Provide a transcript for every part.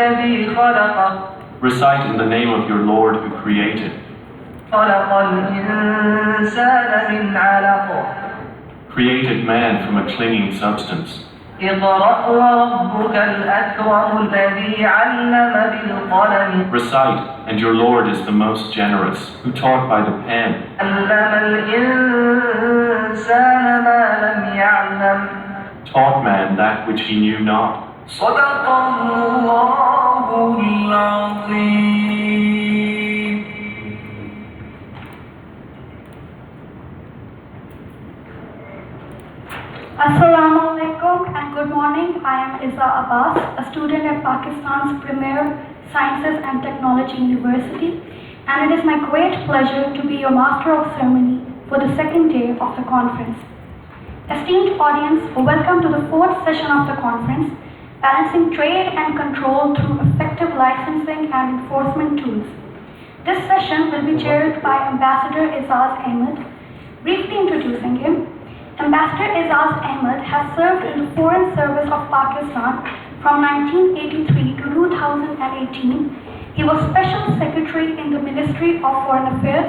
الذي خلقه. Recite in the name of your Lord who created. خلق الإنسان من علق. Created man from a clinging substance. اقرأ وربك الأكرم الذي علم بالقلم. Recite, and your Lord is the most generous, who taught by the pen. علم الإنسان ما لم يعلم. Taught man that which he knew not. صدق الله العظيم. Assalamu alaikum and good morning. I am Iza Abbas, a student at Pakistan's premier Sciences and Technology University, and it is my great pleasure to be your Master of Ceremony for the second day of the conference. Esteemed audience, welcome to the fourth session of the conference, Balancing Trade and Control Through Effective Licensing and Enforcement Tools. This session will be chaired by Ambassador Izaz Ahmed. Briefly introducing him, Ambassador Izaz Ahmed has served in the Foreign Service of Pakistan from 1983 to 2018. He was Special Secretary in the Ministry of Foreign Affairs,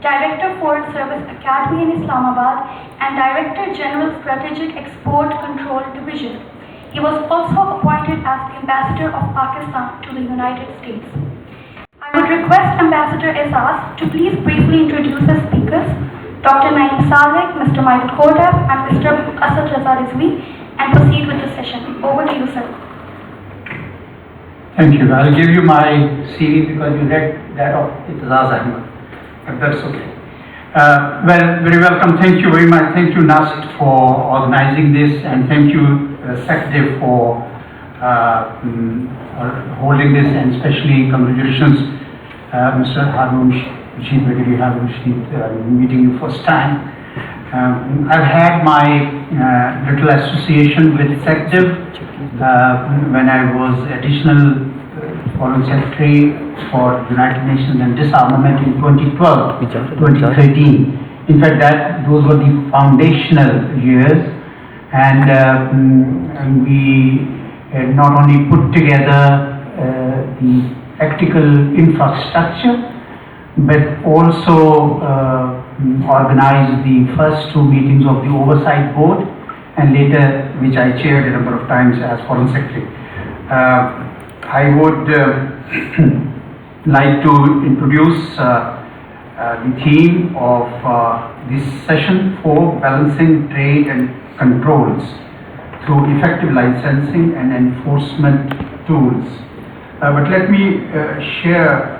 Director Foreign Service Academy in Islamabad, and Director General Strategic Export Control Division. He was also appointed as the Ambassador of Pakistan to the United States. I would request Ambassador Izaz to please briefly introduce his speakers, Dr. Naeem Saleh, Mr. Michael Khordab, and Mr. Asad Raza Rizvi, and proceed with the session. Over to you, sir. Thank you. I'll give you my CV because you read that of Izaz Ahmed, but that's okay. Well, very welcome. Thank you very much. Thank you, NAST, for organizing this, and thank you, SECDIV, for holding this, and especially congratulations, Mr. Harun Rashid, Gregory Harun Rashid, meeting you first time. I've had my little association with SECDIV when I was additional Foreign Secretary for United Nations and Disarmament in 2012-2013. In fact, those were the foundational years, and we not only put together the practical infrastructure, but also organized the first two meetings of the Oversight Board, and later, which I chaired a number of times as Foreign Secretary. I would like to introduce the theme of this session for balancing trade and controls through effective licensing and enforcement tools. But let me share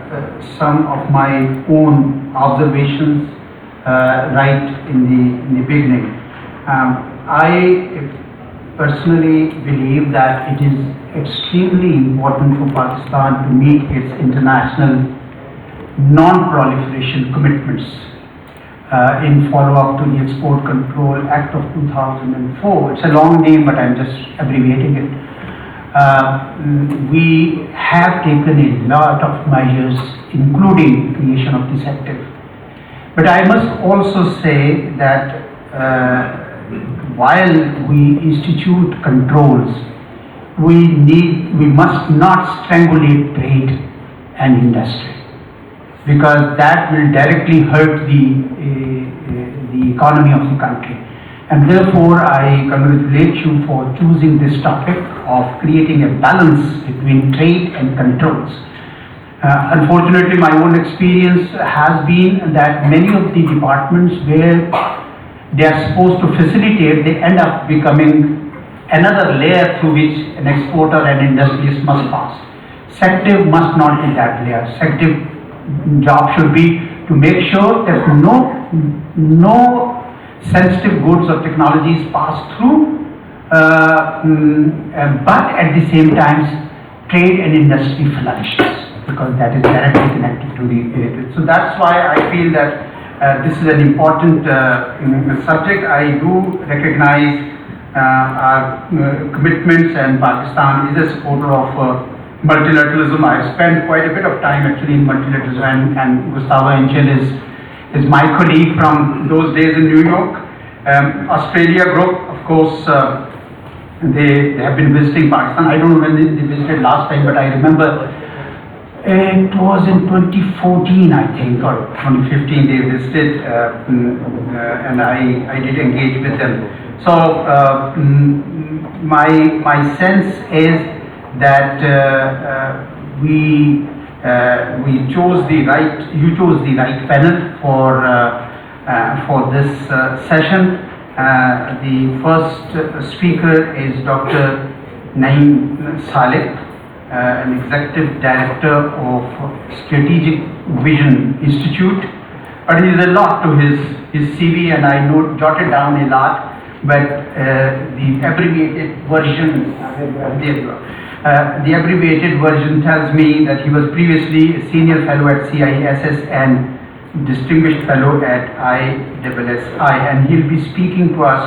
some of my own observations right in the beginning. I personally believe that it is extremely important for Pakistan to meet its international non-proliferation commitments in follow-up to the Export Control Act of 2004. It's a long name, but I'm just abbreviating it. We have taken a lot of measures, including creation of this SECDIV. But I must also say that while we institute controls, we must not strangulate trade and industry, because that will directly hurt the economy of the country. And therefore, I congratulate you for choosing this topic of creating a balance between trade and controls. Unfortunately, my own experience has been that many of the departments where they are supposed to facilitate, they end up becoming another layer through which an exporter and industrialist must pass. SECDIV must not be that layer. SECDIV job should be to make sure that no sensitive goods or technologies pass through, but at the same time, trade and industry flourishes, because that is directly connected to the. So that's why I feel that this is an important subject. I do recognize our commitments, and Pakistan is a supporter of multilateralism. I have spent quite a bit of time actually in multilateralism, and Gustavo Enchel is my colleague from those days in New York. Australia Group, of course, They have been visiting Pakistan. I don't know when they visited last time, but I remember it was in 2014, I think, or 2015 they visited, and I did engage with them. So my sense is that you chose the right panel for this session. The first speaker is Dr. Naeem Saleh, an executive director of Strategic Vision Institute. But there is a lot to his CV, and I jotted down a lot, but the abbreviated version, tells me that he was previously a senior fellow at CISS and distinguished fellow at ISSI, and he'll be speaking to us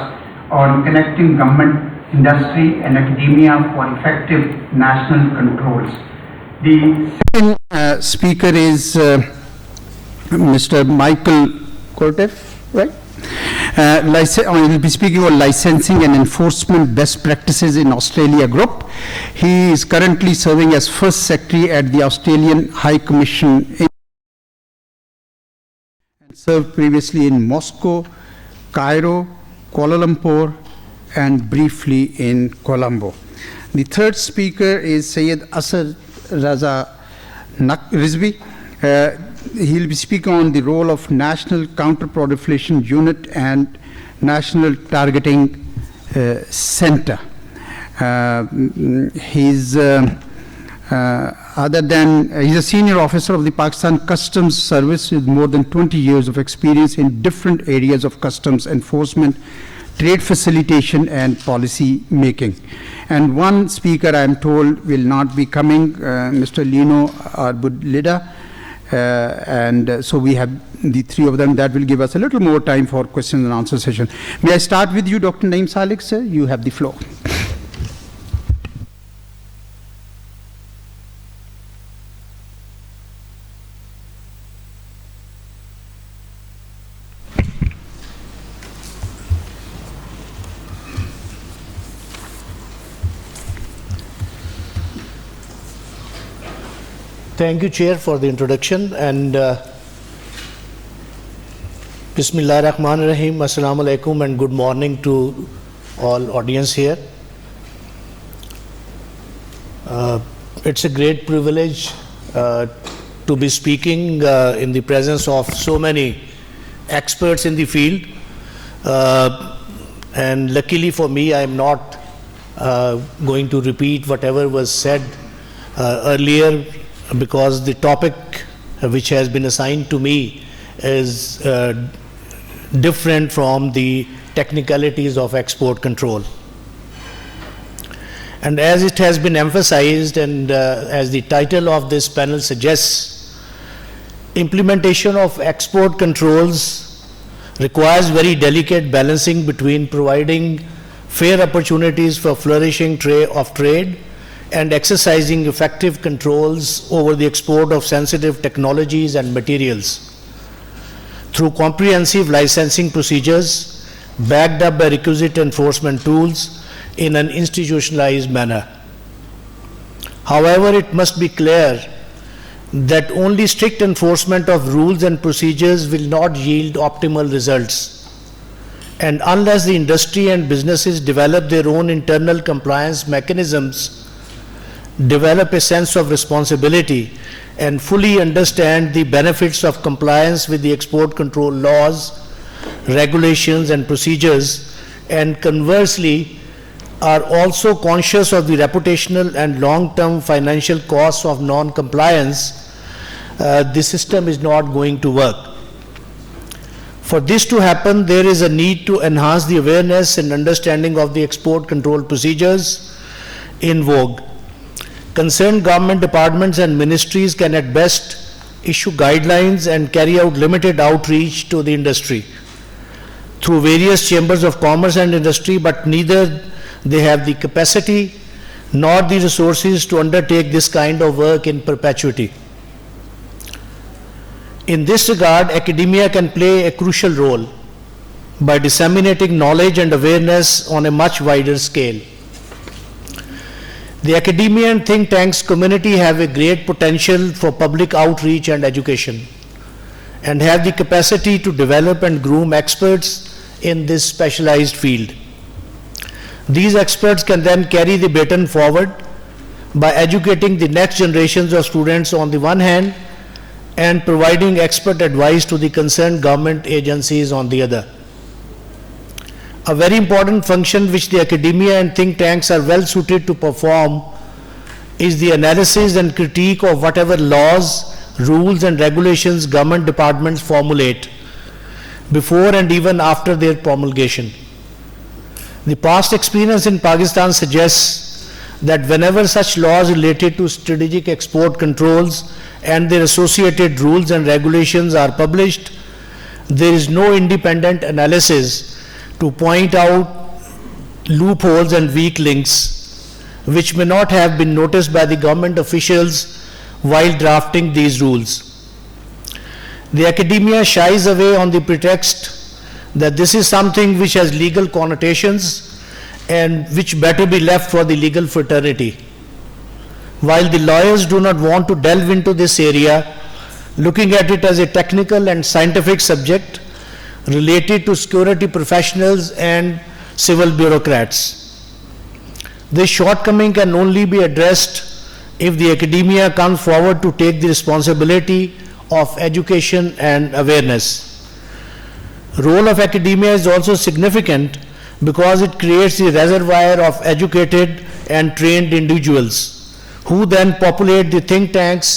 on connecting government, industry and academia for effective national controls. The second speaker is Mr. Michael Korteff, right? He will be speaking on licensing and enforcement best practices in Australia Group. He is currently serving as First Secretary at the Australian High Commission and served previously in Moscow, Cairo, Kuala Lumpur, and briefly in Colombo. The third speaker is Syed Asad Raza Rizvi. He'll be speaking on the role of National Counter-Proliferation Unit and National Targeting Center. He's a senior officer of the Pakistan Customs Service with more than 20 years of experience in different areas of customs enforcement, trade facilitation and policy making. And one speaker, I am told, will not be coming, Mr. Lino Arbudlida, and so we have the three of them. That will give us a little more time for question and answer session. May I start with you, Dr. Naeem Saleh, sir? You have the floor. Thank you, Chair, for the introduction, and Bismillah ar-Rahman ar-Rahim, Assalamu alaikum, and good morning to all audience here. It's a great privilege to be speaking in the presence of so many experts in the field, and luckily for me, I am not going to repeat whatever was said earlier, because the topic which has been assigned to me is different from the technicalities of export control. And as it has been emphasized, and as the title of this panel suggests, implementation of export controls requires very delicate balancing between providing fair opportunities for flourishing of trade and exercising effective controls over the export of sensitive technologies and materials through comprehensive licensing procedures backed up by requisite enforcement tools in an institutionalized manner. However, it must be clear that only strict enforcement of rules and procedures will not yield optimal results. And unless the industry and businesses develop their own internal compliance mechanisms, develop a sense of responsibility, and fully understand the benefits of compliance with the export control laws, regulations and procedures, and conversely are also conscious of the reputational and long-term financial costs of non-compliance, the system is not going to work. For this to happen, there is a need to enhance the awareness and understanding of the export control procedures in vogue. Concerned government departments and ministries can at best issue guidelines and carry out limited outreach to the industry through various chambers of commerce and industry, but neither they have the capacity nor the resources to undertake this kind of work in perpetuity. In this regard, academia can play a crucial role by disseminating knowledge and awareness on a much wider scale. The academia and think tanks community have a great potential for public outreach and education, and have the capacity to develop and groom experts in this specialized field. These experts can then carry the baton forward by educating the next generations of students on the one hand and providing expert advice to the concerned government agencies on the other. A very important function which the academia and think tanks are well suited to perform is the analysis and critique of whatever laws, rules and regulations government departments formulate before and even after their promulgation. The past experience in Pakistan suggests that whenever such laws related to strategic export controls and their associated rules and regulations are published, there is no independent analysis to point out loopholes and weak links which may not have been noticed by the government officials while drafting these rules. The academia shies away on the pretext that this is something which has legal connotations and which better be left for the legal fraternity. While the lawyers do not want to delve into this area, looking at it as a technical and scientific subject related to security professionals and civil bureaucrats. This shortcoming can only be addressed if the academia comes forward to take the responsibility of education and awareness. Role of academia is also significant because it creates the reservoir of educated and trained individuals who then populate the think tanks,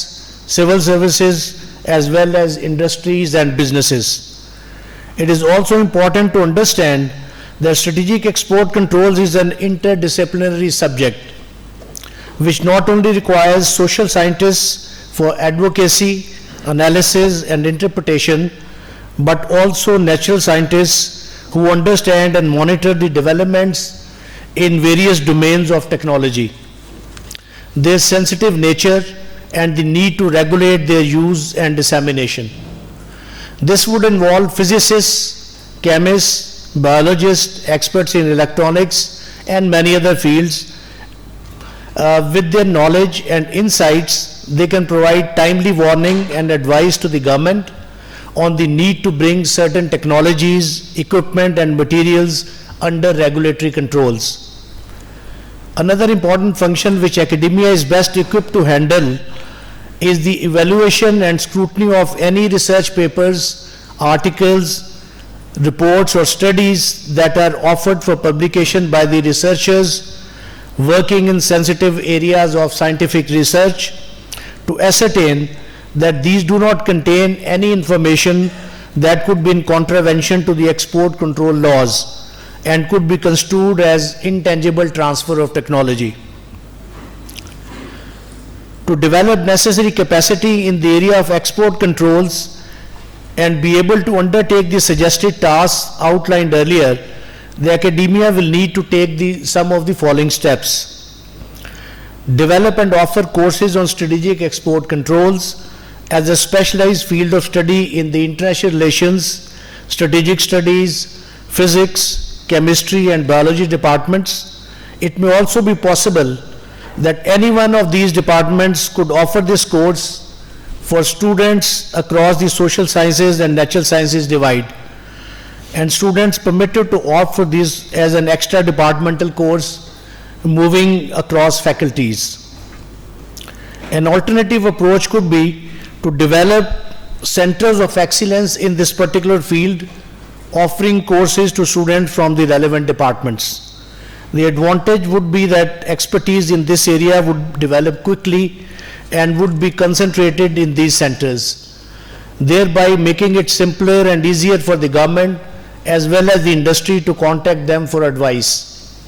civil services, as well as industries and businesses. It is also important to understand that strategic export controls is an interdisciplinary subject which not only requires social scientists for advocacy, analysis and interpretation, but also natural scientists who understand and monitor the developments in various domains of technology, their sensitive nature and the need to regulate their use and dissemination. This would involve physicists, chemists, biologists, experts in electronics and many other fields. With their knowledge and insights, they can provide timely warning and advice to the government on the need to bring certain technologies, equipment and materials under regulatory controls. Another important function which academia is best equipped to handle is the evaluation and scrutiny of any research papers, articles, reports or studies that are offered for publication by the researchers working in sensitive areas of scientific research to ascertain that these do not contain any information that could be in contravention to the export control laws and could be construed as intangible transfer of technology. To develop necessary capacity in the area of export controls and be able to undertake the suggested tasks outlined earlier, the academia will need to take some of the following steps. Develop and offer courses on strategic export controls as a specialized field of study in the international relations, strategic studies, physics, chemistry and biology departments. It may also be possible that any one of these departments could offer this course for students across the social sciences and natural sciences divide, and students permitted to opt for this as an extra departmental course moving across faculties. An alternative approach could be to develop centers of excellence in this particular field, offering courses to students from the relevant departments. The advantage would be that expertise in this area would develop quickly and would be concentrated in these centers, thereby making it simpler and easier for the government as well as the industry to contact them for advice.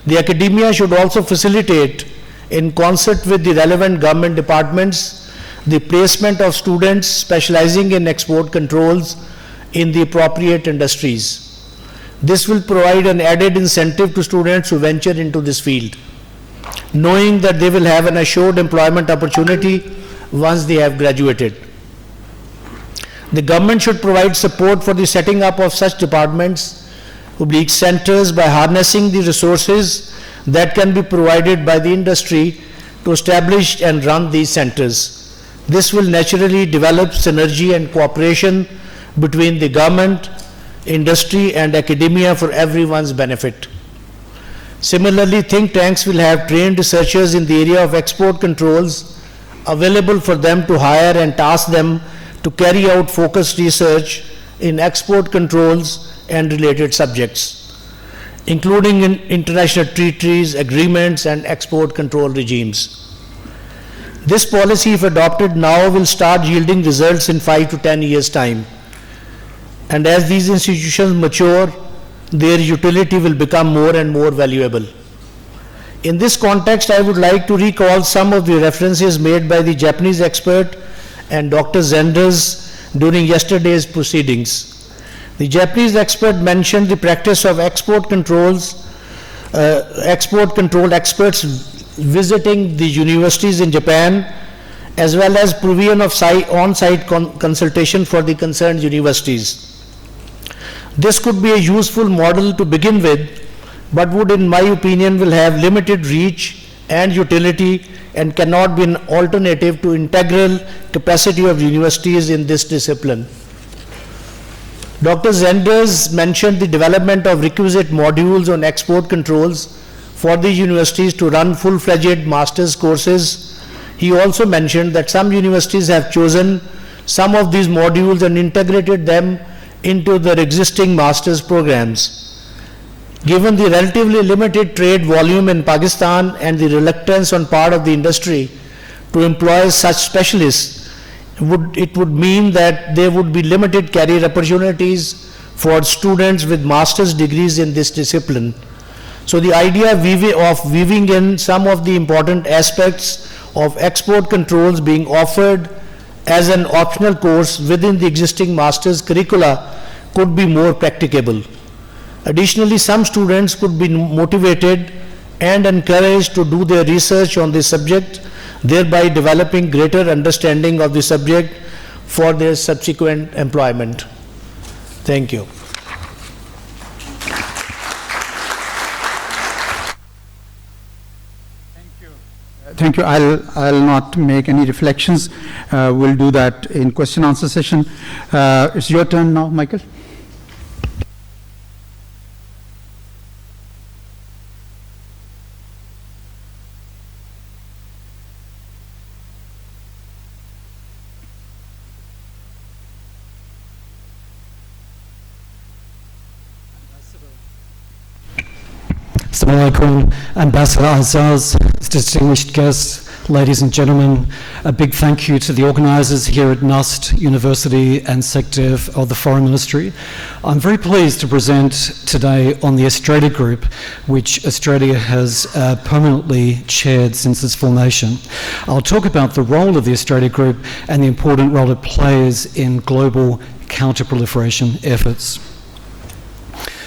The academia should also facilitate, in concert with the relevant government departments, the placement of students specializing in export controls in the appropriate industries. This will provide an added incentive to students who venture into this field, knowing that they will have an assured employment opportunity once they have graduated. The government should provide support for the setting up of such departments, centers, by harnessing the resources that can be provided by the industry to establish and run these centers. This will naturally develop synergy and cooperation between the government, industry and academia for everyone's benefit. Similarly, think tanks will have trained researchers in the area of export controls available for them to hire and task them to carry out focused research in export controls and related subjects, including in international treaties, agreements and export control regimes. This policy, if adopted now, will start yielding results in 5 to 10 years' time. And as these institutions mature, their utility will become more and more valuable. In this context, I would like to recall some of the references made by the Japanese expert and Dr. Zenders during yesterday's proceedings. The Japanese expert mentioned the practice of export control experts visiting the universities in Japan, as well as provision of on-site consultation for the concerned universities. This could be a useful model to begin with, but would, in my opinion, will have limited reach and utility and cannot be an alternative to integral capacity of universities in this discipline. Dr. Zenders mentioned the development of requisite modules on export controls for the universities to run full-fledged master's courses. He also mentioned that some universities have chosen some of these modules and integrated them into their existing master's programs. Given the relatively limited trade volume in Pakistan and the reluctance on part of the industry to employ such specialists, it would mean that there would be limited career opportunities for students with master's degrees in this discipline. So the idea of weaving in some of the important aspects of export controls being offered as an optional course within the existing master's curricula could be more practicable. Additionally, some students could be motivated and encouraged to do their research on the subject, thereby developing greater understanding of the subject for their subsequent employment. Thank you. Thank you. I'll not make any reflections. We'll do that in question answer session. It's your turn now, Michael. Assalamu alaikum, Ambassador Azaz, distinguished guests, ladies and gentlemen. A big thank you to the organisers here at NUST University and SECDIV of the Foreign Ministry. I'm very pleased to present today on the Australia Group, which Australia has permanently chaired since its formation. I'll talk about the role of the Australia Group and the important role it plays in global counter-proliferation efforts.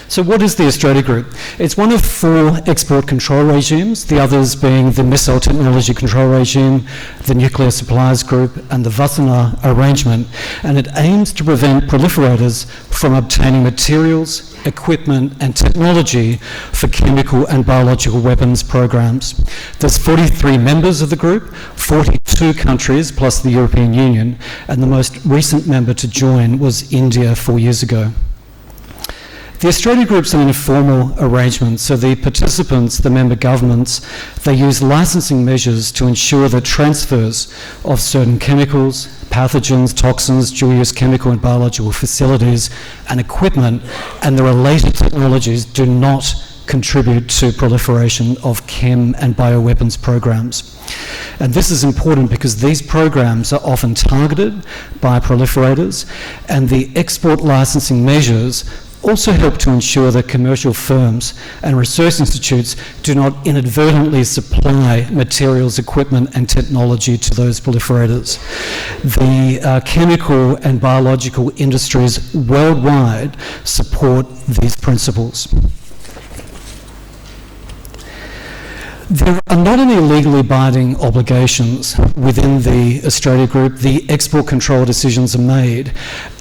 So what is the Australia Group? It's one of 4 export control regimes, the others being the Missile Technology Control Regime, the Nuclear Suppliers Group and the Wassenaar Arrangement, and it aims to prevent proliferators from obtaining materials, equipment and technology for chemical and biological weapons programs. There's 43 members of the group, 42 countries plus the European Union, and the most recent member to join was India 4 years ago. The Australia Group's an informal arrangement, so the participants, the member governments, they use licensing measures to ensure that transfers of certain chemicals, pathogens, toxins, dual-use chemical and biological facilities and equipment and the related technologies do not contribute to proliferation of chem and bioweapons programs. And this is important because these programs are often targeted by proliferators, and the export licensing measures also help to ensure that commercial firms and research institutes do not inadvertently supply materials, equipment and technology to those proliferators. The chemical and biological industries worldwide support these principles. There are not any legally binding obligations within the Australia Group. The export control decisions are made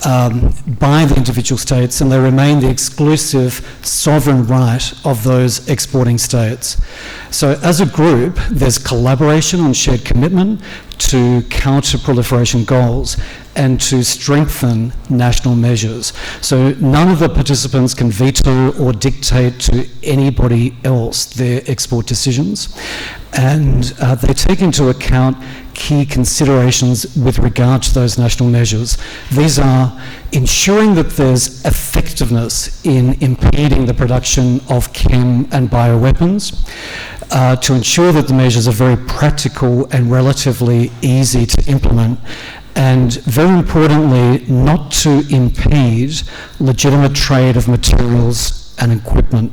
by the individual states, and they remain the exclusive sovereign right of those exporting states. So as a group, there's collaboration on shared commitment to counter proliferation goals and to strengthen national measures. So none of the participants can veto or dictate to anybody else their export decisions. And they take into account key considerations with regard to those national measures. These are ensuring that there's effectiveness in impeding the production of chem and bioweapons, to ensure that the measures are very practical and relatively easy to implement, and very importantly, not to impede legitimate trade of materials and equipment.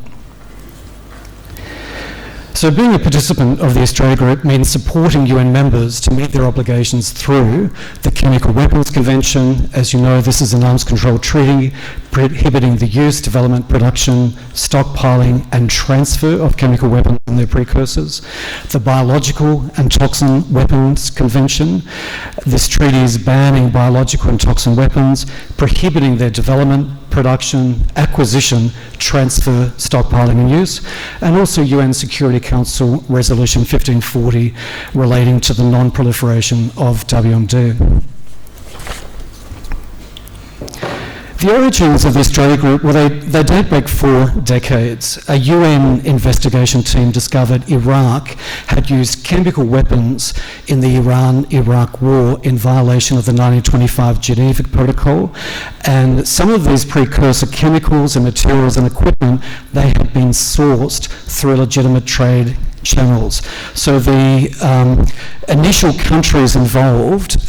So being a participant of the Australia Group means supporting UN members to meet their obligations through the Chemical Weapons Convention. As you know, this is an arms control treaty prohibiting the use, development, production, stockpiling and transfer of chemical weapons and their precursors. The Biological and Toxin Weapons Convention. This treaty is banning biological and toxin weapons, prohibiting their development, production, acquisition, transfer, stockpiling and use, and also UN Security Council Resolution 1540 relating to the non-proliferation of WMD. The origins of the Australia Group, well, they date back 4 decades. A UN investigation team discovered Iraq had used chemical weapons in the Iran-Iraq war in violation of the 1925 Geneva Protocol, and some of these precursor chemicals and materials and equipment, they had been sourced through legitimate trade channels. So the initial countries involved,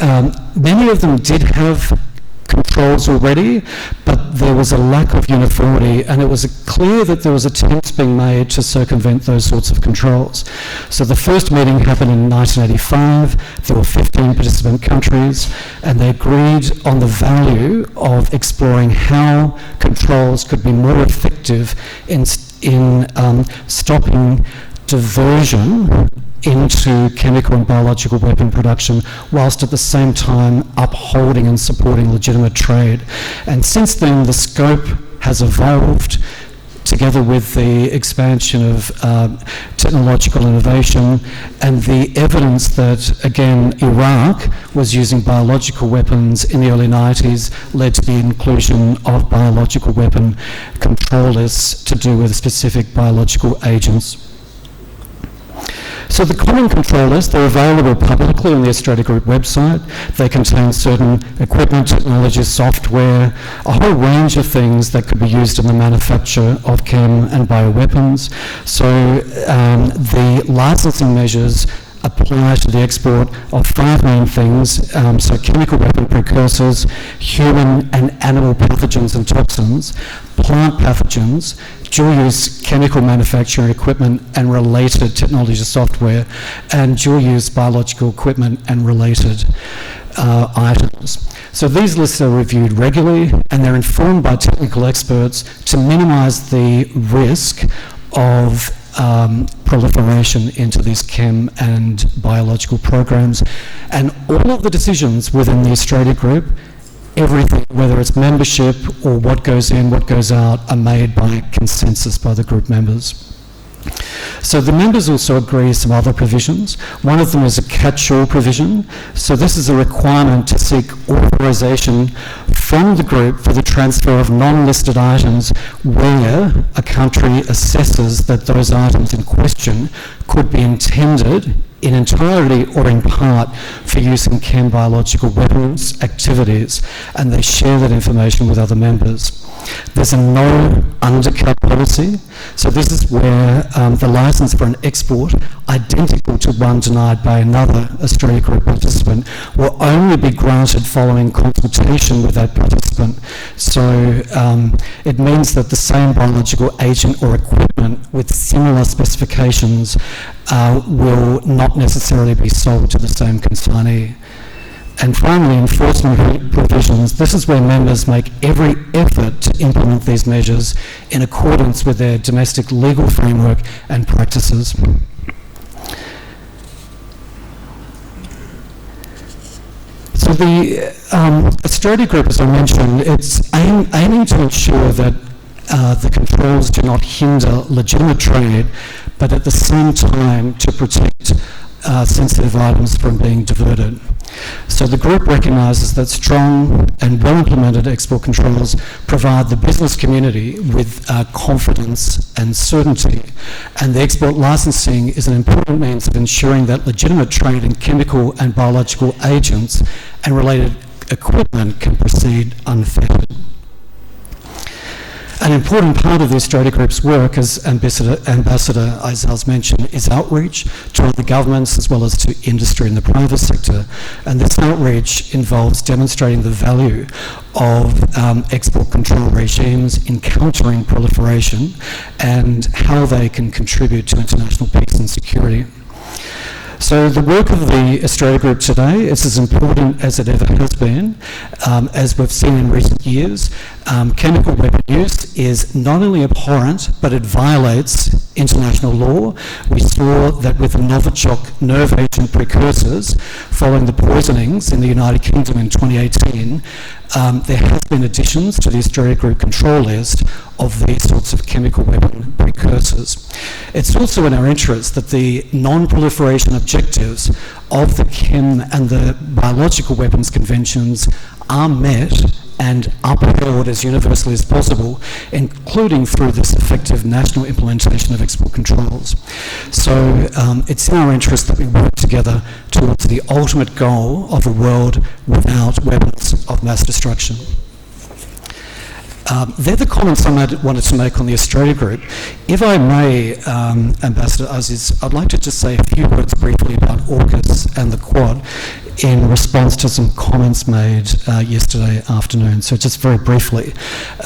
many of them did have controls already, but there was a lack of uniformity, and it was clear that there was attempts being made to circumvent those sorts of controls. So the first meeting happened in 1985. There were 15 participant countries, and they agreed on the value of exploring how controls could be more effective in stopping diversion into chemical and biological weapon production, whilst at the same time upholding and supporting legitimate trade. And since then, the scope has evolved together with the expansion of technological innovation and the evidence that, again, Iraq was using biological weapons in the early 90s led to the inclusion of biological weapon control lists to do with specific biological agents. So the common control lists, they're available publicly on the Australia Group website. They contain certain equipment, technologies, software, a whole range of things that could be used in the manufacture of chem and bioweapons. So the licensing measures apply to the export of 5 main things, so chemical weapon precursors, human and animal pathogens and toxins, plant pathogens, dual-use chemical manufacturing equipment and related technology software, and dual-use biological equipment and related items. So these lists are reviewed regularly, and they're informed by technical experts to minimise the risk of proliferation into these chem and biological programs. And all of the decisions within the Australia Group, everything, whether it's membership or what goes in, what goes out, are made by consensus by the group members. So the members also agree some other provisions. One of them is a catch-all provision. So this is a requirement to seek authorisation from the group for the transfer of non-listed items where a country assesses that those items in question could be intended in entirety or in part for use in chem biological weapons activities, and they share that information with other members. There's a no undercut policy. So this is where the licence for an export identical to one denied by another Australia Group participant will only be granted following consultation with that participant. So it means that the same biological agent or equipment with similar specifications will not necessarily be sold to the same consignee. And finally, enforcement provisions. This is where members make every effort to implement these measures in accordance with their domestic legal framework and practices. So the austerity group, as I mentioned, it's aiming to ensure that the controls do not hinder legitimate trade, but at the same time to protect sensitive items from being diverted. So the group recognises that strong and well-implemented export controls provide the business community with confidence and certainty, and the export licensing is an important means of ensuring that legitimate trade in chemical and biological agents and related equipment can proceed unfettered. An important part of the austerity group's work, as Ambassador Aizal's mentioned, is outreach to other governments as well as to industry in the private sector. And this outreach involves demonstrating the value of export control regimes in countering proliferation and how they can contribute to international peace and security. So the work of the austerity group today is as important as it ever has been. As we've seen in recent years, chemical weapon use is not only abhorrent, but it violates international law. We saw that with the Novichok nerve agent precursors, following the poisonings in the United Kingdom in 2018, there have been additions to the austerity group control list of these sorts of chemical weapon precursors. It's also in our interest that the non-proliferation objectives of the chem and the biological weapons conventions are met and upheld as universally as possible, including through this effective national implementation of export controls. So it's in our interest that we work together towards the ultimate goal of a world without weapons of mass destruction. They're the comments I wanted to make on the austerity group. If I may, Ambassador Aziz, I'd like to just say a few words briefly about AUKUS and the Quad in response to some comments made yesterday afternoon. So just very briefly,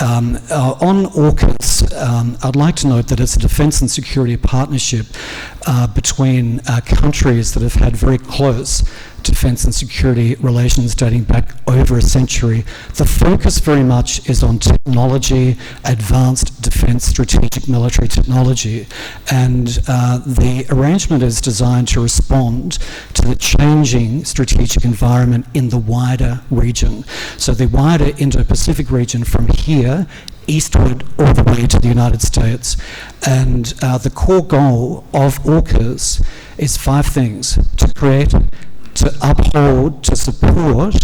on AUKUS, I'd like to note that it's a defence and security partnership between countries that have had very close defence and security relations dating back over a century. The focus very much is on technology, advanced defence, strategic military technology, and the arrangement is designed to respond to the changing strategic environment in the wider region. So the wider Indo-Pacific region from here eastward all the way to the United States. And the core goal of AUKUS is 5 things: to create, to uphold, to support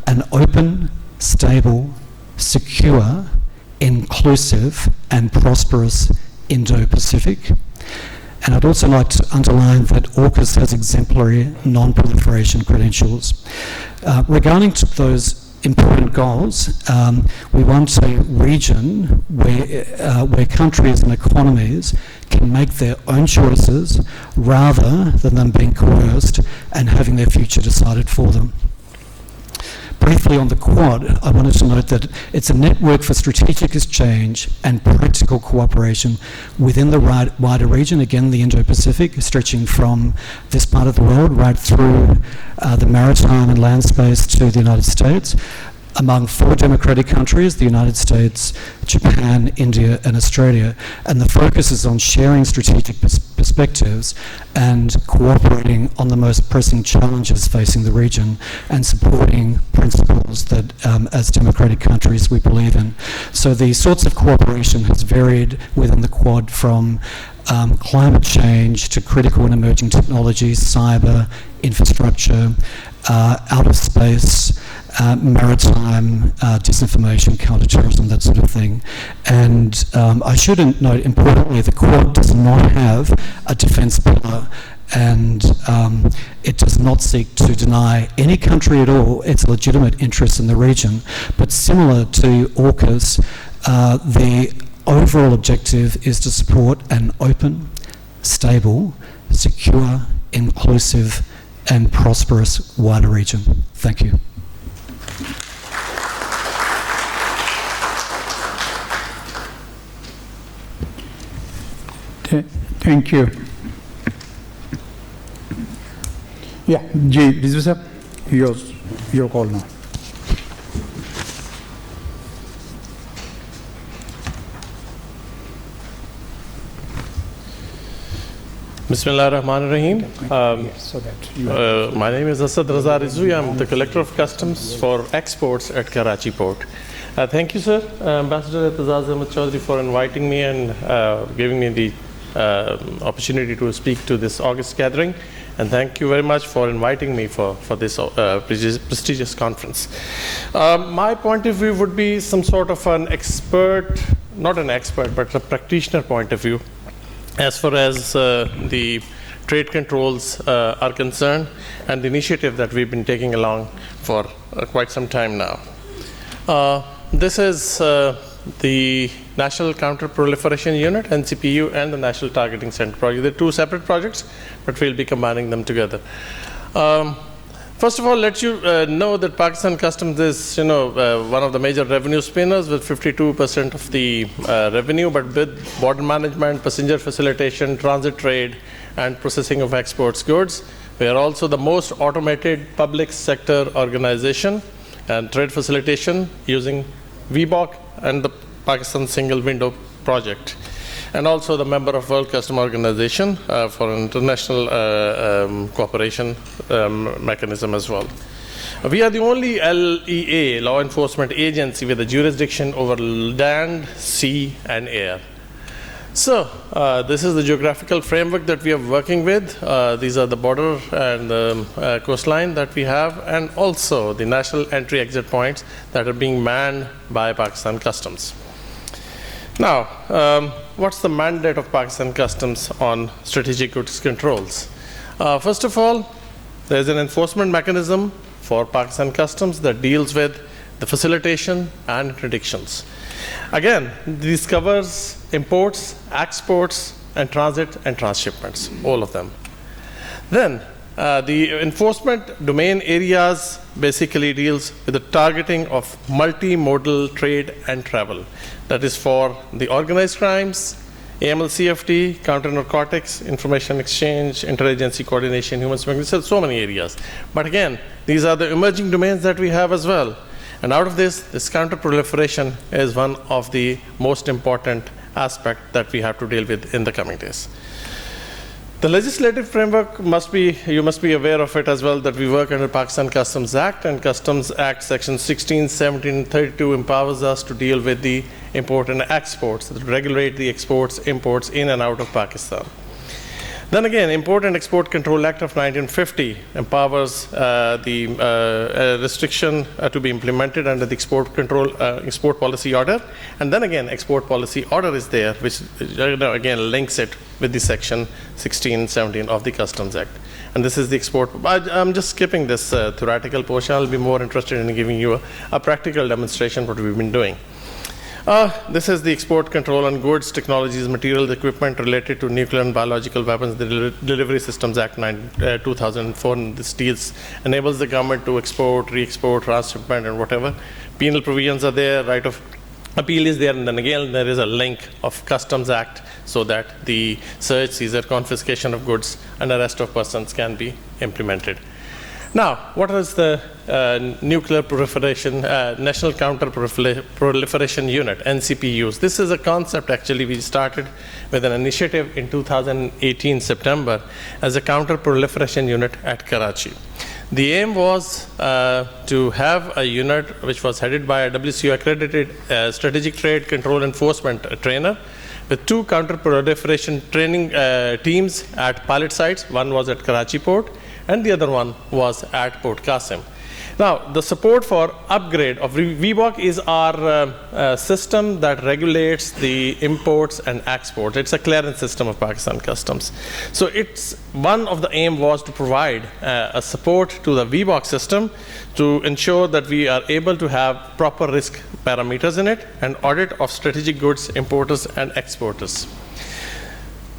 an open, stable, secure, inclusive and prosperous Indo-Pacific. And I'd also like to underline that AUKUS has exemplary non-proliferation credentials. Regarding to those important goals, we want a region where countries and economies can make their own choices rather than them being coerced and having their future decided for them. Briefly on the Quad, I wanted to note that it's a network for strategic exchange and practical cooperation within the wider region, again the Indo-Pacific, stretching from this part of the world right through the maritime and land space to the United States, among 4 democratic countries, the United States, Japan, India and Australia. And the focus is on sharing strategic perspectives and cooperating on the most pressing challenges facing the region and supporting principles that as democratic countries we believe in. So the sorts of cooperation has varied within the Quad from climate change to critical and emerging technologies, cyber, infrastructure, outer space, maritime, disinformation, counterterrorism, that sort of thing. And I should note, importantly, the Quad does not have a defence pillar, and it does not seek to deny any country at all its legitimate interests in the region. But similar to AUKUS, the overall objective is to support an open, stable, secure, inclusive and prosperous wider region. Thank you. Thank you. Yeah, Rizvi sir, your call now. Bismillah ar-Rahman ar-Rahim. So that you My name is Asad Raza Rizvi. I'm the Collector of Customs for Exports at Karachi Port. Thank you, sir, Ambassador Etazaz Ahmed Chaudhry, for inviting me and giving me the opportunity to speak to this August gathering. And thank you very much for inviting me for this prestigious conference. My point of view would be some sort of an expert, not an expert, but a practitioner point of view as far as the trade controls are concerned and the initiative that we've been taking along for quite some time now. This is the National Counter-Proliferation Unit, NCPU, and the National Targeting Center project. They're two separate projects, but we'll be combining them together. First of all, let you know that Pakistan Customs is, one of the major revenue spinners with 52% of the revenue, but with border management, passenger facilitation, transit trade, and processing of exports goods. We are also the most automated public sector organization and trade facilitation using VBOC and the Pakistan Single Window Project, and also the member of World Customs Organization for international cooperation mechanism as well. We are the only LEA, law enforcement agency, with a jurisdiction over land, sea, and air. So this is the geographical framework that we are working with. These are the border and the coastline that we have, and also the national entry-exit points that are being manned by Pakistan Customs. Now, what's the mandate of Pakistan Customs on strategic goods controls? First of all, there's an enforcement mechanism for Pakistan Customs that deals with the facilitation and interdictions. Again, this covers imports, exports, and transit and transshipments, all of them. Then, the enforcement domain areas basically deals with the targeting of multimodal trade and travel. That is for the organized crimes, AML-CFT, counter-narcotics, information exchange, interagency coordination, human smuggling, so many areas. But again, these are the emerging domains that we have as well. And out of this counter-proliferation is one of the most important aspects that we have to deal with in the coming days. The legislative framework you must be aware of it as well, that we work under Pakistan Customs Act, and Customs Act Section 16, 17, and 32 empowers us to deal with the import and exports, that regulate the exports, imports in and out of Pakistan. Then again, Import and Export Control Act of 1950 empowers the restriction to be implemented under the export policy order. And then again, export policy order is there, which again links it with the section 16, 17 of the Customs Act. And this is the export. I'm just skipping this theoretical portion. I'll be more interested in giving you a practical demonstration of what we've been doing. This is the export control on goods, technologies, materials, equipment related to nuclear and biological weapons, the Delivery Systems Act 2004. And this enables the government to export, re-export, transshipment, and whatever. Penal provisions are there, right of appeal is there, and then again there is a link of Customs Act so that the search, seizure, confiscation of goods, and arrest of persons can be implemented. Now, what is the Nuclear Proliferation, National Counter-Proliferation Unit, NCPUs? This is a concept actually we started with an initiative in 2018 September as a counter-proliferation unit at Karachi. The aim was to have a unit which was headed by a WCO accredited strategic trade control enforcement trainer with two counter-proliferation training teams at pilot sites. One was at Karachi Port, and the other one was at Port Qasim. Now, the support for upgrade of VBOC is our system that regulates the imports and exports. It's a clearance system of Pakistan Customs. So it's one of the aim was to provide a support to the VBOC system to ensure that we are able to have proper risk parameters in it and audit of strategic goods importers and exporters.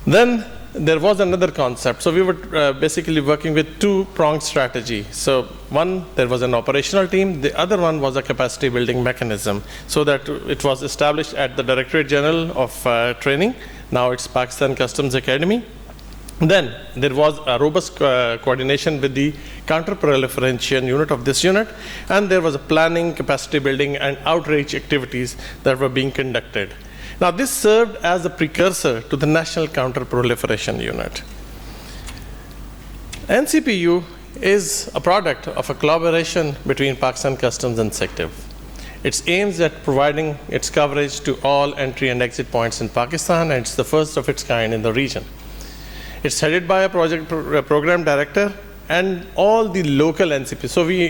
Then there was another concept. So we were basically working with two-pronged strategy. So one, there was an operational team. The other one was a capacity building mechanism. So that it was established at the Directorate General of Training. Now it's Pakistan Customs Academy. Then there was a robust coordination with the counter-proliferation unit of this unit. And there was a planning, capacity building, and outreach activities that were being conducted. Now, this served as a precursor to the National Counter-Proliferation Unit. NCPU is a product of a collaboration between Pakistan Customs and SECDIV. It aims at providing its coverage to all entry and exit points in Pakistan, and it's the first of its kind in the region. It's headed by a program director and all the local NCP. So we,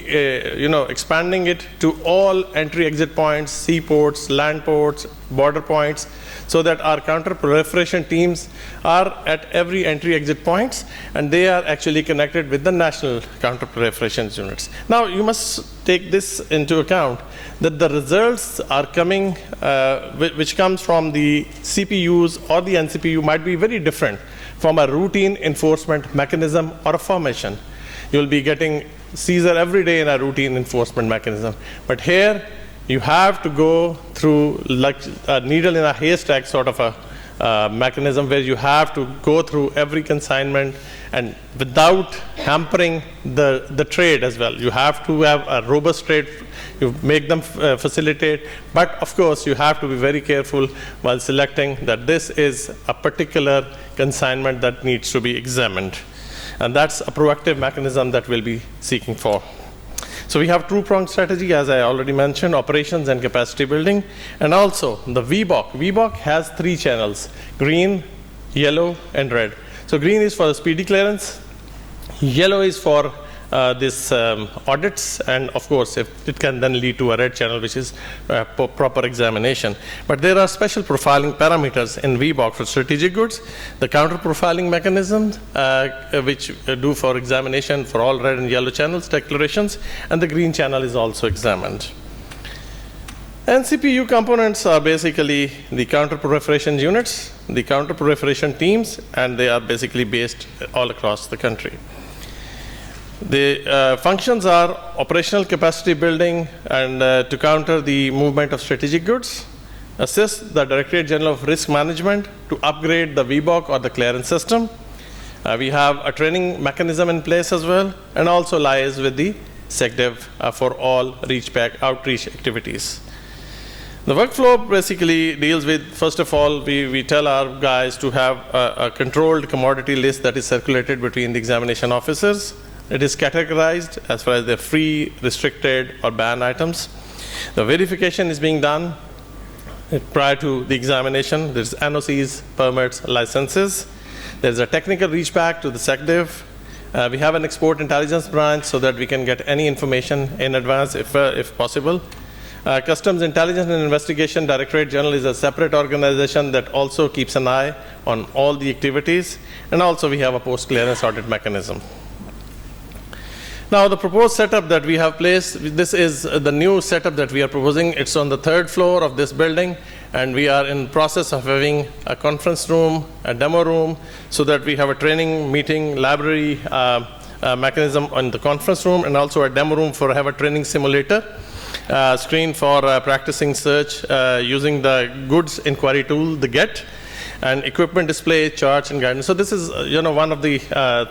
expanding it to all entry-exit points, seaports, land ports, border points, so that our counter-proliferation teams are at every entry-exit points, and they are actually connected with the national counter-proliferation units. Now, you must take this into account, that the results are coming, which comes from the CPUs or the NCPU might be very different from a routine enforcement mechanism or a formation. You'll be getting seizure every day in a routine enforcement mechanism. But here, you have to go through like a needle in a haystack sort of a mechanism where you have to go through every consignment and without hampering the trade as well. You have to have a robust trade. You make them facilitate, but of course you have to be very careful while selecting that this is a particular consignment that needs to be examined. And that's a proactive mechanism that we'll be seeking for. So we have two-pronged strategy, as I already mentioned, operations and capacity building, and also the VBOC. VBOC has 3 channels, green, yellow, and red. So green is for the speedy clearance, yellow is for this audits, and of course it can then lead to a red channel, which is proper examination. But there are special profiling parameters in VBOC for strategic goods, the counter profiling mechanisms which do for examination for all red and yellow channels declarations, and the green channel is also examined. NCPU components are basically the counter proliferation units, the counter proliferation teams, and they are basically based all across the country. The functions are operational capacity building and to counter the movement of strategic goods, assist the Directorate General of Risk Management to upgrade the VBOC or the clearance system. We have a training mechanism in place as well, and also liaise with the SECDIV for all reach-back outreach activities. The workflow basically deals with, first of all, we tell our guys to have a controlled commodity list that is circulated between the examination officers. It is categorized as far as the free, restricted, or banned items. The verification is being done prior to the examination. There's NOCs, permits, licenses. There's a technical reach back to the SECDIV. We have an export intelligence branch so that we can get any information in advance if possible. Customs Intelligence and Investigation Directorate General is a separate organization that also keeps an eye on all the activities. And also we have a post-clearance audit mechanism. Now, the proposed setup that we have placed, this is the new setup that we are proposing. It's on the 3rd floor of this building, and we are in process of having a conference room, a demo room, so that we have a training, meeting, library mechanism on the conference room, and also a demo room for have a training simulator, screen for practicing search using the goods inquiry tool, the GET, and equipment display, charts, and guidance. So this is, one of the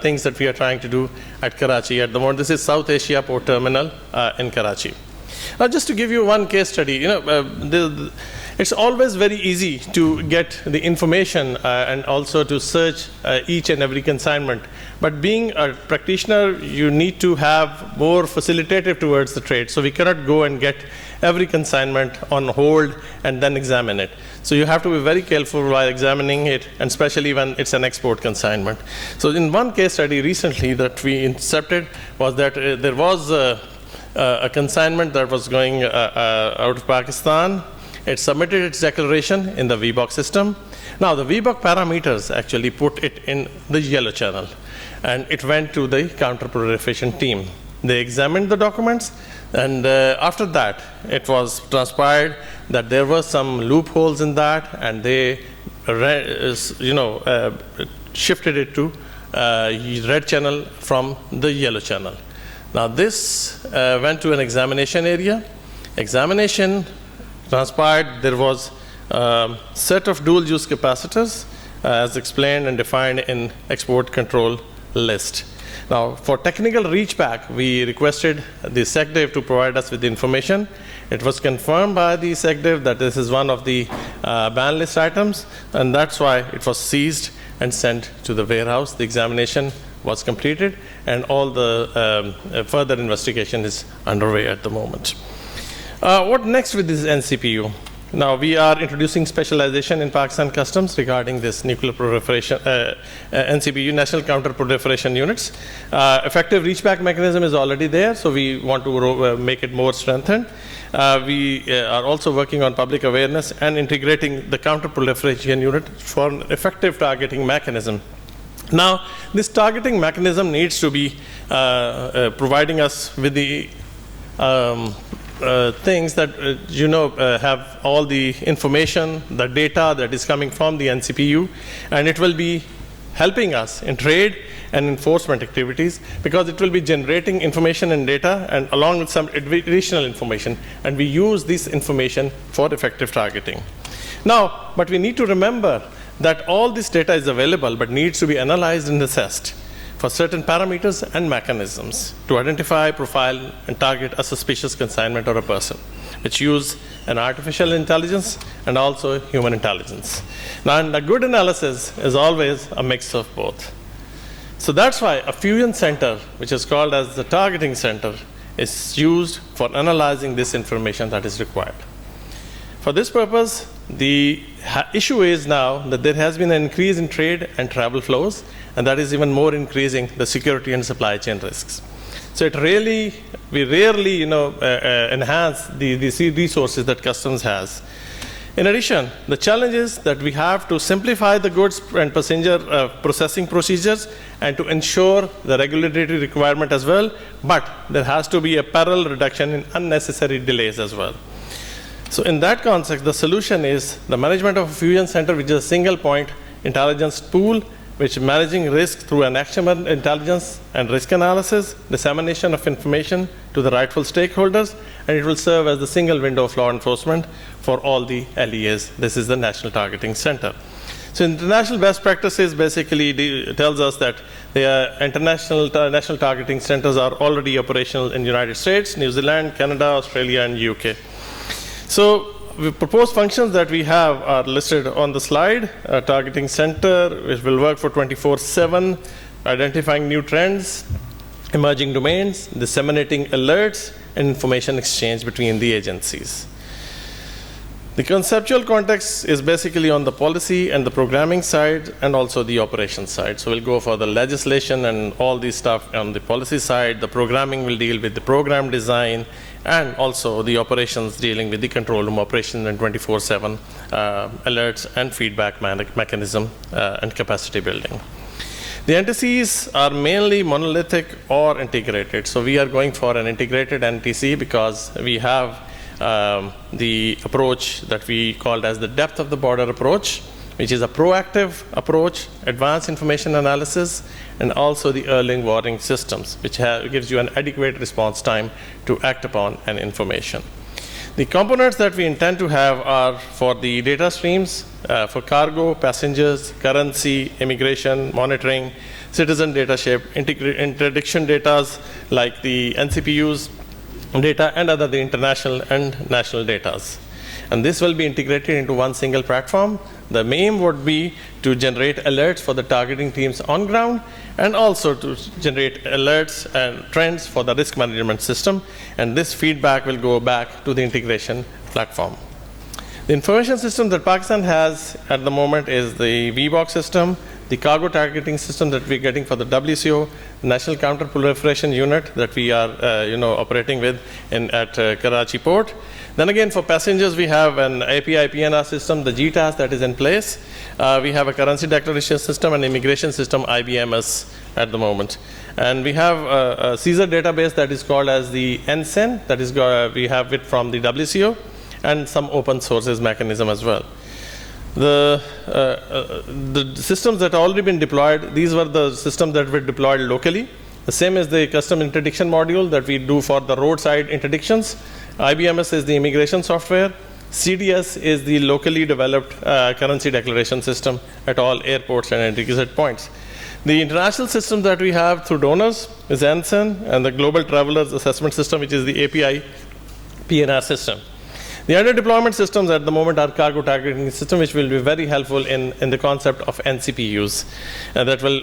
things that we are trying to do at Karachi at the moment. This is South Asia Port Terminal in Karachi. Now, just to give you one case study, it's always very easy to get the information and also to search each and every consignment. But being a practitioner, you need to have more facilitative towards the trade. So we cannot go and get every consignment on hold and then examine it. So you have to be very careful while examining it, and especially when it's an export consignment. So in one case study recently that we intercepted was that there was a consignment that was going out of Pakistan. It submitted its declaration in the VBOC system. Now the VBOC parameters actually put it in the yellow channel, and it went to the counter-proliferation team. They examined the documents, and after that, it was transpired that there were some loopholes in that, and they, shifted it to red channel from the yellow channel. Now this went to an examination area. Examination transpired there was a set of dual-use capacitors as explained and defined in export control list. Now, for technical reach back, we requested the SECDIV to provide us with the information. It was confirmed by the SECDIV that this is one of the ban list items, and that's why it was seized and sent to the warehouse. The examination was completed, and all the further investigation is underway at the moment. What next with this NCPU? Now, we are introducing specialization in Pakistan Customs regarding this nuclear proliferation, NCPU, National Counter Proliferation Units. Effective reachback mechanism is already there, so we want to make it more strengthened. We are also working on public awareness and integrating the counter proliferation unit for an effective targeting mechanism. Now, this targeting mechanism needs to be providing us with the things that have all the information, the data that is coming from the NCPU, and it will be helping us in trade and enforcement activities, because it will be generating information and data and along with some additional information, and we use this information for effective targeting. Now, but we need to remember that all this data is available but needs to be analyzed and assessed for certain parameters and mechanisms to identify, profile, and target a suspicious consignment or a person, which use an artificial intelligence and also human intelligence. Now, and a good analysis is always a mix of both. So that's why a fusion center, which is called as the targeting center, is used for analyzing this information that is required. For this purpose, the issue is now that there has been an increase in trade and travel flows, and that is even more increasing the security and supply chain risks. So we rarely enhance the resources that customs has. In addition, the challenge is that we have to simplify the goods and passenger processing procedures and to ensure the regulatory requirement as well, but there has to be a parallel reduction in unnecessary delays as well. So in that context, the solution is the management of a fusion center, which is a single point intelligence pool, which is managing risk through an actionable intelligence and risk analysis, dissemination of information to the rightful stakeholders, and it will serve as the single window of law enforcement for all the LEAs. This is the National Targeting Center. So international best practices basically tells us that the international national targeting centers are already operational in the United States, New Zealand, Canada, Australia, and UK. So the proposed functions that we have are listed on the slide. A targeting center, which will work for 24/7, identifying new trends, emerging domains, disseminating alerts, and information exchange between the agencies. The conceptual context is basically on the policy and the programming side, and also the operations side. So we'll go for the legislation and all this stuff on the policy side. The programming will deal with the program design, and also the operations dealing with the control room operation and 24/7 alerts and feedback mechanism and capacity building. The NTCs are mainly monolithic or integrated. So we are going for an integrated NTC because we have the approach that we called as the depth of the border approach, which is a proactive approach, advanced information analysis, and also the early warning systems, which gives you an adequate response time to act upon an information. The components that we intend to have are for the data streams, for cargo, passengers, currency, immigration, monitoring, citizen data shape, interdiction data like the NCPUs data, and other the international and national data. And this will be integrated into one single platform. The aim would be to generate alerts for the targeting teams on ground, and also to generate alerts and trends for the risk management system. And this feedback will go back to the integration platform. The information system that Pakistan has at the moment is the VBOX system, the cargo targeting system that we're getting for the WCO, the National Counter Proliferation Unit that we are operating with at Karachi Port. Then again, for passengers, we have an API PNR system, the GTAS that is in place. We have a currency declaration system and immigration system, IBMS, at the moment. And we have a CSER database that is called as the NSEN, that is we have it from the WCO, and some open sources mechanism as well. The systems that have already been deployed, these were the systems that were deployed locally. The same as the custom interdiction module that we do for the roadside interdictions. IBMS is the immigration software. CDS is the locally developed currency declaration system at all airports and exit points. The international system that we have through donors is ANSEN, and the Global Travelers Assessment System, which is the API PNR system. The under deployment systems at the moment are cargo targeting system, which will be very helpful in the concept of NCPUs. That will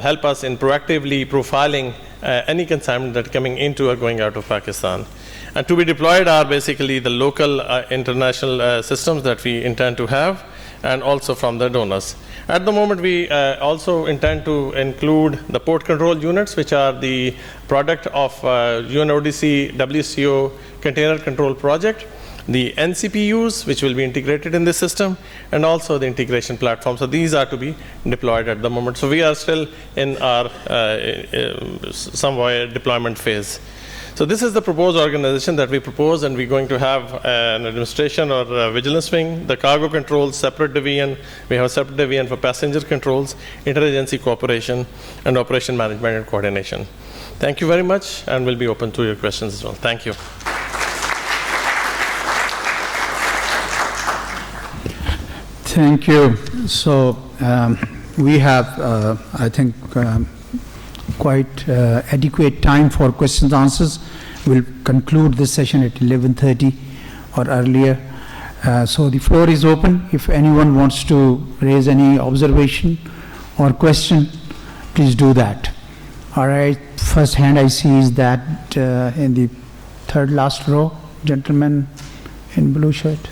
help us in proactively profiling any consignment that coming into or going out of Pakistan. And to be deployed are basically the local international systems that we intend to have, and also from the donors. At the moment, we also intend to include the port control units, which are the product of UNODC WCO container control project, the NCPUs, which will be integrated in this system, and also the integration platform. So these are to be deployed at the moment. So we are still in our somewhat deployment phase. So this is the proposed organization that we propose, and we're going to have an administration or a vigilance wing, the cargo controls, separate division. We have a separate division for passenger controls, interagency cooperation, and operation management and coordination. Thank you very much, and we'll be open to your questions as well. Thank you. Thank you. So we have, I think, quite adequate time for questions and answers. We'll conclude this session at 11:30 or earlier. So the floor is open. If anyone wants to raise any observation or question, please do that. All right, first hand I see is that in the third last row, gentleman in blue shirt.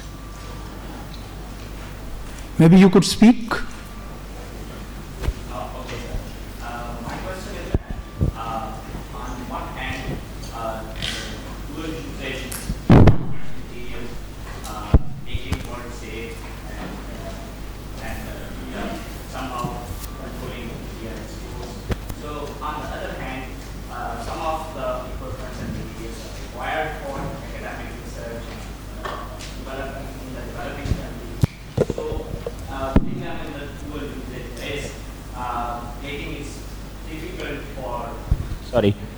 Maybe you could speak.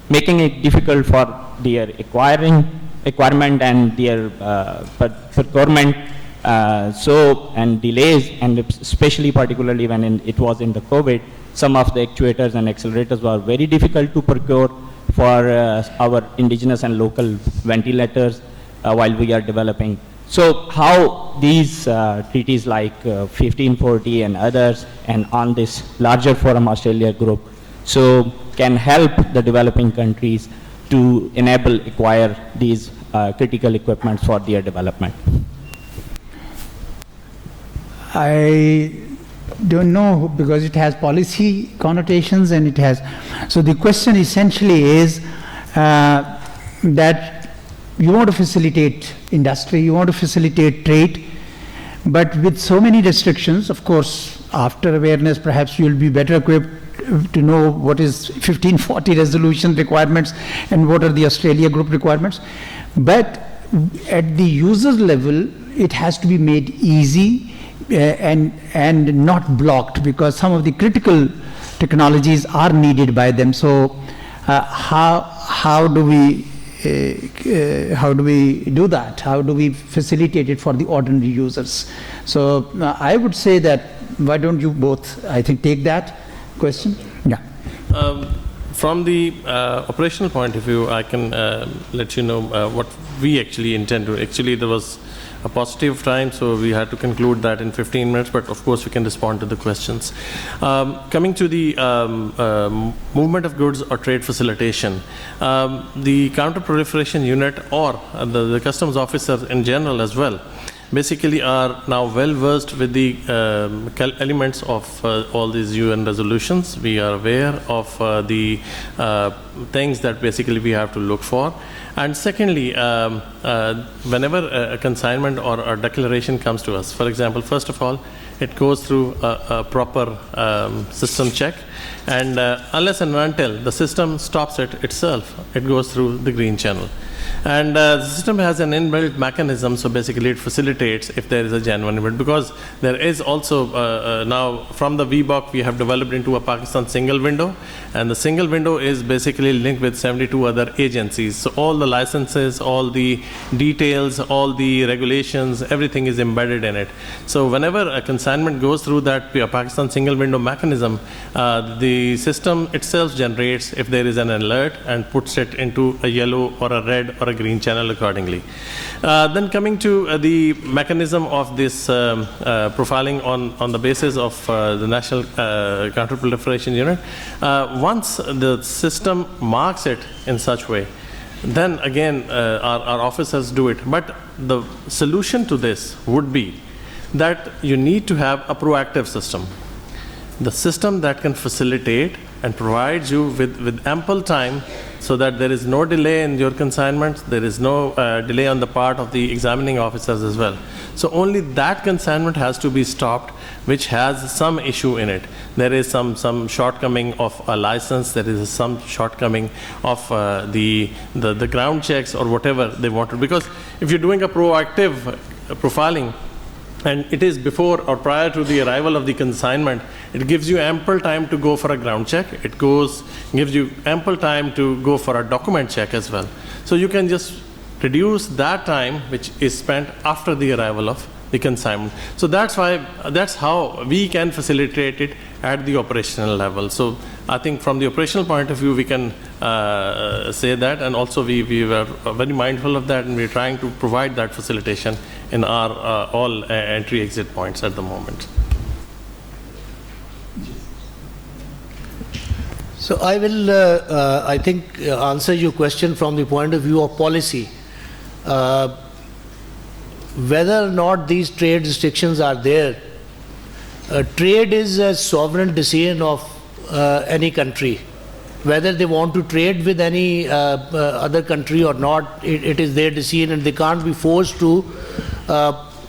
Making it difficult for their requirement and their procurement, and delays, and especially particularly when it was in the COVID, some of the actuators and accelerators were very difficult to procure for our indigenous and local ventilators while we are developing. So how these treaties like 1540 and others, and on this larger forum Australia group, so can help the developing countries to acquire these critical equipment for their development? I don't know, because it has policy connotations and it has. So the question essentially is that you want to facilitate industry, you want to facilitate trade, but with so many restrictions, of course, after awareness, perhaps you'll be better equipped to know what is 1540 resolution requirements and what are the Australia group requirements. But at the user level, it has to be made easy and not blocked, because some of the critical technologies are needed by them. So how do we do that? How do we facilitate it for the ordinary users? So I would say that, why don't you both, I think, take that question? Yeah. From the operational point of view, I can let you know what we actually intend to. Actually, there was a positive time, so we had to conclude that in 15 minutes, but of course we can respond to the questions. Coming to the movement of goods or trade facilitation, the counter-proliferation unit or the customs officers in general as well basically are now well versed with the elements of all these UN resolutions. We are aware of the things that basically we have to look for. And secondly, whenever a consignment or a declaration comes to us, for example, first of all, it goes through a proper system check, and unless and until the system stops it itself, it goes through the green channel. And the system has an inbuilt mechanism, so basically it facilitates if there is a genuine event, because there is also now from the VBOC we have developed into a Pakistan single window, and the single window is basically linked with 72 other agencies. So all the licenses, all the details, all the regulations, everything is embedded in it. So whenever a consignment goes through that Pakistan single window mechanism, the system itself generates if there is an alert and puts it into a yellow or a red or a green channel accordingly. Then coming to the mechanism of this profiling on the basis of the National Counter-Proliferation Unit, once the system marks it in such way, then again our officers do it. But the solution to this would be that you need to have a proactive system. The system that can facilitate and provides you with ample time so that there is no delay in your consignment, there is no delay on the part of the examining officers as well. So only that consignment has to be stopped which has some issue in it. There is some shortcoming of a license, there is some shortcoming of the ground checks or whatever they wanted. Because if you're doing a proactive profiling, and it is before or prior to the arrival of the consignment, it gives you ample time to go for a ground check. It gives you ample time to go for a document check as well. So you can just reduce that time which is spent after the arrival of the consignment. So that's how we can facilitate it at the operational level. So I think from the operational point of view, we can say that, and also we were very mindful of that, and we're trying to provide that facilitation in our all entry-exit points at the moment. So I will, I think, answer your question from the point of view of policy. Whether or not these trade restrictions are there, trade is a sovereign decision of any country. Whether they want to trade with any other country or not, it is their decision, and they can't be forced to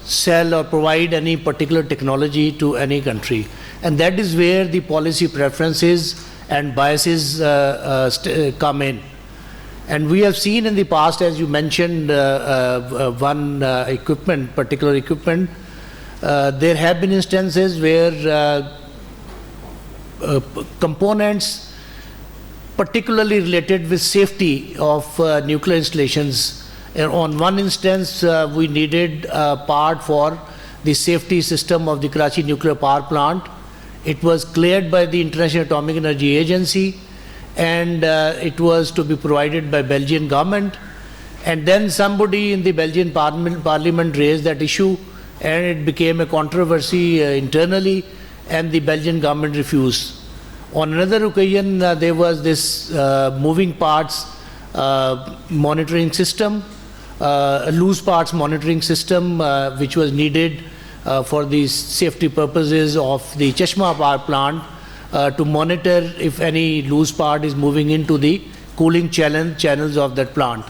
sell or provide any particular technology to any country. And that is where the policy preferences and biases come in. And we have seen in the past, as you mentioned, one particular equipment, there have been instances where components particularly related with safety of nuclear installations. And on one instance, we needed a part for the safety system of the Karachi nuclear power plant. It was cleared by the International Atomic Energy Agency, and it was to be provided by Belgian government. And then somebody in the Belgian parliament raised that issue, and it became a controversy internally, and the Belgian government refused. On another occasion, there was this moving parts monitoring system, loose parts monitoring system, which was needed for the safety purposes of the Chashma power plant, to monitor if any loose part is moving into the cooling channels of that plant.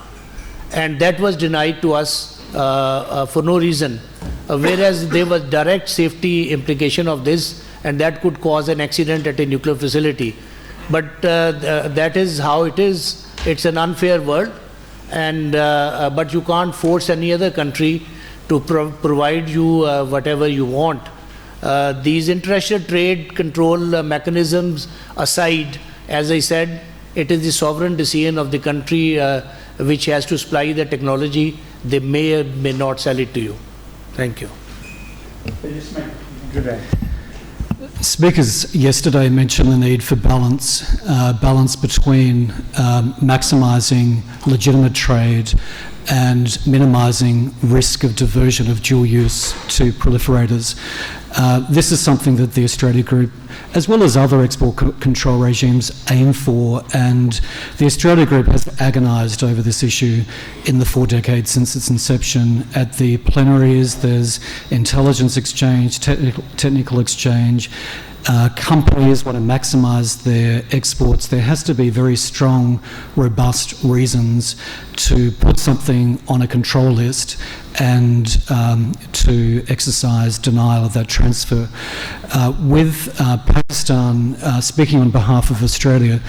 And that was denied to us for no reason, whereas there was direct safety implication of this, and that could cause an accident at a nuclear facility. But that is how it is. It's an unfair world, and but you can't force any other country to provide you whatever you want. These international trade control mechanisms aside, as I said, it is the sovereign decision of the country which has to supply the technology. They may or may not sell it to you. Thank you. Speakers yesterday mentioned the need for balance between maximising legitimate trade and minimising risk of diversion of dual use to proliferators. This is something that the Australia Group, as well as other export control regimes, aim for, and the Australia Group has agonised over this issue in the 4 decades since its inception. At the plenaries, there's intelligence exchange, technical exchange. Companies want to maximise their exports. There has to be very strong, robust reasons to put something on a control list and to exercise denial of that transfer. With Pakistan, speaking on behalf of Australia,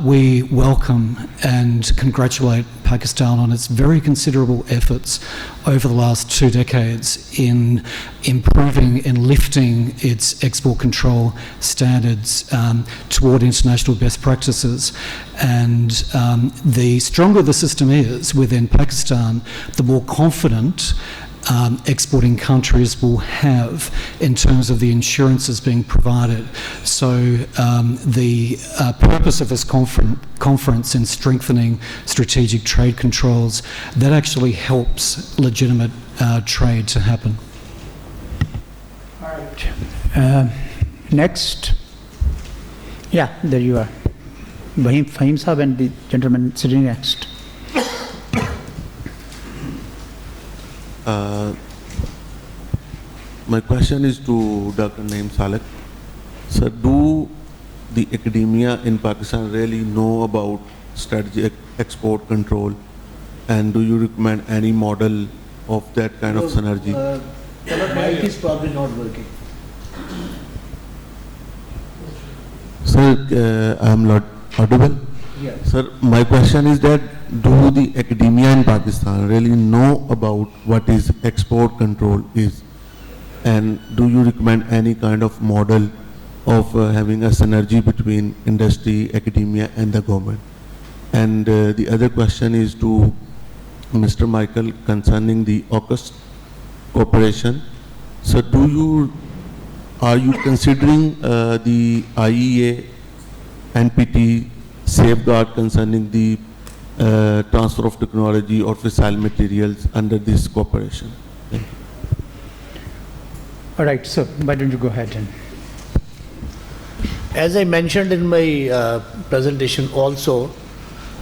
we welcome and congratulate Pakistan on its very considerable efforts over the last 2 decades in improving and lifting its export control standards toward international best practices. And the stronger the system is within Pakistan, the more confident exporting countries will have in terms of the insurances being provided. So the purpose of this conference in strengthening strategic trade controls, that actually helps legitimate trade to happen. All right. Next. Yeah, there you are. Fahim Saab and the gentleman sitting next. My question is to Dr. Naeem Salek. Sir, do the academia in Pakistan really know about strategic export control, and do you recommend any model of that kind of synergy? Your mic is probably not working. Sir, I am not audible. Yeah. Sir, my question is that do the academia in Pakistan really know about what is export control is, and do you recommend any kind of model of having a synergy between industry, academia and the government? And the other question is to Mr. Michael concerning the AUKUS cooperation. So are you considering the IEA NPT safeguard concerning the transfer of technology or fissile materials under this cooperation? Thank you. All right, so why don't you go ahead and... As I mentioned in my presentation also,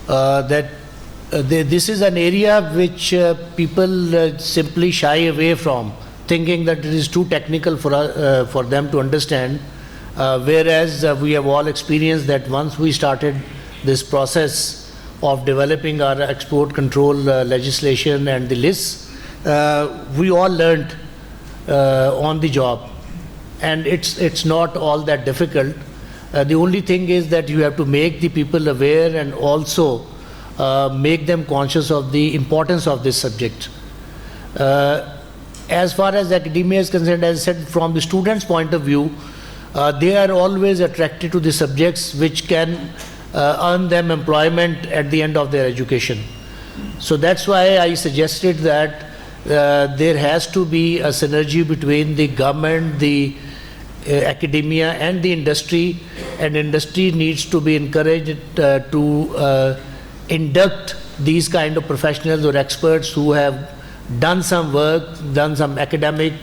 that this is an area which people simply shy away from, thinking that it is too technical for them to understand, whereas we have all experienced that once we started this process of developing our export control legislation and the lists, we all learned on the job, and it's not all that difficult. The only thing is that you have to make the people aware and also make them conscious of the importance of this subject. As far as academia is concerned, as I said, from the students' point of view, they are always attracted to the subjects which can earn them employment at the end of their education. So that's why I suggested that there has to be a synergy between the government, the academia and the industry, and industry needs to be encouraged to induct these kind of professionals or experts who have done some work, done some academic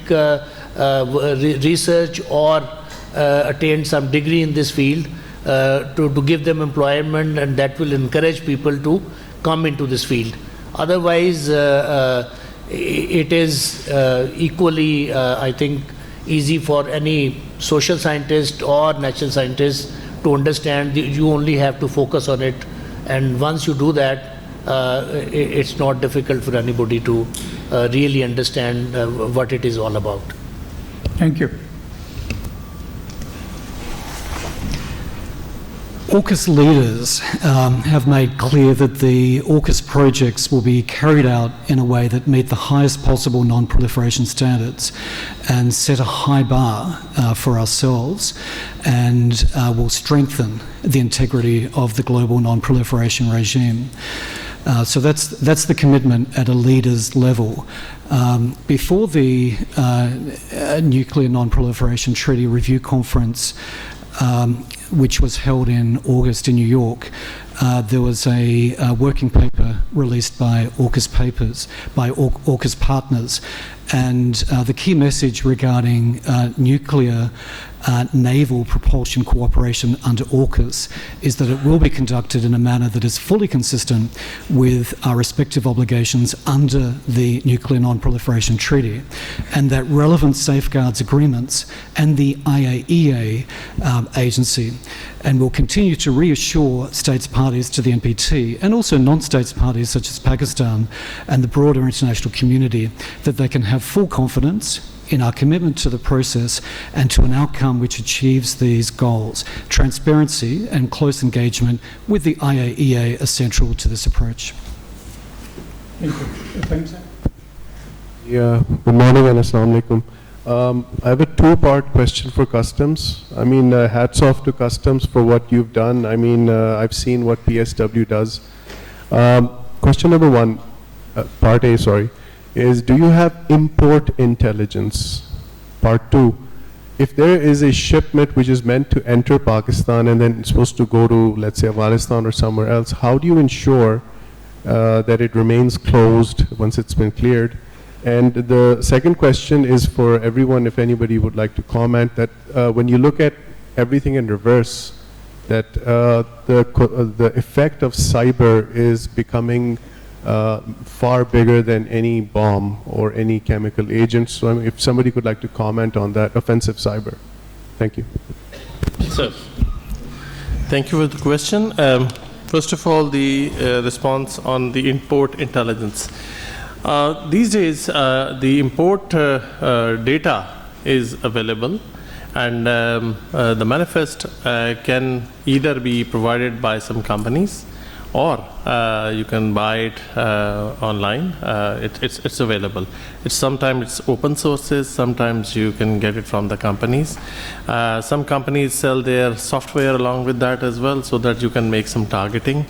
research, or attained some degree in this field, to give them employment, and that will encourage people to come into this field. Otherwise, it is equally, I think, easy for any social scientist or natural scientist to understand. You only have to focus on it, and once you do that, it's not difficult for anybody to really understand what it is all about. Thank you. AUKUS leaders have made clear that the AUKUS projects will be carried out in a way that meet the highest possible non-proliferation standards and set a high bar for ourselves, and will strengthen the integrity of the global non-proliferation regime. So that's the commitment at a leaders level. Before the Nuclear Non-Proliferation Treaty Review Conference, which was held in August in New York, there was a working paper released by AUKUS partners, and the key message regarding nuclear naval propulsion cooperation under AUKUS is that it will be conducted in a manner that is fully consistent with our respective obligations under the Nuclear Non-Proliferation Treaty, and that relevant safeguards agreements and the IAEA agency, and will continue to reassure states parties to the NPT and also non-states parties such as Pakistan and the broader international community that they can have full confidence in our commitment to the process and to an outcome which achieves these goals. Transparency and close engagement with the IAEA are central to this approach. Thank you. Thanks. Yeah, good morning and assalamu alaikum. I have a two-part question for customs. I mean, hats off to customs for what you've done. I mean, I've seen what PSW does. Question number one, part A, sorry. is, do you have import intelligence? Part 2, if there is a shipment which is meant to enter Pakistan and then it's supposed to go to, let's say, Afghanistan or somewhere else, how do you ensure that it remains closed once it's been cleared? And the second question is for everyone, if anybody would like to comment, that when you look at everything in reverse, that the effect of cyber is becoming far bigger than any bomb or any chemical agent. So I mean, if somebody could like to comment on that, offensive cyber. Thank you. So, thank you for the question. First of all, the response on the import intelligence. These days, the import data is available, and the manifest can either be provided by some companies, or you can buy it online. It's available. Sometimes it's open sources, sometimes you can get it from the companies. Some companies sell their software along with that as well, so that you can make some targeting.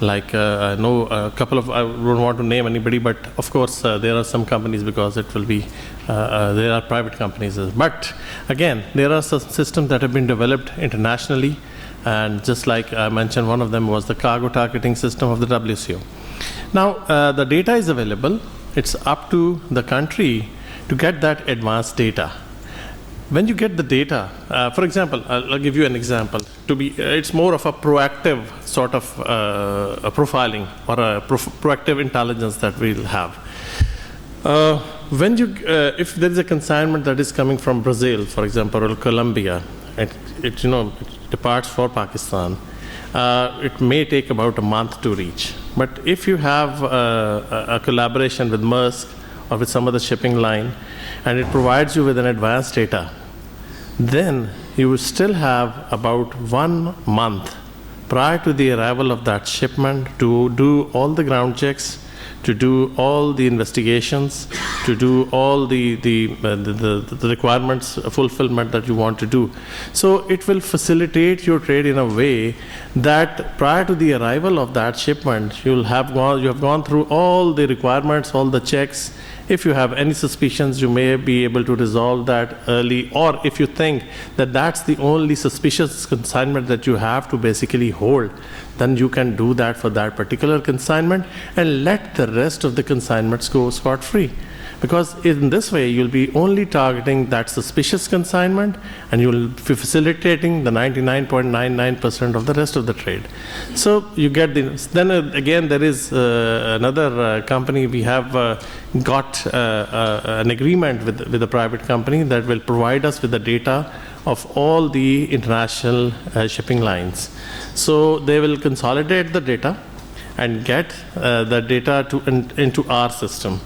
Like I know a couple of, I don't want to name anybody, but of course there are some companies, because it will be, there are private companies. But again, there are some systems that have been developed internationally. And just like I mentioned, one of them was the cargo targeting system of the WCO. Now, the data is available. It's up to the country to get that advanced data. When you get the data, for example, I'll give you an example. It's more of a proactive sort of profiling, or a proactive intelligence that we'll have. If there is a consignment that is coming from Brazil, for example, or Colombia, it departs for Pakistan, it may take about a month to reach. But if you have a collaboration with Maersk or with some other shipping line, and it provides you with an advanced data, then you will still have about 1 month prior to the arrival of that shipment to do all the ground checks, to do all the investigations, to do all the requirements, fulfillment that you want to do. So it will facilitate your trade in a way that prior to the arrival of that shipment, you have gone through all the requirements, all the checks. If you have any suspicions, you may be able to resolve that early, or if you think that that's the only suspicious consignment that you have to basically hold, then you can do that for that particular consignment and let the rest of the consignments go scot-free. Because in this way, you'll be only targeting that suspicious consignment, and you'll be facilitating the 99.99% of the rest of the trade. So you get then again, there is another company. We have got an agreement with a private company that will provide us with the data of all the international shipping lines. So they will consolidate the data and get the data into our system.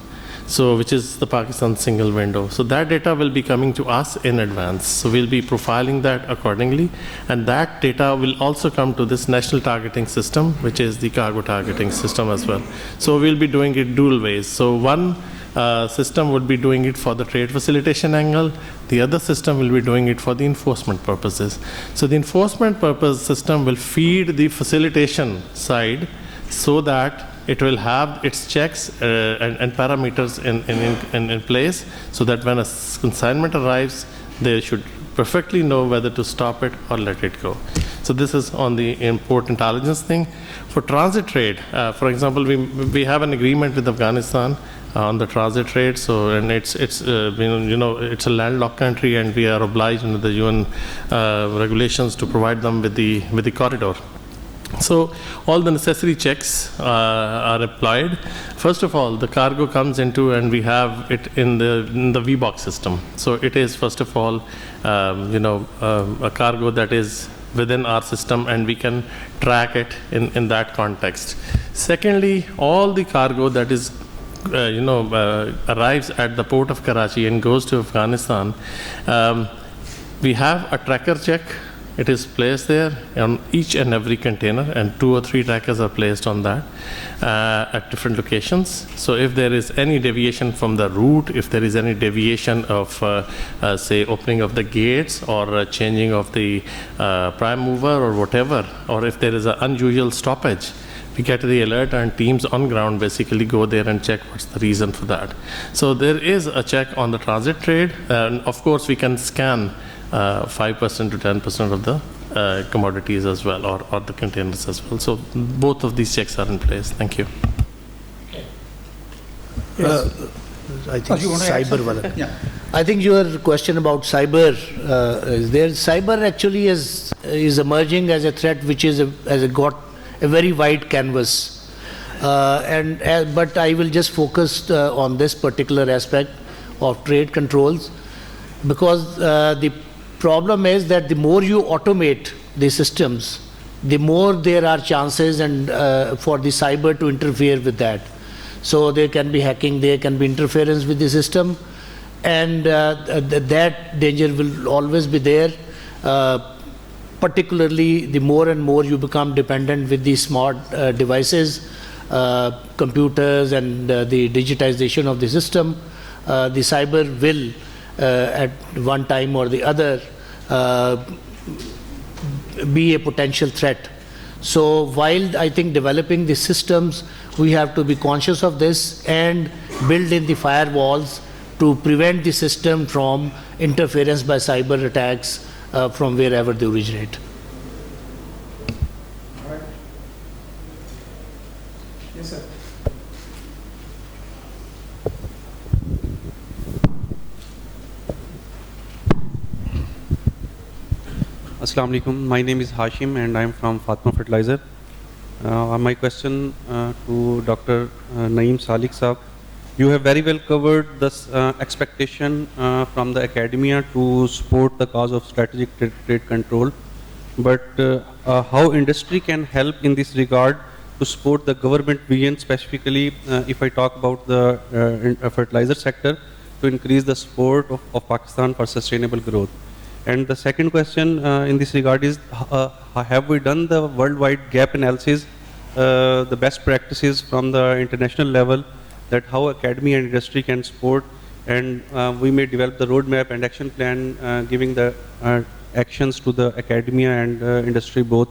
So, which is the Pakistan single window. So that data will be coming to us in advance. So we'll be profiling that accordingly, and that data will also come to this national targeting system, which is the cargo targeting system as well. So we'll be doing it dual ways. So one system would be doing it for the trade facilitation angle. The other system will be doing it for the enforcement purposes. So the enforcement purpose system will feed the facilitation side, so that it will have its checks and parameters in place, so that when a consignment arrives, they should perfectly know whether to stop it or let it go. So this is on the import intelligence thing. For transit trade, for example, we have an agreement with Afghanistan on the transit trade. So, and it's it's a landlocked country, and we are obliged under the UN regulations to provide them with the corridor. So all the necessary checks are applied. First of all, the cargo comes into, and we have it in the VBOX system. So it is, first of all, a cargo that is within our system, and we can track it in that context. Secondly, all the cargo that is arrives at the port of Karachi and goes to Afghanistan, we have a tracker check. It is placed there on each and every container, and 2 or 3 trackers are placed on that at different locations. So if there is any deviation from the route, if there is any deviation of, say, opening of the gates, or changing of the prime mover or whatever, or if there is an unusual stoppage, we get the alert and teams on ground basically go there and check what's the reason for that. So there is a check on the transit trade, and of course we can scan 5% to 10% of the commodities as well, or the containers as well. So both of these checks are in place. Thank you. I think you want to add cyber something? wala. Yeah. I think your question about cyber is there. Cyber actually is emerging as a threat which has got a very wide canvas, but I will just focus on this particular aspect of trade controls, because the problem is that the more you automate the systems, the more there are chances and for the cyber to interfere with that. So there can be hacking, there can be interference with the system, and that danger will always be there. Particularly, the more and more you become dependent with these smart devices, computers, and the digitization of the system, the cyber will, at one time or the other, be a potential threat. So while I think developing the systems, we have to be conscious of this and build in the firewalls to prevent the system from interference by cyber attacks from wherever they originate. All right. Yes, sir. Assalamu alaikum. My name is Hashim and I am from Fatma Fertilizer. My question to Dr. Naeem Salik Saab. You have very well covered this expectation from the academia to support the cause of strategic trade control. But how industry can help in this regard to support the government vision, specifically if I talk about the fertilizer sector, to increase the support of Pakistan for sustainable growth. And the second question in this regard is, have we done the worldwide gap analysis, the best practices from the international level, that how academy and industry can support, and we may develop the roadmap and action plan giving the actions to the academia and industry both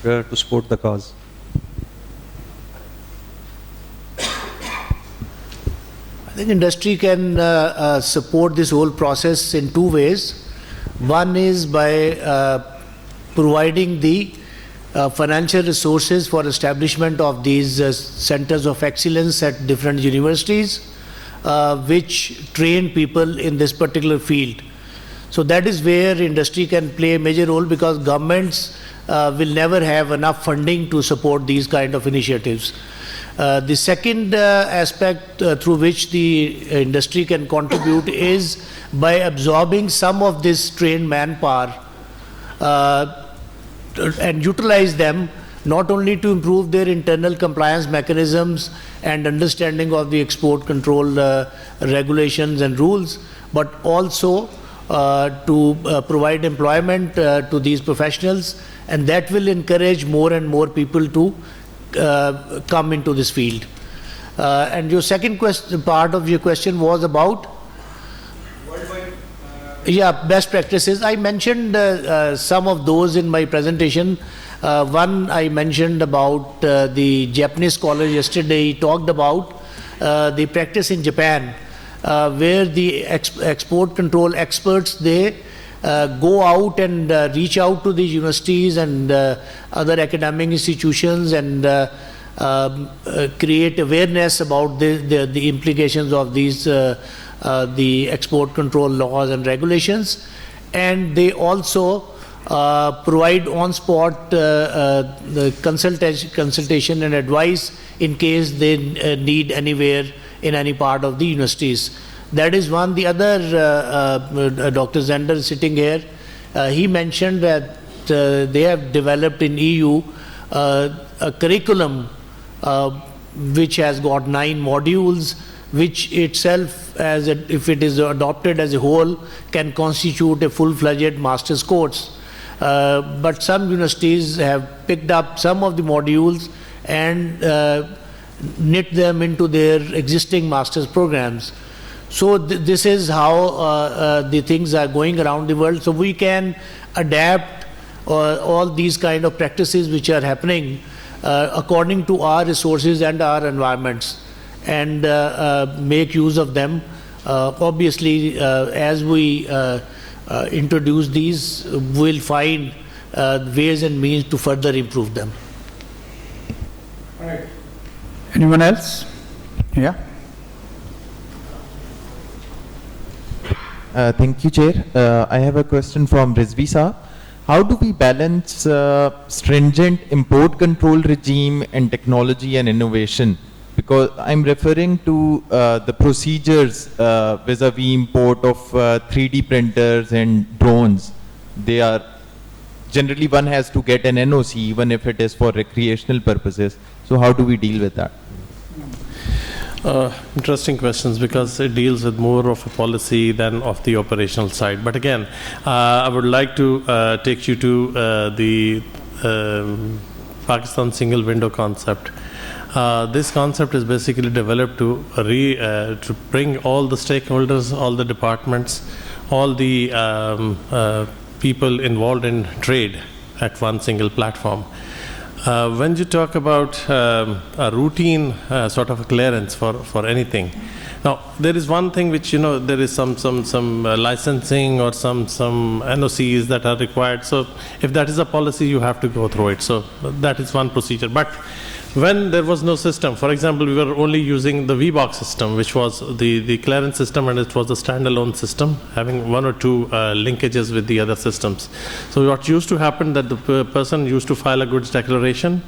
to support the cause. I think industry can support this whole process in two ways. One is by providing the financial resources for establishment of these centers of excellence at different universities, which train people in this particular field. So that is where industry can play a major role, because governments will never have enough funding to support these kind of initiatives. The second aspect through which the industry can contribute is by absorbing some of this trained manpower and utilize them not only to improve their internal compliance mechanisms and understanding of the export control regulations and rules, but also to provide employment to these professionals, and that will encourage more and more people to come into this field. And your second part of your question was about best practices. I mentioned some of those in my presentation. One I mentioned about the Japanese scholar yesterday. He talked about the practice in Japan, where the export control experts, they go out and reach out to the universities and other academic institutions and create awareness about the implications of these the export control laws and regulations, and they also provide on-spot the consultation and advice in case they need anywhere in any part of the universities. That is one. The other, Dr. Zender sitting here, he mentioned that they have developed in EU a curriculum which has got 9 modules, which itself, if it is adopted as a whole, can constitute a full-fledged master's course. But some universities have picked up some of the modules and knit them into their existing master's programs. So this is how the things are going around the world. So we can adapt all these kind of practices which are happening according to our resources and our environments, and make use of them. Obviously, as we introduce these, we'll find ways and means to further improve them. All right. Anyone else? Yeah. Thank you, Chair. I have a question from Rizvi Saab. How do we balance stringent import control regime and technology and innovation? Because I'm referring to the procedures vis-a-vis import of 3D printers and drones. They are generally, one has to get an NOC even if it is for recreational purposes. So how do we deal with that? Interesting questions, because it deals with more of a policy than of the operational side. But again, I would like to take you to the Pakistan single window concept. This concept is basically developed to bring all the stakeholders, all the departments, all the people involved in trade at one single platform. When you talk about a routine sort of a clearance for anything, now there is one thing which, you know, there is some licensing or some NOCs that are required. So if that is a policy, you have to go through it. So that is one procedure. But when there was no system, for example, we were only using the VBox system, which was the clearance system, and it was a standalone system having one or two linkages with the other systems. So what used to happen, that the person used to file a goods declaration,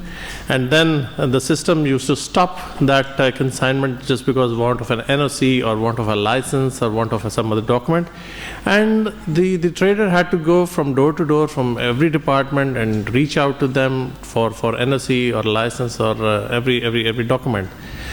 and then the system used to stop that consignment just because of want of an NOC or want of a license or want of some other document. And the trader had to go from door to door from every department and reach out to them for NOC or license or every document.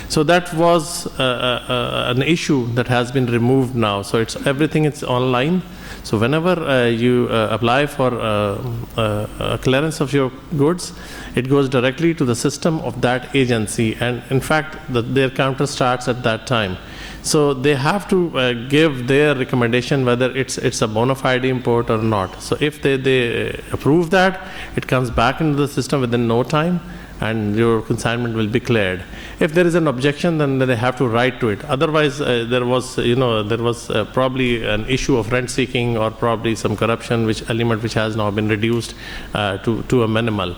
So that was an issue that has been removed now. So everything is online. So whenever you apply for a clearance of your goods, it goes directly to the system of that agency, and in fact their counter starts at that time. So they have to give their recommendation whether it's a bona fide import or not. So if they approve that, it comes back into the system within no time, and your consignment will be cleared. If there is an objection, then they have to write to it. Otherwise, there was probably an issue of rent seeking or probably some corruption, which has now been reduced to a minimal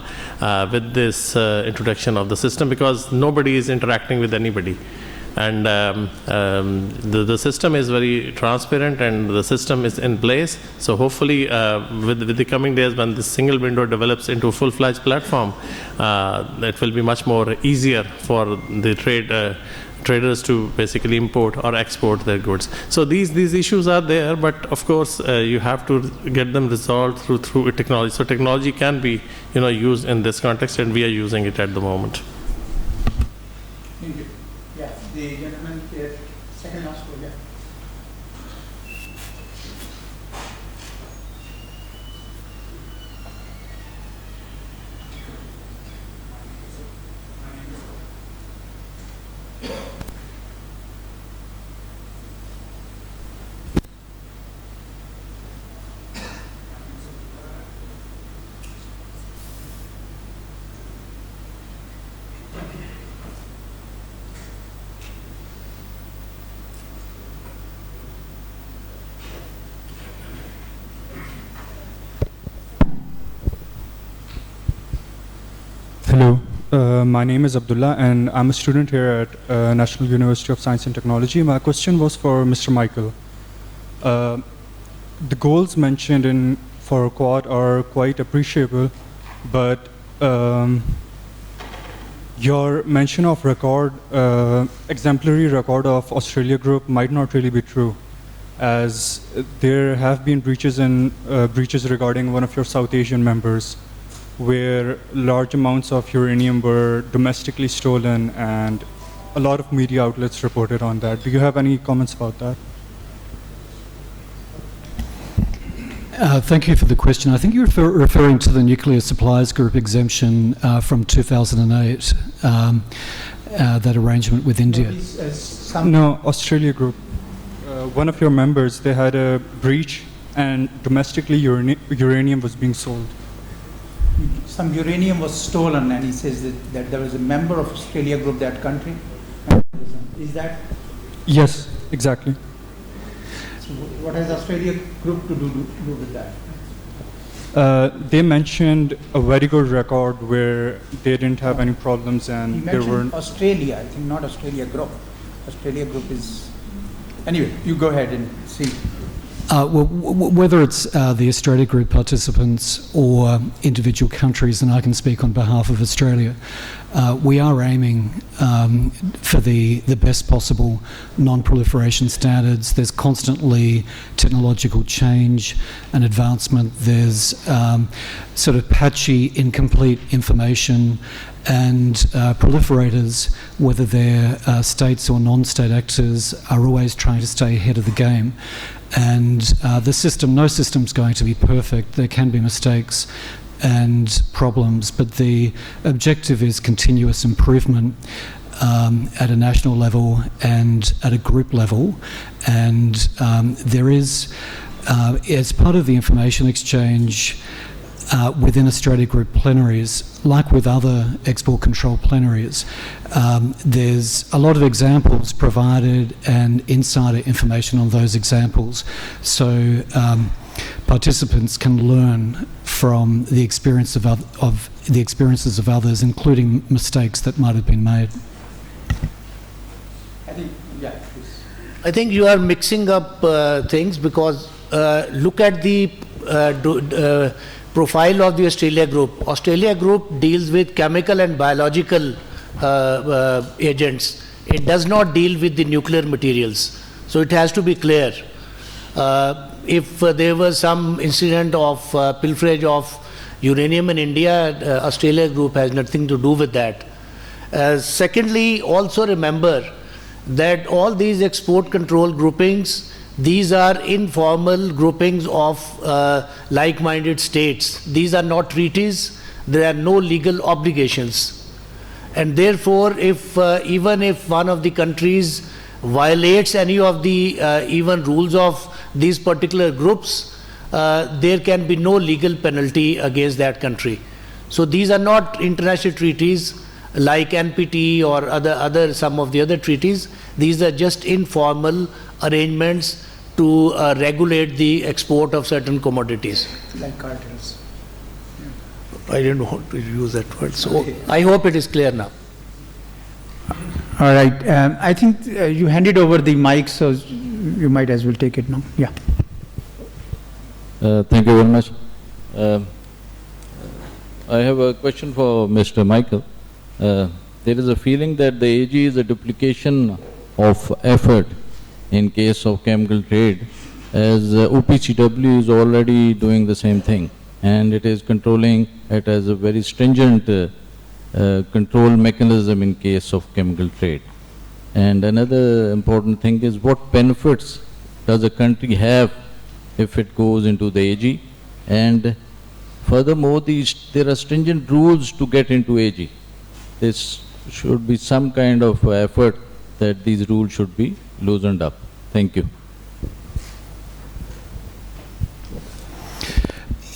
with this introduction of the system, because nobody is interacting with anybody. And the system is very transparent, and the system is in place. So hopefully with the coming days, when this single window develops into a full-fledged platform, it will be much more easier for the traders to basically import or export their goods. So these issues are there, but of course you have to get them resolved through technology. So technology can be used in this context, and we are using it at the moment. Thank you. Yeah, the gentleman here, second last one, yeah. Hello, my name is Abdullah, and I'm a student here at National University of Science and Technology. My question was for Mr. Michael. The goals mentioned for Quad are quite appreciable, but your mention of exemplary record of Australia Group might not really be true, as there have been breaches regarding one of your South Asian members, where large amounts of uranium were domestically stolen, and a lot of media outlets reported on that. Do you have any comments about that? Thank you for the question. I think you're referring to the Nuclear Suppliers Group exemption from 2008, that arrangement with India. No, Australia Group. One of your members, they had a breach, and domestically uranium was being sold. some uranium was stolen, and he says that there was a member of Australia Group, that country. Is that? Yes, exactly. So what has Australia Group to do with that? They mentioned a very good record where they didn't have any problems, and He there mentioned were. Australia, I think, not Australia Group. Australia Group is... Anyway, you go ahead and see. Whether it's the Australia Group participants or individual countries, and I can speak on behalf of Australia, we are aiming for the best possible non-proliferation standards. There's constantly technological change and advancement. There's sort of patchy, incomplete information, and proliferators, whether they're states or non-state actors, are always trying to stay ahead of the game. And no system's going to be perfect. There can be mistakes and problems, but the objective is continuous improvement at a national level and at a group level. And there is, as part of the information exchange within Australia Group plenaries, like with other export control plenaries, there's a lot of examples provided and insider information on those examples. So participants can learn from the experience of the experiences of others, including mistakes that might have been made. I think, yeah, please. I think you are mixing up things, because look at the profile of the Australia Group. Australia Group deals with chemical and biological agents. It does not deal with the nuclear materials. So it has to be clear. If there was some incident of pilferage of uranium in India, Australia Group has nothing to do with that. Secondly, also remember that all these export control groupings, these are informal groupings of like-minded states. These are not treaties. There are no legal obligations. And therefore, even if one of the countries violates any of the even rules of these particular groups, there can be no legal penalty against that country. So these are not international treaties like NPT or some of the other treaties. These are just informal arrangements to regulate the export of certain commodities. Like cartels. I didn't want to use that word, so I hope it is clear now. All right. I think you handed over the mic, so you might as well take it now. Yeah. Thank you very much. I have a question for Mr. Michael. There is a feeling that the AG is a duplication of effort in case of chemical trade, as OPCW is already doing the same thing, and it is controlling it as a very stringent control mechanism in case of chemical trade. And another important thing is, what benefits does a country have if it goes into the AG? And furthermore, there are stringent rules to get into AG. There should be some kind of effort that these rules should be loosened up. Thank you.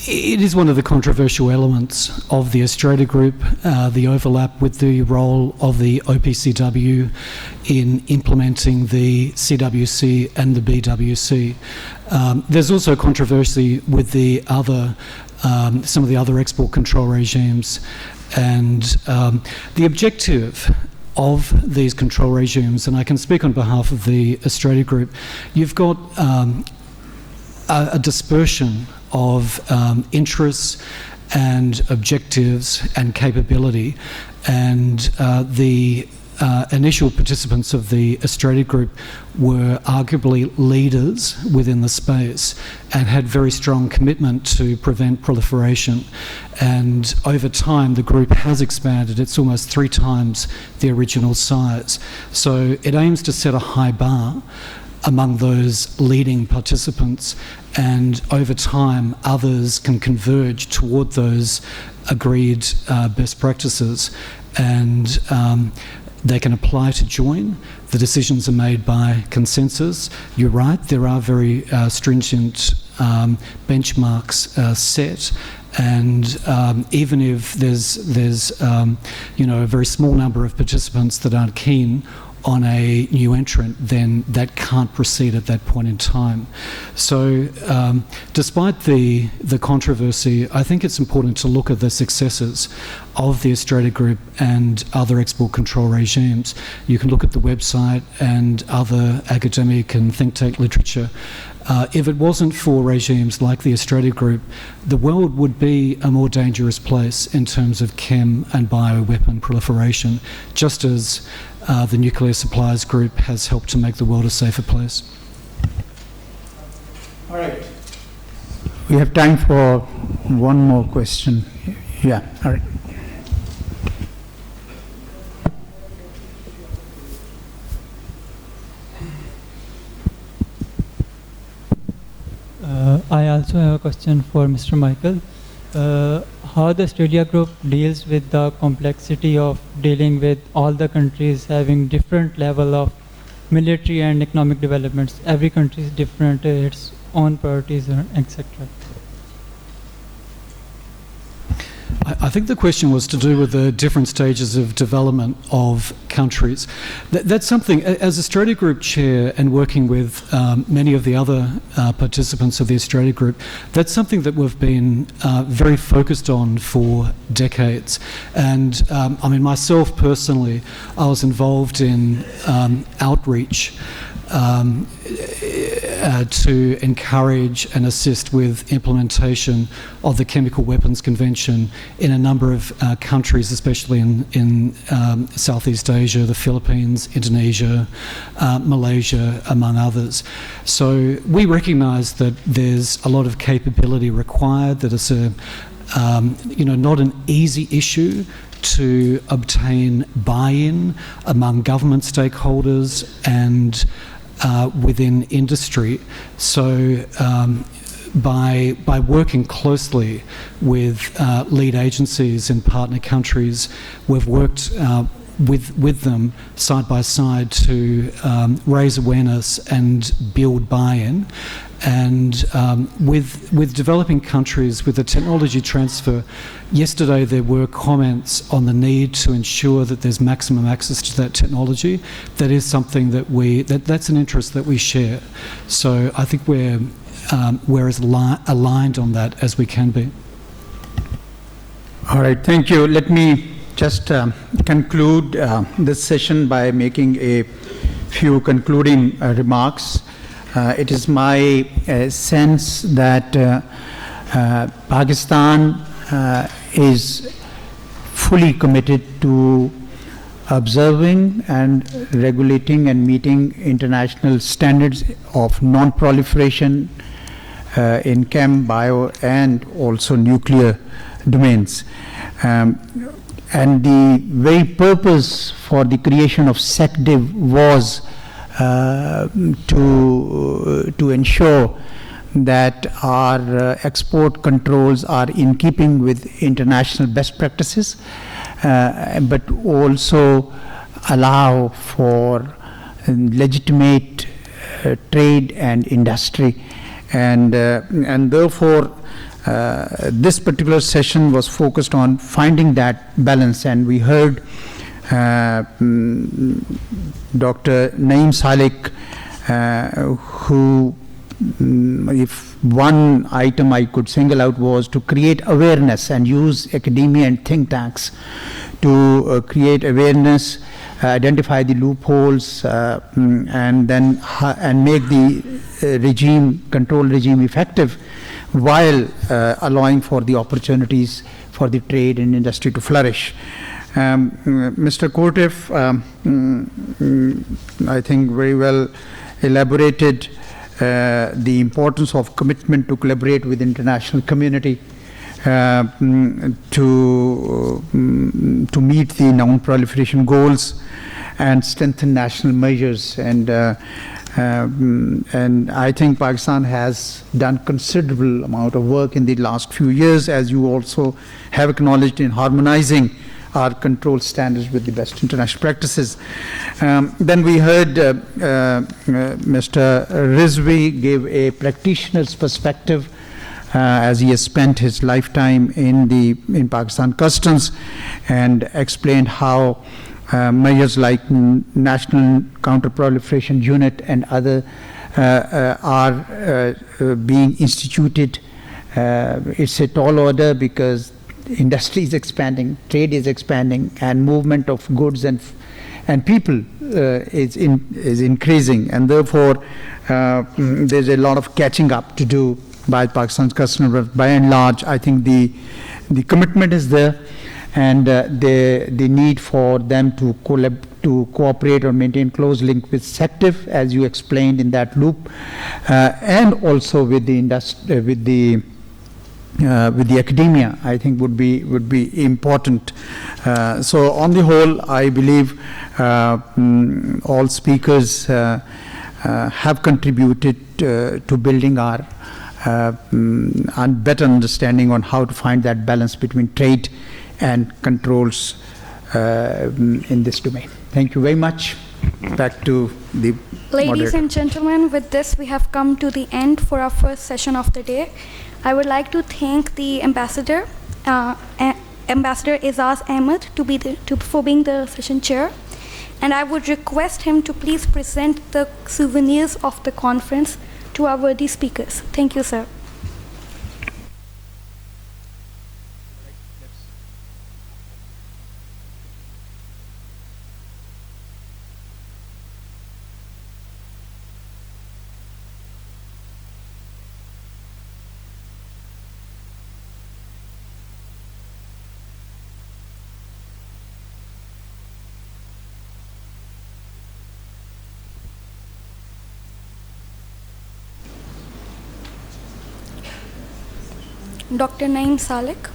It is one of the controversial elements of the Australia Group, the overlap with the role of the OPCW in implementing the CWC and the BWC. There's also controversy with the other, some of the other export control regimes, and the objective of these control regimes, and I can speak on behalf of the Australia Group, you've got a dispersion of interests and objectives and capability, and the initial participants of the Australia Group were arguably leaders within the space and had very strong commitment to prevent proliferation. And over time, the group has expanded. It's almost 3 times the original size. So it aims to set a high bar among those leading participants, and over time others can converge toward those agreed best practices, and they can apply to join. The decisions are made by consensus. You're right, there are very stringent benchmarks set, And even if there's you know, a very small number of participants that aren't keen on a new entrant, then that can't proceed at that point in time. So despite the controversy, I think it's important to look at the successes of the Australia Group and other export control regimes. You can look at the website and other academic and think tank literature. If it wasn't for regimes like the Australia Group, the world would be a more dangerous place in terms of chem and bioweapon proliferation, just as the Nuclear Suppliers Group has helped to make the world a safer place. All right. We have time for one more question. Yeah, all right. I also have a question for Mr. Michael. How the Australia Group deals with the complexity of dealing with all the countries having different level of military and economic developments. Every country is different, its own priorities, etc. I think the question was to do with the different stages of development of countries. That's something, as Australia Group Chair and working with many of the other participants of the Australia Group, that's something that we've been very focused on for decades. And I mean, myself personally, I was involved in outreach to encourage and assist with implementation of the Chemical Weapons Convention in a number of countries, especially in Southeast Asia, the Philippines, Indonesia, Malaysia, among others. So we recognise that there's a lot of capability required, that it's a you know, not an easy issue to obtain buy-in among government stakeholders and within industry. So by working closely with lead agencies in partner countries, we've worked with them side by side to raise awareness and build buy-in. And with developing countries, with the technology transfer, yesterday there were comments on the need to ensure that there's maximum access to that technology. That is something that that's an interest that we share. So I think we're as aligned on that as we can be. All right, thank you. Let me just conclude this session by making a few concluding remarks. It is my sense that Pakistan is fully committed to observing and regulating and meeting international standards of non-proliferation in chem, bio, and also nuclear domains. And the very purpose for the creation of SECDIV was to ensure that our export controls are in keeping with international best practices, but also allow for legitimate trade and industry. And therefore, this particular session was focused on finding that balance, and we heard Dr. Naeem Salik, who, if one item I could single out, was to create awareness and use academia and think tanks to create awareness, identify the loopholes, and then make the control regime effective, while allowing for the opportunities for the trade and industry to flourish. Mr. Kortef, I think very well elaborated the importance of commitment to collaborate with the international community to meet the non-proliferation goals and strengthen national measures. And I think Pakistan has done considerable amount of work in the last few years, as you also have acknowledged, in harmonizing our control standards with the best international practices. Then we heard Mr. Rizvi give a practitioner's perspective as he has spent his lifetime in Pakistan Customs, and explained how measures like National Counter-Proliferation Unit and other are being instituted. It's a tall order because industry is expanding, trade is expanding, and movement of goods and people is increasing, and therefore there's a lot of catching up to do by Pakistan's customers. By and large, I think the commitment is there, and the need for them to cooperate or maintain close link with SECDIV, as you explained in that loop, and also with the industry, with the academia, I think would be important. So on the whole, I believe all speakers have contributed to building our better understanding on how to find that balance between trade and controls in this domain. Thank you very much. Back to the Ladies moderator. and gentlemen, with this we have come to the end for our first session of the day. I would like to thank the Ambassador, Ambassador Aizaz Ahmed, for being the session chair. And I would request him to please present the souvenirs of the conference to our worthy speakers. Thank you, sir. Dr. Naeem Salik.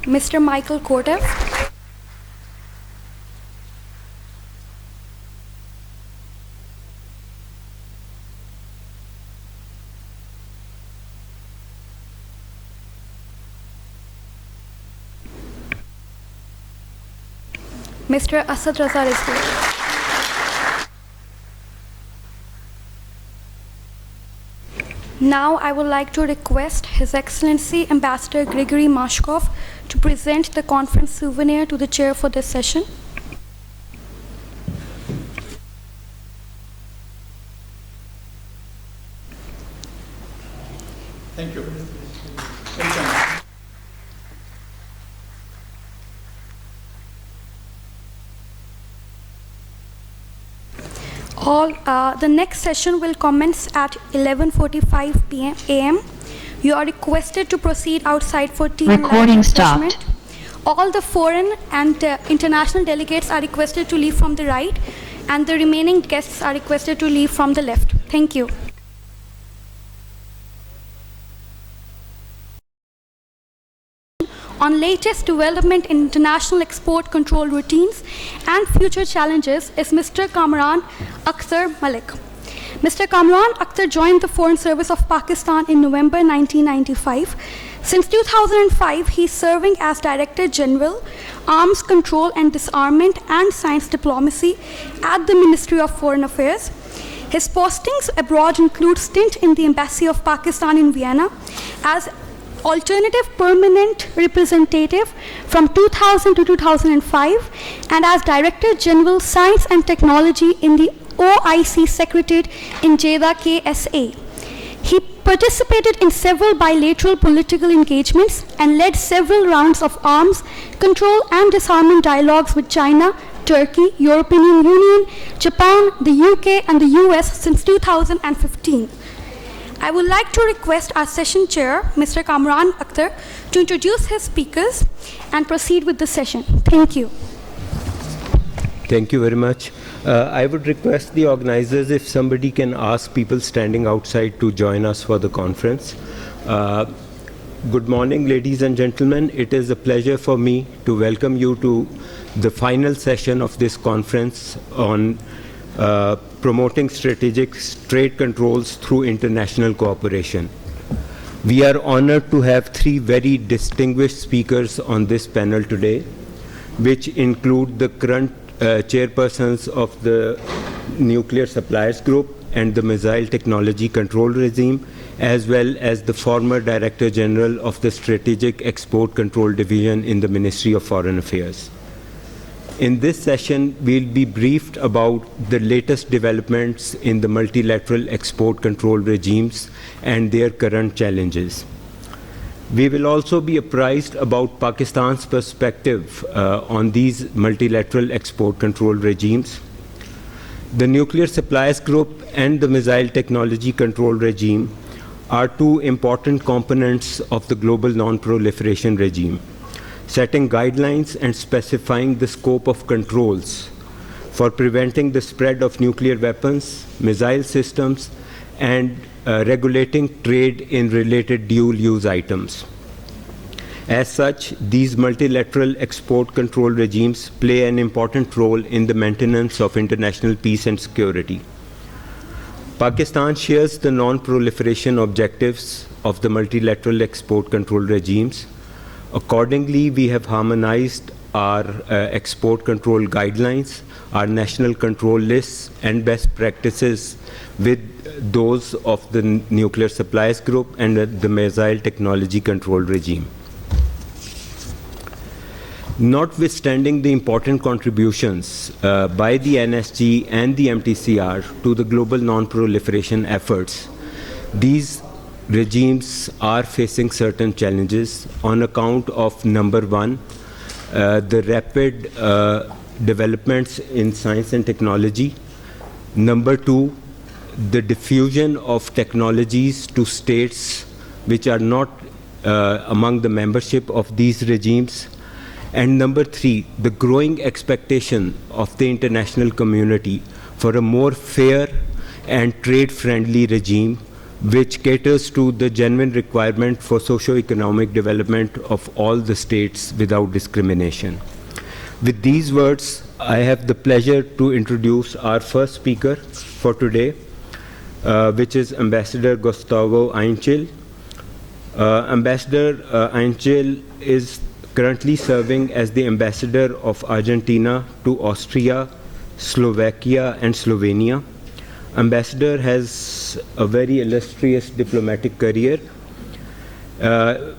Mr. Michael Kotev. Mr. Asad Raza Rizvi. Now I would like to request His Excellency Ambassador Gregory Maskoff to present the conference souvenir to the chair for this session. Thank you. The next session will commence at 11:45 a.m. You are requested to proceed outside for tea and Recording light stopped. refreshment. All the foreign and international delegates are requested to leave from the right, and the remaining guests are requested to leave from the left. Thank you. On latest development in international export control routines and future challenges is Mr. Kamran Akhtar Malik. Mr. Kamran Akhtar joined the Foreign Service of Pakistan in November 1995. Since 2005, he is serving as Director General, Arms Control and Disarmament and Science Diplomacy at the Ministry of Foreign Affairs. His postings abroad include stint in the Embassy of Pakistan in Vienna as Alternative Permanent Representative from 2000 to 2005 and as Director General Science and Technology in the OIC Secretariat in Jeddah, KSA. He participated in several bilateral political engagements and led several rounds of arms control and disarmament dialogues with China, Turkey, European Union, Japan, the UK and the US since 2015. I would like to request our session chair, Mr. Kamran Akhtar, to introduce his speakers and proceed with the session. Thank you. Thank you very much. I would request the organizers if somebody can ask people standing outside to join us for the conference. Good morning, ladies and gentlemen. It is a pleasure for me to welcome you to the final session of this conference on promoting strategic trade controls through international cooperation. We are honored to have three very distinguished speakers on this panel today, which include the current chairpersons of the Nuclear Suppliers Group and the Missile Technology Control Regime, as well as the former Director General of the Strategic Export Control Division in the Ministry of Foreign Affairs. In this session, we'll be briefed about the latest developments in the multilateral export control regimes and their current challenges. We will also be apprised about Pakistan's perspective on these multilateral export control regimes. The Nuclear Suppliers Group and the Missile Technology Control Regime are two important components of the global non-proliferation regime, setting guidelines and specifying the scope of controls for preventing the spread of nuclear weapons, missile systems, and regulating trade in related dual-use items. As such, these multilateral export control regimes play an important role in the maintenance of international peace and security. Pakistan shares the non-proliferation objectives of the multilateral export control regimes. Accordingly, we have harmonized our export control guidelines, our national control lists, and best practices with those of the Nuclear Suppliers Group and the Missile Technology Control Regime. Notwithstanding the important contributions by the NSG and the MTCR to the global non-proliferation efforts, these regimes are facing certain challenges on account of, number one, the rapid developments in science and technology. Number two, the diffusion of technologies to states which are not among the membership of these regimes. And number three, the growing expectation of the international community for a more fair and trade-friendly regime which caters to the genuine requirement for socio-economic development of all the states without discrimination. With these words, I have the pleasure to introduce our first speaker for today, which is Ambassador Gustavo Einchil. Ambassador Einchil is currently serving as the ambassador of Argentina to Austria, Slovakia, and Slovenia. Ambassador has a very illustrious diplomatic career,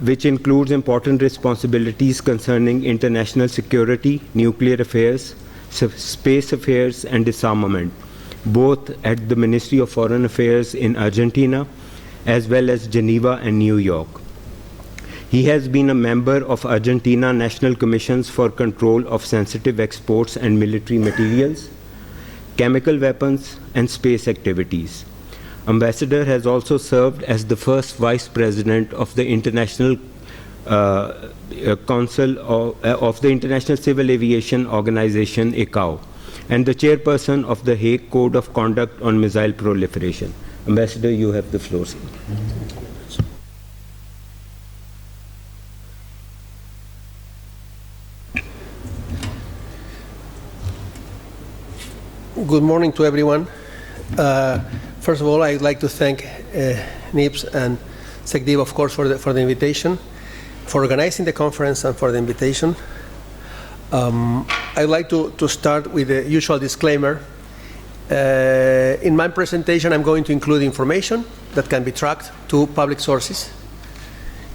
which includes important responsibilities concerning international security, nuclear affairs, space affairs, and disarmament, both at the Ministry of Foreign Affairs in Argentina, as well as Geneva and New York. He has been a member of Argentina National Commissions for Control of Sensitive Exports and Military Materials, Chemical Weapons, and Space Activities. Ambassador has also served as the first Vice President of the International Council of the International Civil Aviation Organization, ICAO, and the Chairperson of the Hague Code of Conduct on Missile Proliferation. Ambassador, you have the floor, sir. Good morning to everyone. First of all, I'd like to thank NIPS and SECDIV, of course, for the invitation, for organizing the conference and for the invitation. I'd like to start with the usual disclaimer. In my presentation, I'm going to include information that can be tracked to public sources.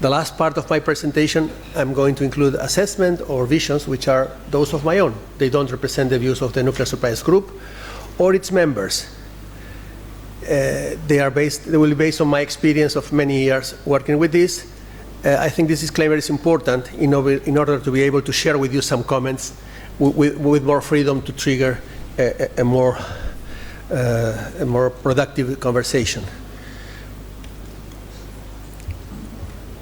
The last part of my presentation, I'm going to include assessment or visions, which are those of my own. They don't represent the views of the Nuclear Suppliers Group or its members. They will be based on my experience of many years working with this. I think this disclaimer is important in order to be able to share with you some comments with more freedom to trigger a more productive conversation.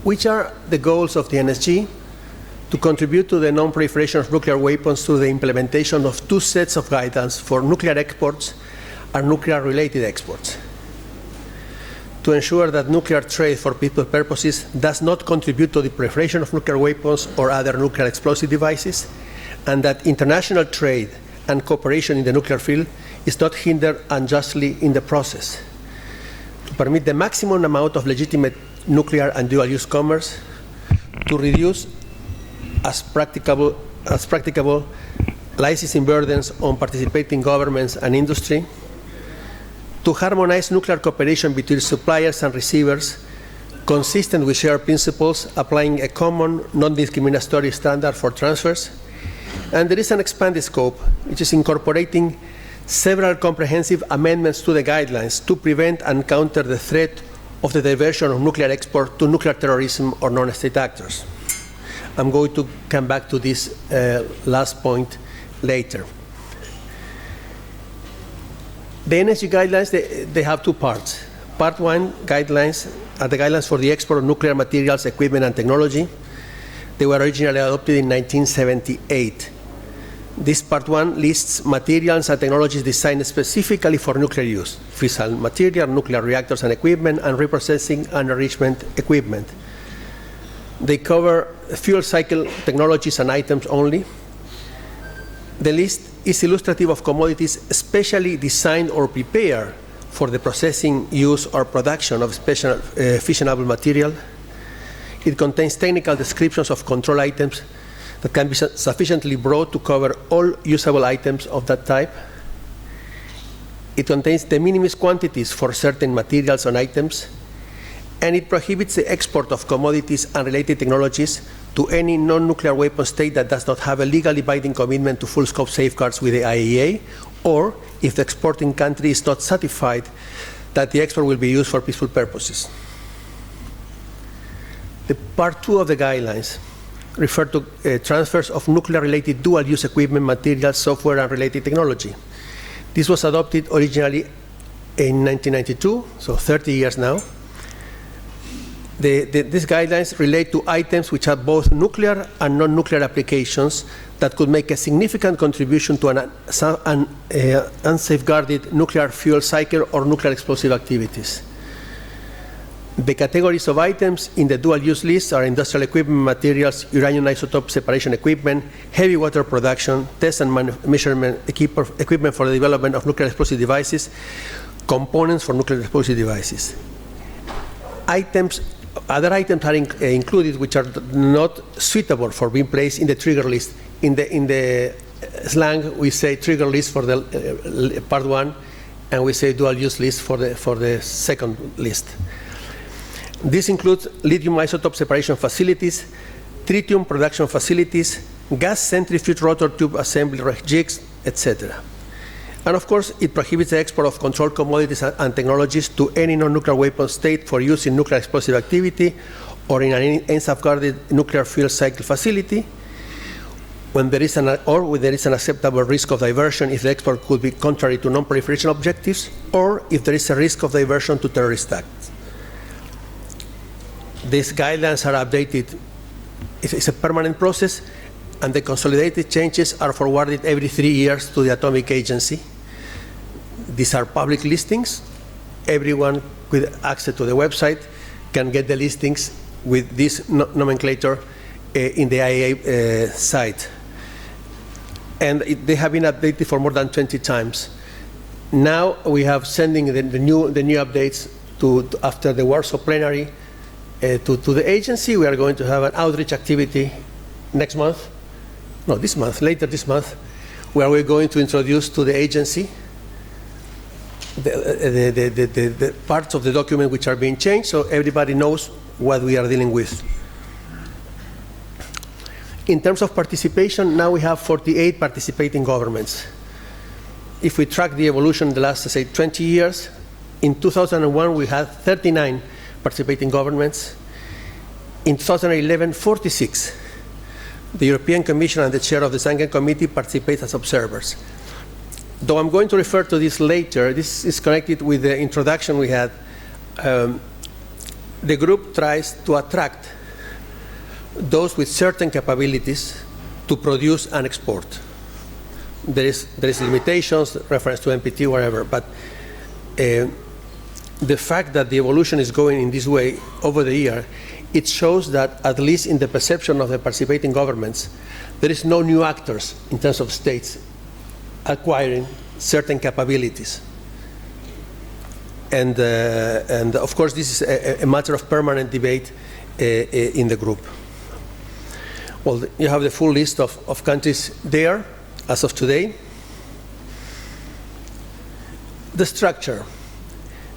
Which are the goals of the NSG? To contribute to the non-proliferation of nuclear weapons through the implementation of two sets of guidelines for nuclear exports and nuclear-related exports. To ensure that nuclear trade for peaceful purposes does not contribute to the proliferation of nuclear weapons or other nuclear explosive devices, and that international trade and cooperation in the nuclear field is not hindered unjustly in the process. To permit the maximum amount of legitimate nuclear and dual-use commerce, to reduce as practicable licensing burdens on participating governments and industry, to harmonize nuclear cooperation between suppliers and receivers, consistent with shared principles, applying a common non-discriminatory standard for transfers. And there is an expanded scope, which is incorporating several comprehensive amendments to the guidelines to prevent and counter the threat of the diversion of nuclear export to nuclear terrorism or non-state actors. I'm going to come back to this last point later. The energy guidelines, they have two parts. Part one guidelines are the guidelines for the export of nuclear materials, equipment, and technology. They were originally adopted in 1978. This part one lists materials and technologies designed specifically for nuclear use: fissile material, nuclear reactors and equipment, and reprocessing and enrichment equipment. They cover fuel cycle technologies and items only. The list is illustrative of commodities specially designed or prepared for the processing, use, or production of special fissionable material. It contains technical descriptions of control items that can be sufficiently broad to cover all usable items of that type. It contains de minimis quantities for certain materials and items, and it prohibits the export of commodities and related technologies to any non-nuclear weapon state that does not have a legally binding commitment to full-scope safeguards with the IAEA, or if the exporting country is not satisfied that the export will be used for peaceful purposes. The part two of the guidelines refer to transfers of nuclear-related dual-use equipment, materials, software, and related technology. This was adopted originally in 1992, so 30 years now. These guidelines relate to items which have both nuclear and non-nuclear applications that could make a significant contribution to an unsafeguarded nuclear fuel cycle or nuclear explosive activities. The categories of items in the dual-use list are industrial equipment, materials, uranium isotope separation equipment, heavy water production, test and measurement equipment for the development of nuclear explosive devices, components for nuclear explosive devices. Other items are included which are not suitable for being placed in the trigger list. In the slang, we say trigger list for the part one, and we say dual-use list for the second list. This includes lithium isotope separation facilities, tritium production facilities, gas centrifuge rotor tube assembly jigs, etc. And of course, it prohibits the export of controlled commodities and technologies to any non-nuclear weapon state for use in nuclear explosive activity or in an unsafeguarded nuclear fuel cycle facility, when there is an acceptable risk of diversion if the export could be contrary to non-proliferation objectives, or if there is a risk of diversion to terrorist acts. These guidelines are updated. It's a permanent process, and the consolidated changes are forwarded every 3 years to the Atomic Agency. These are public listings. Everyone with access to the website can get the listings with this nomenclature in the IAEA site. And they have been updated for more than 20 times. Now we have sending the new updates after the Warsaw plenary to the agency. We are going to have an outreach activity next month. No, this month, later this month, where we're going to introduce to the agency the parts of the document which are being changed, so everybody knows what we are dealing with. In terms of participation, now we have 48 participating governments. If we track the evolution in the last, say, 20 years, in 2001 we had 39 participating governments. In 2011, 46. The European Commission and the chair of the Schengen Committee participate as observers. Though I'm going to refer to this later, this is connected with the introduction we had. The group tries to attract those with certain capabilities to produce and export. There is limitations, reference to NPT, whatever, but the fact that the evolution is going in this way over the year, it shows that, at least in the perception of the participating governments, there is no new actors in terms of states acquiring certain capabilities. And of course, this is a matter of permanent debate in the group. Well, you have the full list of countries there as of today. The structure.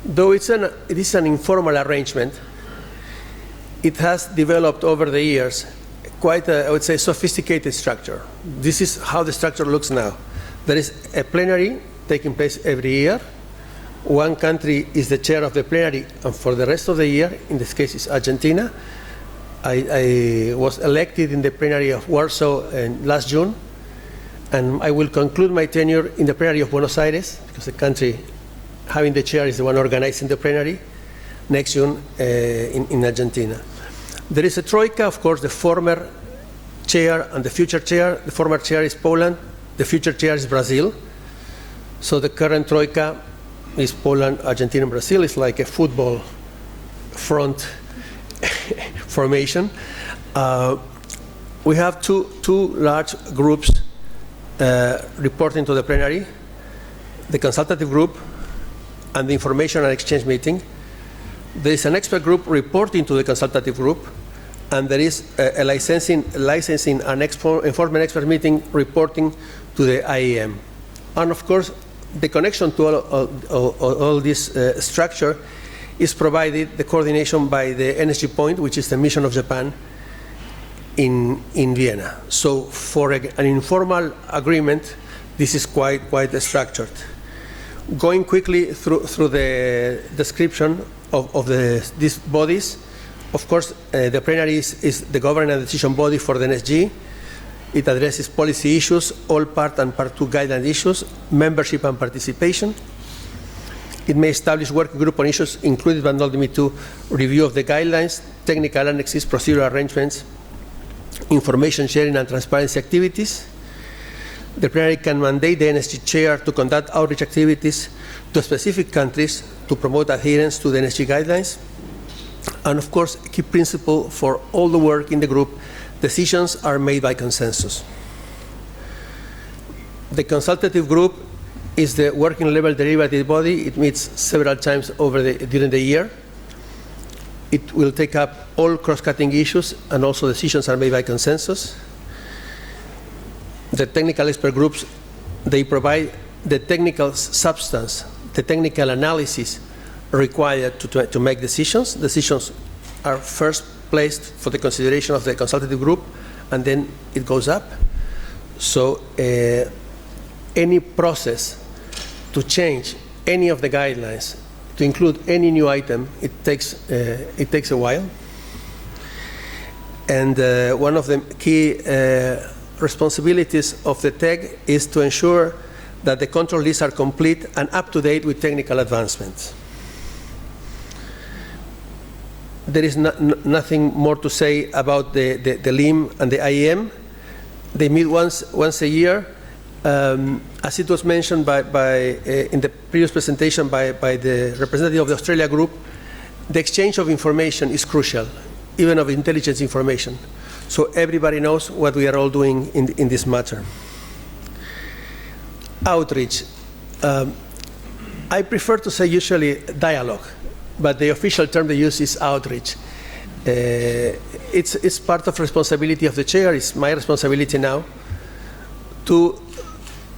Though it is an informal arrangement, it has developed over the years quite a, I would say, sophisticated structure. This is how the structure looks now. There is a plenary taking place every year. One country is the chair of the plenary, and for the rest of the year, in this case it's Argentina. I was elected in the plenary of Warsaw last June, and I will conclude my tenure in the plenary of Buenos Aires, because the country having the chair is the one organizing the plenary, next June in Argentina. There is a troika, of course, the former chair and the future chair. The former chair is Poland, the future chair is Brazil. So the current troika is Poland, Argentina, and Brazil. It's like a football front formation. We have two large groups reporting to the plenary, the consultative group and the information and exchange meeting. There is an expert group reporting to the consultative group, and there is a licensing and enforcement expert meeting reporting to the IEM. And of course, the connection to all this structure is provided, the coordination by the Energy Point, which is the mission of Japan in Vienna. So for an informal agreement, this is quite structured. Going quickly through the description of these bodies, of course, the plenary is the governing and decision body for the NSG. It addresses policy issues, all Part and Part 2 guideline issues, membership and participation. It may establish working group on issues included but not limited to review of the guidelines, technical annexes, procedural arrangements, information sharing and transparency activities. The plenary can mandate the NSG chair to conduct outreach activities to specific countries to promote adherence to the NSG guidelines. And of course, a key principle for all the work in the group, decisions are made by consensus. The consultative group is the working level deliberative body. It meets several times during the year. It will take up all cross-cutting issues, and also decisions are made by consensus. The technical expert groups, they provide the technical substance, the technical analysis required to make decisions. Decisions are first placed for the consideration of the consultative group, and then it goes up. So any process to change any of the guidelines, to include any new item, it takes a while. And one of the key responsibilities of the TEG is to ensure that the control lists are complete and up to date with technical advancements. There is nothing more to say about the LIM and the IEM. They meet once a year. As it was mentioned in the previous presentation by the representative of the Australia group, the exchange of information is crucial, even of intelligence information. So everybody knows what we are all doing in this matter. Outreach. I prefer to say usually dialogue, but the official term they use is outreach. It's part of responsibility of the chair. It's my responsibility now to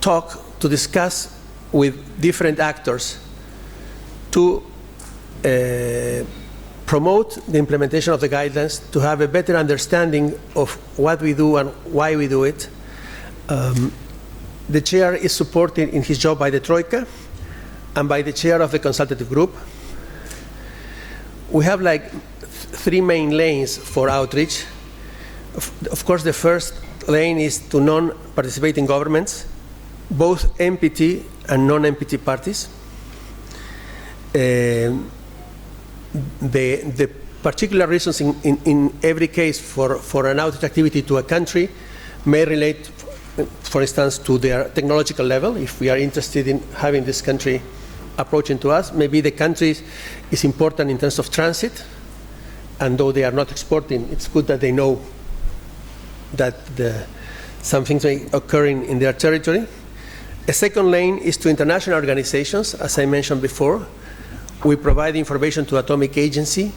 talk, to discuss with different actors to promote the implementation of the guidelines, to have a better understanding of what we do and why we do it. The chair is supported in his job by the Troika and by the chair of the consultative group. We have like three main lanes for outreach. Of course, the first lane is to non-participating governments, both MPT and non-MPT parties. The particular reasons in every case for an outreach activity to a country may relate, for instance, to their technological level. If we are interested in having this country approaching to us, maybe the country is important in terms of transit, and though they are not exporting, it's good that they know that some things may occur in their territory. A second lane is to international organizations, as I mentioned before. We provide information to Atomic Agency,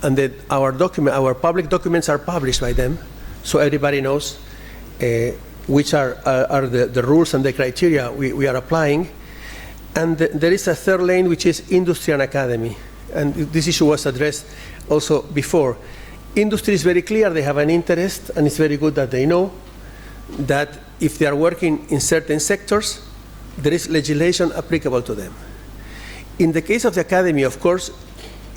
and that our public documents are published by them, so everybody knows which are the rules and the criteria we are applying. And there is a third lane, which is industry and academy. And this issue was addressed also before. Industry is very clear, they have an interest, and it's very good that they know that if they are working in certain sectors, there is legislation applicable to them. In the case of the academy, of course,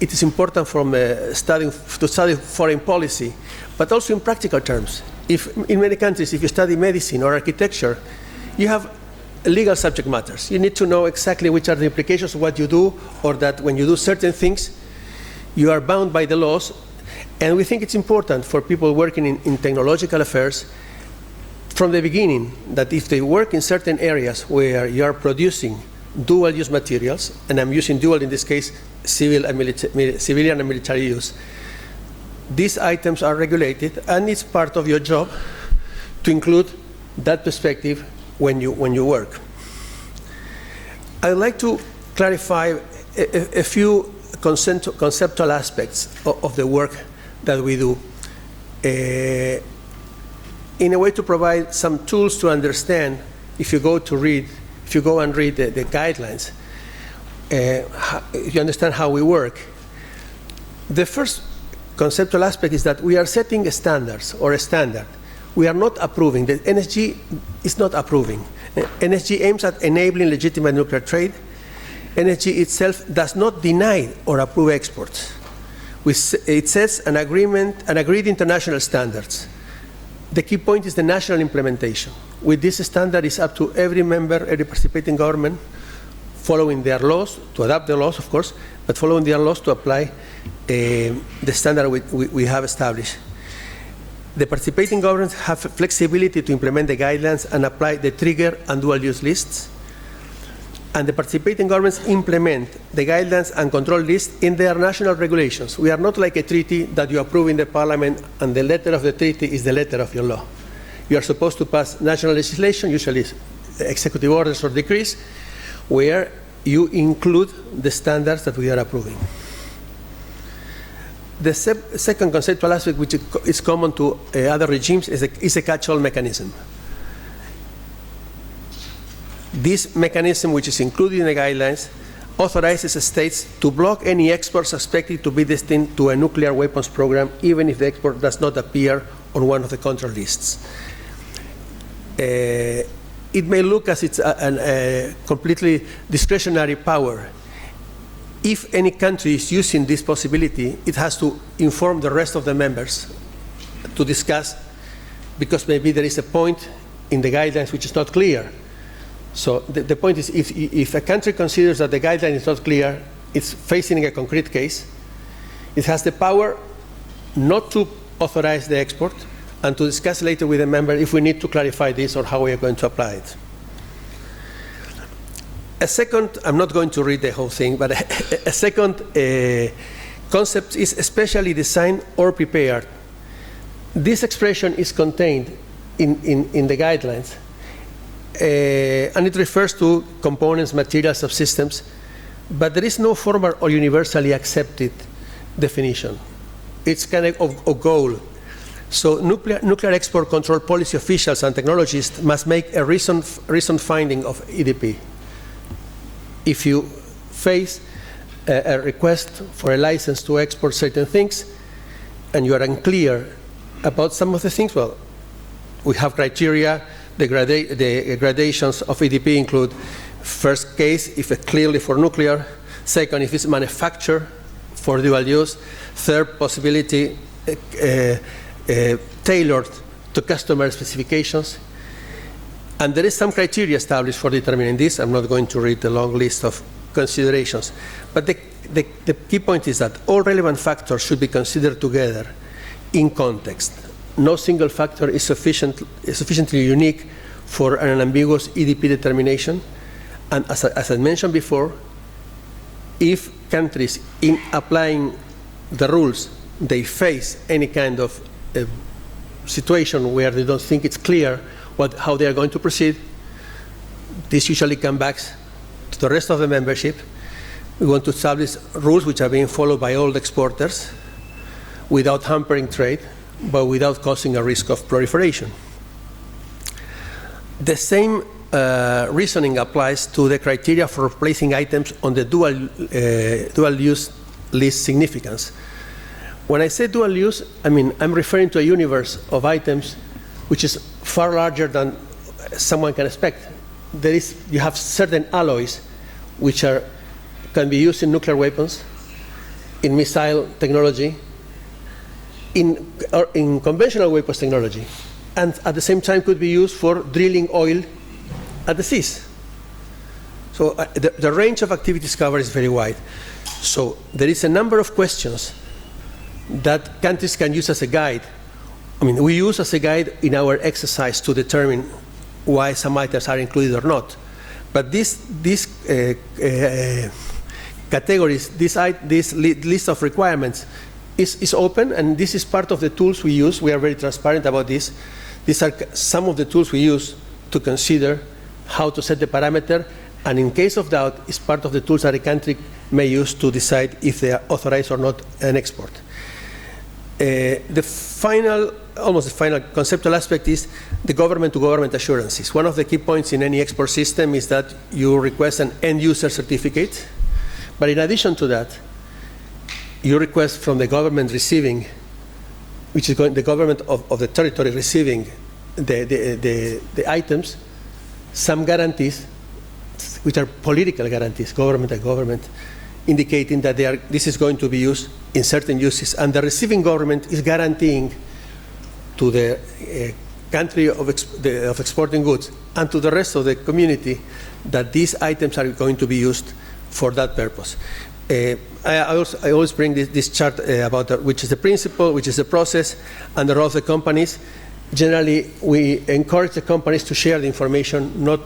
it is important to study foreign policy, but also in practical terms. If in many countries, if you study medicine or architecture, you have legal subject matters. You need to know exactly which are the implications of what you do, or that when you do certain things, you are bound by the laws. And we think it's important for people working in technological affairs from the beginning that if they work in certain areas where you are producing dual-use materials, and I'm using dual in this case, civilian and military use, these items are regulated, and it's part of your job to include that perspective when you work. I'd like to clarify a few conceptual aspects of the work that we do, in a way to provide some tools to understand, if you go and read the guidelines, you understand how we work. The first conceptual aspect is that we are setting standards, or a standard. We are not approving. The NSG is not approving. NSG aims at enabling legitimate nuclear trade. NSG itself does not deny or approve exports. It sets an agreed international standards. The key point is the national implementation. With this standard, it's up to every member, every participating government, following their laws, to adapt the laws, of course, but following their laws to apply the standard we have established. The participating governments have flexibility to implement the guidelines and apply the trigger and dual-use lists. And the participating governments implement the guidelines and control lists in their national regulations. We are not like a treaty that you approve in the parliament, and the letter of the treaty is the letter of your law. You are supposed to pass national legislation, usually executive orders or decrees, where you include the standards that we are approving. The second conceptual aspect, which is common to other regimes, is a catch-all mechanism. This mechanism, which is included in the guidelines, authorizes states to block any export suspected to be destined to a nuclear weapons program, even if the export does not appear on one of the control lists. It may look as it's a completely discretionary power. If any country is using this possibility, it has to inform the rest of the members to discuss, because maybe there is a point in the guidelines which is not clear. So the point is, if a country considers that the guideline is not clear, it's facing a concrete case, it has the power not to authorize the export and to discuss later with the member if we need to clarify this or how we are going to apply it. A second, I'm not going to read the whole thing, but a second concept is especially designed or prepared. This expression is contained in the guidelines. And it refers to components, materials, subsystems, but there is no formal or universally accepted definition. It's kind of a goal. So nuclear export control policy officials and technologists must make a reasoned finding of EDP. If you face a request for a license to export certain things, and you are unclear about some of the things, well, we have criteria. The gradations of EDP include, first case, if it's clearly for nuclear; second, if it's manufactured for dual use; third, possibility tailored to customer specifications. And there is some criteria established for determining this. I'm not going to read the long list of considerations. But the key point is that all relevant factors should be considered together in context. No single factor is sufficiently unique for an ambiguous EDP determination. And as I mentioned before, if countries, in applying the rules, they face any kind of situation where they don't think it's clear how they are going to proceed, this usually comes back to the rest of the membership We want to establish rules which are being followed by all the exporters without hampering trade, but without causing a risk of proliferation. The same reasoning applies to the criteria for placing items on the dual-use list significance. When I say dual use, I'm referring to a universe of items which is far larger than someone can expect. You have certain alloys which can be used in nuclear weapons, in missile technology, in conventional weapons technology, and at the same time could be used for drilling oil at the seas. So the range of activities covered is very wide. So there is a number of questions that countries can use as a guide. We use as a guide in our exercise to determine why some items are included or not. But these categories, this list of requirements is open, and this is part of the tools we use. We are very transparent about this. These are some of the tools we use to consider how to set the parameter, and in case of doubt, it's part of the tools that a country may use to decide if they are authorized or not an export. Almost the final conceptual aspect is the government-to-government assurances. One of the key points in any export system is that you request an end-user certificate, but in addition to that, you request from the government receiving, which is the government of the territory receiving the items, some guarantees, which are political guarantees, government and government, indicating that this is going to be used in certain uses, and the receiving government is guaranteeing to the country of exporting goods and to the rest of the community that these items are going to be used for that purpose. I always bring this chart about which is the principle, which is the process, and the role of the companies. Generally, we encourage the companies to share the information, not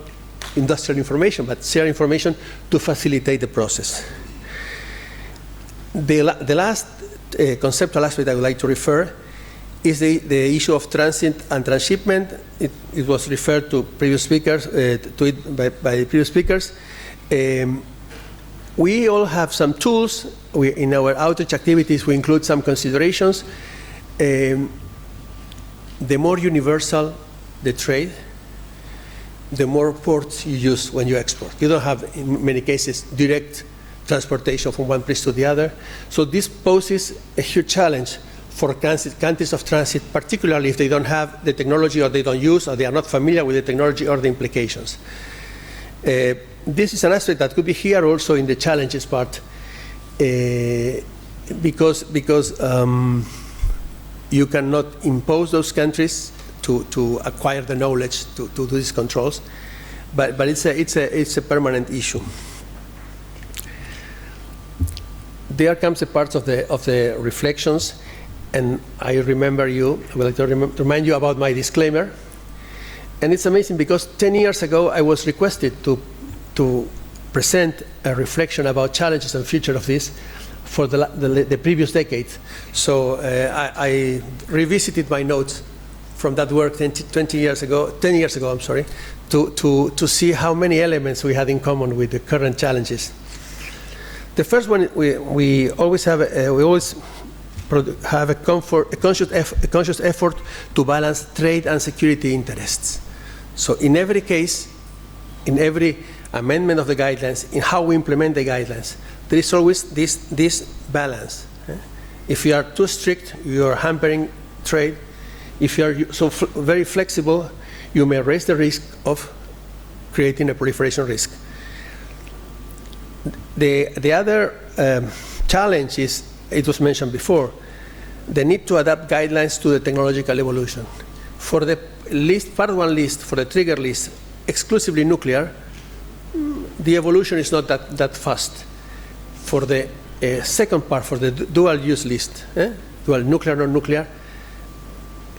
industrial information, but share information to facilitate the process. The last conceptual aspect I would like to refer is the issue of transit and transshipment. It was referred to previous speakers, by previous speakers. We all have some tools. In our outreach activities, we include some considerations. The more universal the trade, the more ports you use when you export. You don't have, in many cases, direct transportation from one place to the other. So this poses a huge challenge for countries of transit, particularly if they don't have the technology, or they don't use, or they are not familiar with the technology or the implications. This is an aspect that could be here also in the challenges part, because you cannot impose those countries to acquire the knowledge to do these controls, but it's a permanent issue. There comes a part of the reflections, and I would like to remind you about my disclaimer. And it's amazing because 10 years ago I was requested to present a reflection about challenges and future of this for the previous decade. So I revisited my notes from that work 10 years ago, I'm sorry, to see how many elements we had in common with the current challenges. The first one, we always have a conscious effort to balance trade and security interests. So in every case, in every amendment of the guidelines, in how we implement the guidelines, there is always this balance. If you are too strict, you are hampering trade. If you are very flexible, you may raise the risk of creating a proliferation risk. The other challenge is, it was mentioned before, the need to adapt guidelines to the technological evolution. For the part one list, for the trigger list, exclusively nuclear, the evolution is not that fast. For the second part, for the dual-use list, dual nuclear, non-nuclear,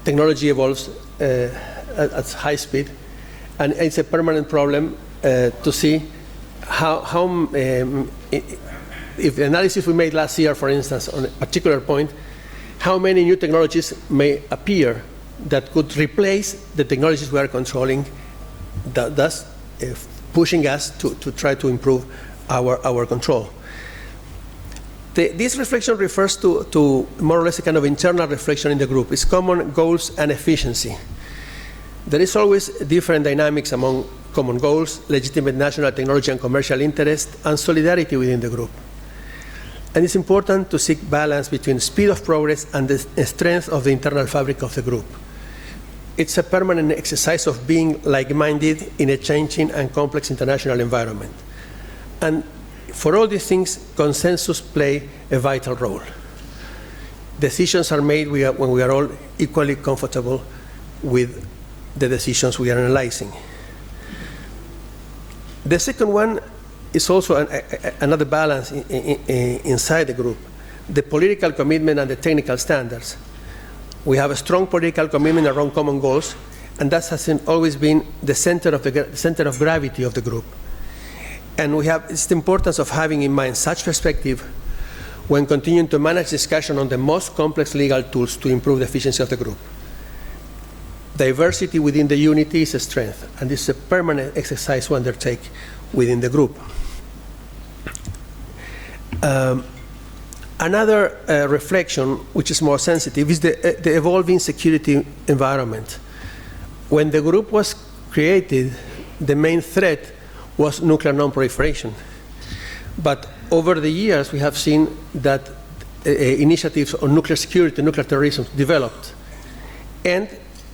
technology evolves at high speed, and it's a permanent problem to see if the analysis we made last year, for instance, on a particular point, how many new technologies may appear that could replace the technologies we are controlling, thus pushing us to try to improve our control. This reflection refers to more or less a kind of internal reflection in the group. It's common goals and efficiency. There is always different dynamics among common goals, legitimate national technology and commercial interest, and solidarity within the group. And it's important to seek balance between speed of progress and the strength of the internal fabric of the group. It's a permanent exercise of being like-minded in a changing and complex international environment. And for all these things, consensus play a vital role. Decisions are made when we are all equally comfortable with the decisions we are analyzing. The second one is also another balance inside the group, the political commitment and the technical standards. We have a strong political commitment around common goals, and that has always been the center of gravity of the group. And it's the importance of having in mind such perspective when continuing to manage discussion on the most complex legal tools to improve the efficiency of the group. Diversity within the unity is a strength, and this is a permanent exercise to undertake within the group. Another reflection, which is more sensitive, is the evolving security environment. When the group was created, the main threat was nuclear non-proliferation. But over the years, we have seen that initiatives on nuclear security, nuclear terrorism developed. And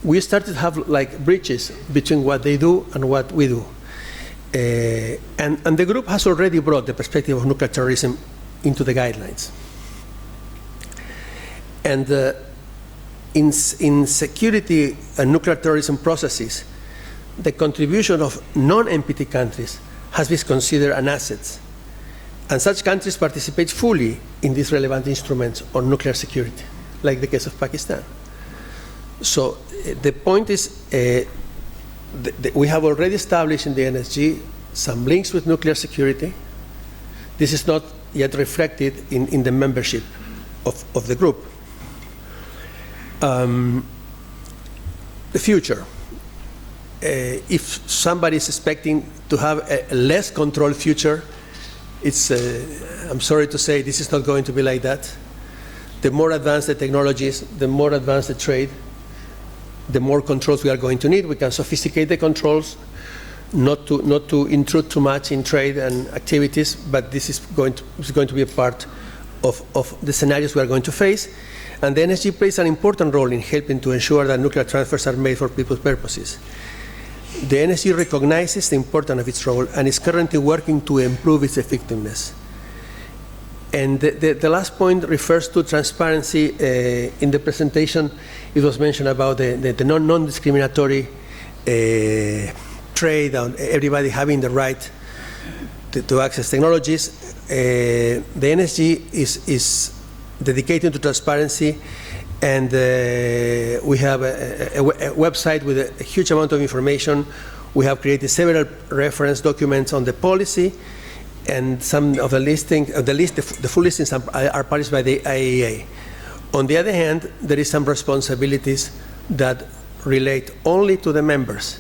we started to have bridges between what they do and what we do. And the group has already brought the perspective of nuclear terrorism into the guidelines. And in security and nuclear terrorism processes, the contribution of non-NPT countries has been considered an asset. And such countries participate fully in these relevant instruments on nuclear security, like the case of Pakistan. So the point is, we have already established in the NSG some links with nuclear security. This is not yet reflected in the membership of the group. The future. If somebody is expecting to have a less controlled future, I'm sorry to say this is not going to be like that. The more advanced the technologies, the more advanced the trade, the more controls we are going to need. We can sophisticate the controls, not to intrude too much in trade and activities, but this is going to be a part of the scenarios we are going to face. And the NSG plays an important role in helping to ensure that nuclear transfers are made for people's purposes. The NSG recognizes the importance of its role and is currently working to improve its effectiveness. And the last point refers to transparency. In the presentation, it was mentioned about the non-discriminatory trade, and everybody having the right to access technologies. The NSG is dedicated to transparency, and we have a website with a huge amount of information. We have created several reference documents on the policy, and some of the full listings are published by the IAEA. On the other hand, there is some responsibilities that relate only to the members.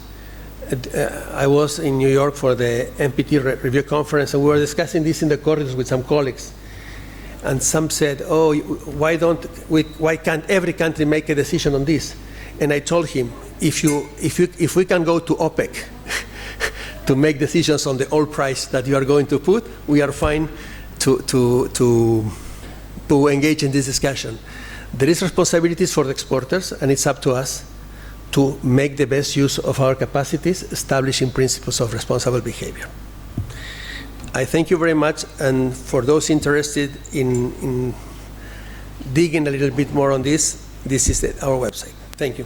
I was in New York for the NPT review conference, and we were discussing this in the corridors with some colleagues. And some said, "Oh, why can't every country make a decision on this?" And I told him, if we can go to OPEC to make decisions on the oil price that you are going to put, we are fine to engage in this discussion. There is responsibilities for the exporters, and it's up to us to make the best use of our capacities, establishing principles of responsible behavior. I thank you very much, and for those interested in digging a little bit more on this is our website. Thank you.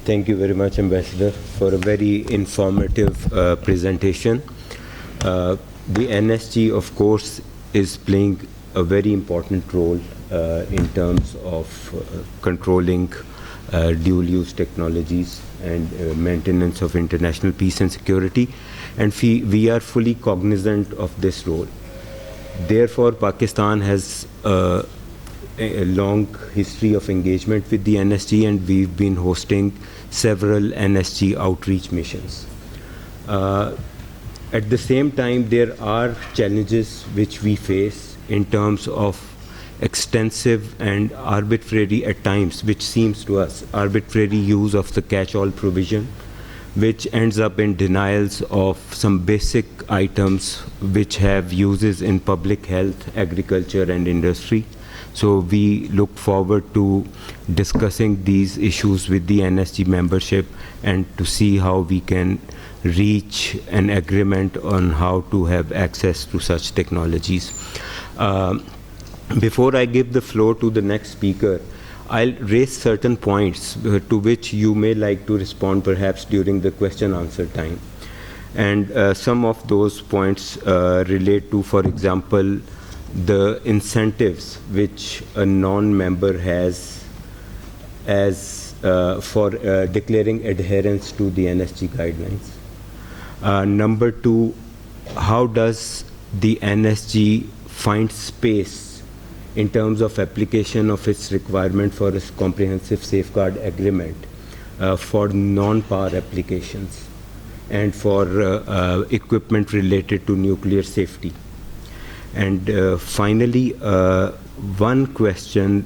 Thank you very much, Ambassador, for a very informative presentation. The NSG, of course, is playing a very important role in terms of controlling dual-use technologies and maintenance of international peace and security, and we are fully cognizant of this role. Therefore, Pakistan has a long history of engagement with the NSG, and we've been hosting several NSG outreach missions. At the same time, there are challenges which we face in terms of extensive and arbitrary, at times, which seems to us, arbitrary use of the catch-all provision, which ends up in denials of some basic items which have uses in public health, agriculture, and industry. So we look forward to discussing these issues with the NSG membership and to see how we can reach an agreement on how to have access to such technologies. Before I give the floor to the next speaker, I'll raise certain points to which you may like to respond perhaps during the question-answer time. And some of those points relate to, for example, the incentives which a non-member has as for declaring adherence to the NSG guidelines. Number two, how does the NSG find space in terms of application of its requirement for a comprehensive safeguard agreement for non-power applications and for equipment related to nuclear safety? And finally, one question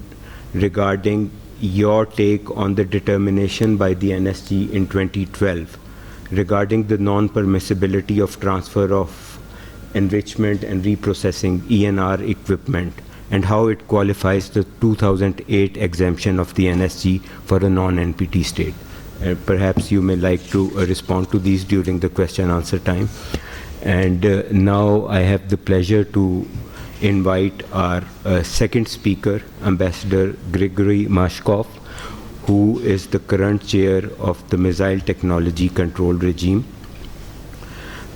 regarding your take on the determination by the NSG in 2012 regarding the non-permissibility of transfer of enrichment and reprocessing ENR equipment, and how it qualifies the 2008 exemption of the NSG for a non-NPT state. Perhaps you may like to respond to these during the question-answer time. And now I have the pleasure to invite our second speaker, Ambassador Gregory Maskoff, who is the current chair of the Missile Technology Control Regime.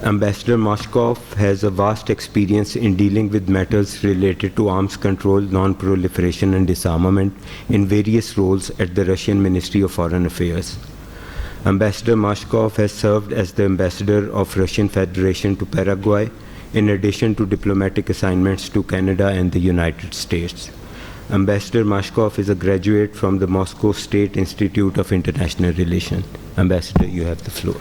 Ambassador Maskoff has a vast experience in dealing with matters related to arms control, non-proliferation, and disarmament in various roles at the Russian Ministry of Foreign Affairs. Ambassador Maskoff has served as the ambassador of Russian Federation to Paraguay, in addition to diplomatic assignments to Canada and the United States. Ambassador Maskoff is a graduate from the Moscow State Institute of International Relations. Ambassador, you have the floor.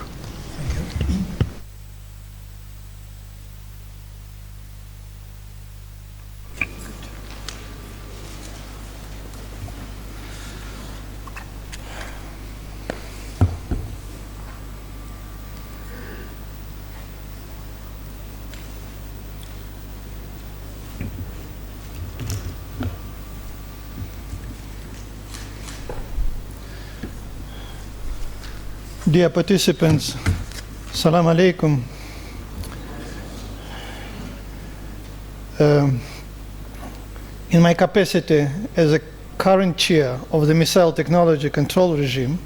Dear participants, Salam Alaikum. In my capacity as a current chair of the Missile Technology Control Regime,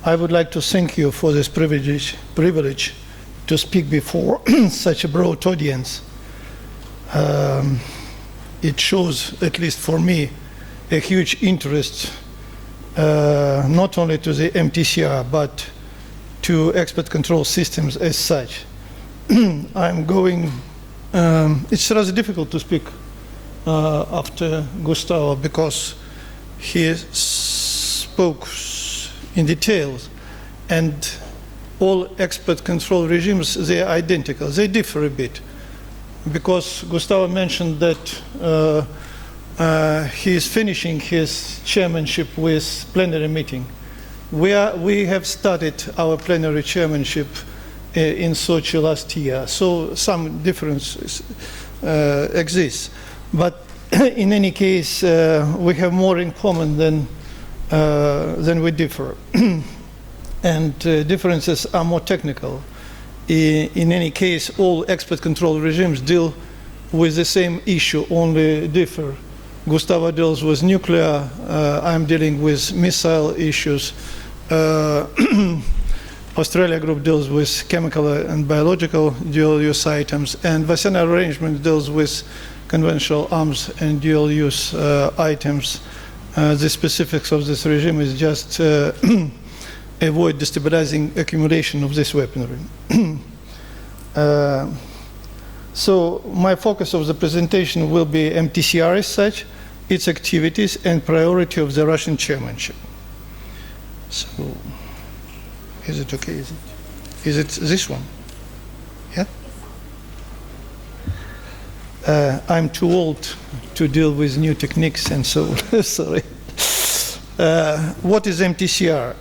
I would like to thank you for this privilege to speak before such a broad audience. It shows, at least for me, a huge interest not only to the MTCR, but to expert control systems as such. I'm going, it's rather difficult to speak after Gustavo because he spoke in details, and all expert control regimes, they are identical. They differ a bit because Gustavo mentioned that he is finishing his chairmanship with plenary meeting. We have started our plenary chairmanship in Sochi last year, so some differences exist. But in any case, we have more in common than we differ. And differences are more technical. In any case, all expert control regimes deal with the same issue, only differ. Gustavo deals with nuclear, I'm dealing with missile issues. Australia group deals with chemical and biological dual-use items, and Vassana arrangement deals with conventional arms and dual-use items. The specifics of this regime is just avoid destabilizing accumulation of this weaponry. So my focus of the presentation will be MTCR as such, its activities, and priority of the Russian chairmanship. So, is it okay? Is it this one? Yeah? I'm too old to deal with new techniques and so sorry. What is MTCR?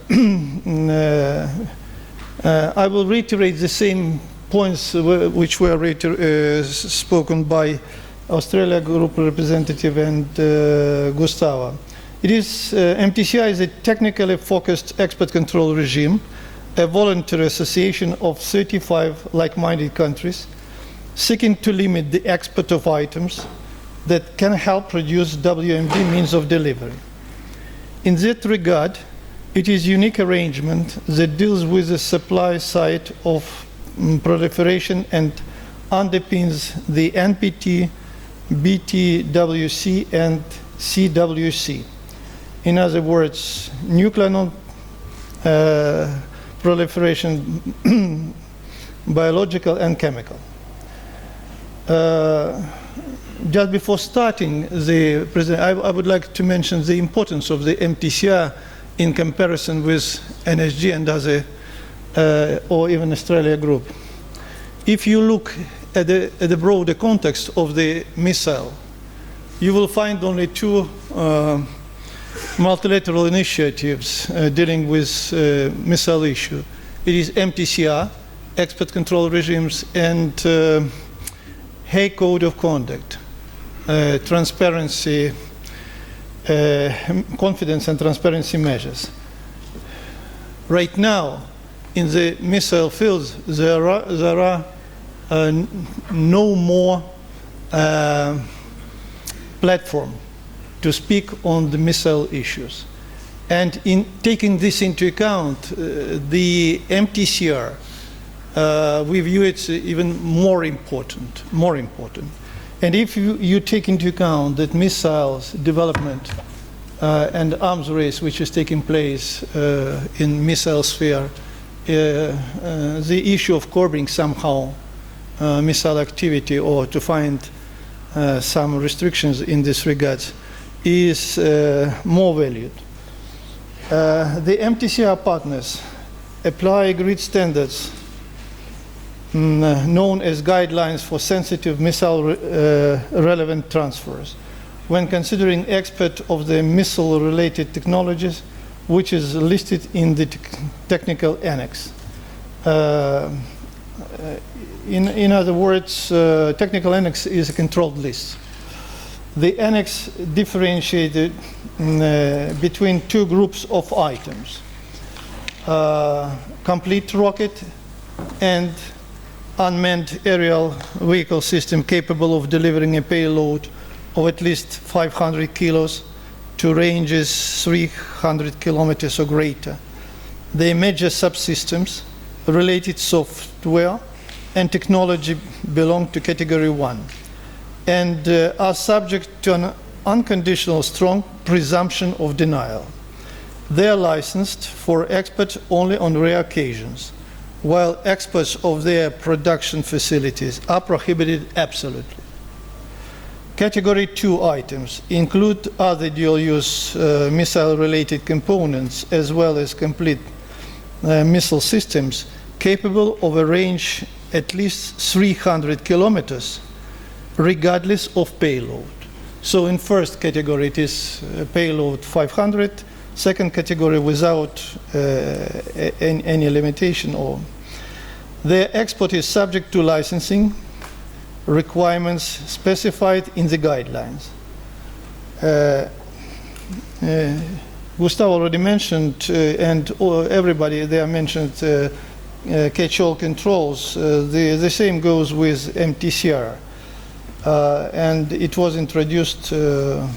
I will reiterate the same points which were spoken by Australia Group representative and Gustavo. It is MTCR is a technically focused export control regime, a voluntary association of 35 like-minded countries seeking to limit the export of items that can help reduce WMD means of delivery. In that regard, it is a unique arrangement that deals with the supply side of proliferation and underpins the NPT, BTWC, and CWC. In other words, nuclear non-proliferation, biological and chemical. Just before starting the presentation, I would like to mention the importance of the MTCR in comparison with NSG and other, or even Australia Group. If you look at the broader context of the missile, you will find only two multilateral initiatives dealing with missile issue. It is MTCR, export control regimes, and Hague Code of Conduct, transparency, confidence and transparency measures. Right now, in the missile fields, there are no more platform to speak on the missile issues. And in taking this into account, the MTCR, we view it even more important. And if you take into account that missiles development and arms race which is taking place in missile sphere, the issue of curbing somehow missile activity or to find some restrictions in this regard is more valued. The MTCR partners apply agreed standards known as guidelines for sensitive missile relevant transfers when considering export of the missile related technologies which is listed in the technical annex. In other words, technical annex is a controlled list. The annex differentiated between two groups of items, complete rocket and unmanned aerial vehicle system capable of delivering a payload of at least 500 kilos to ranges 300 kilometers or greater. They major subsystems, related software and technology belong to category 1 and are subject to an unconditional strong presumption of denial. They are licensed for export only on rare occasions, while exports of their production facilities are prohibited absolutely. Category 2 items include other dual-use missile-related components as well as complete missile systems capable of a range at least 300 kilometers regardless of payload. So in first category it is payload 500, second category without any limitation, or their export is subject to licensing requirements specified in the guidelines. Gustavo already mentioned, and everybody there mentioned catch-all controls. The same goes with MTCR. And it was introduced in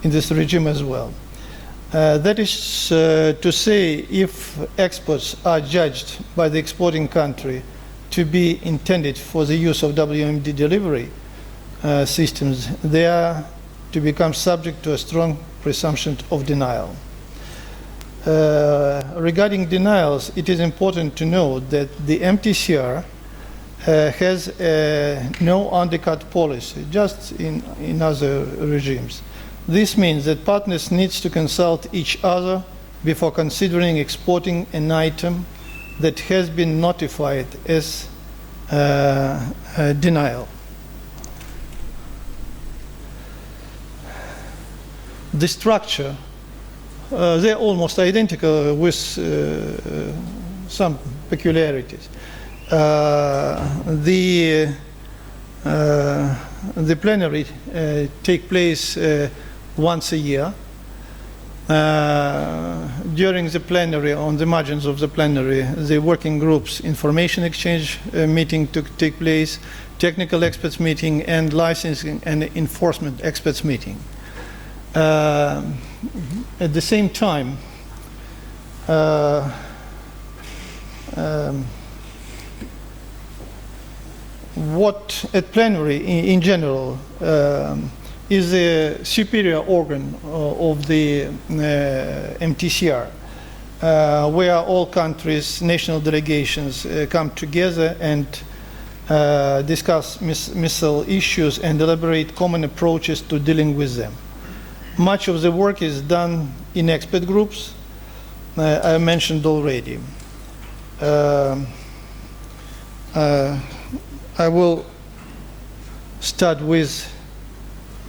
this regime as well. That is to say, if exports are judged by the exporting country to be intended for the use of WMD delivery systems, they are to become subject to a strong presumption of denial. Regarding denials, it is important to note that the MTCR has no undercut policy, just in other regimes. This means that partners need to consult each other before considering exporting an item that has been notified as denial. the structure, they're almost identical with some peculiarities. The plenary take place once a year. During the plenary, on the margins of the plenary, the working groups information exchange meeting take place, technical experts meeting, and licensing and enforcement experts meeting. At the same time, what at plenary in general is the superior organ of the MTCR, where all countries, national delegations come together and discuss missile issues and elaborate common approaches to dealing with them. Much of the work is done in expert groups, I mentioned already. I will start with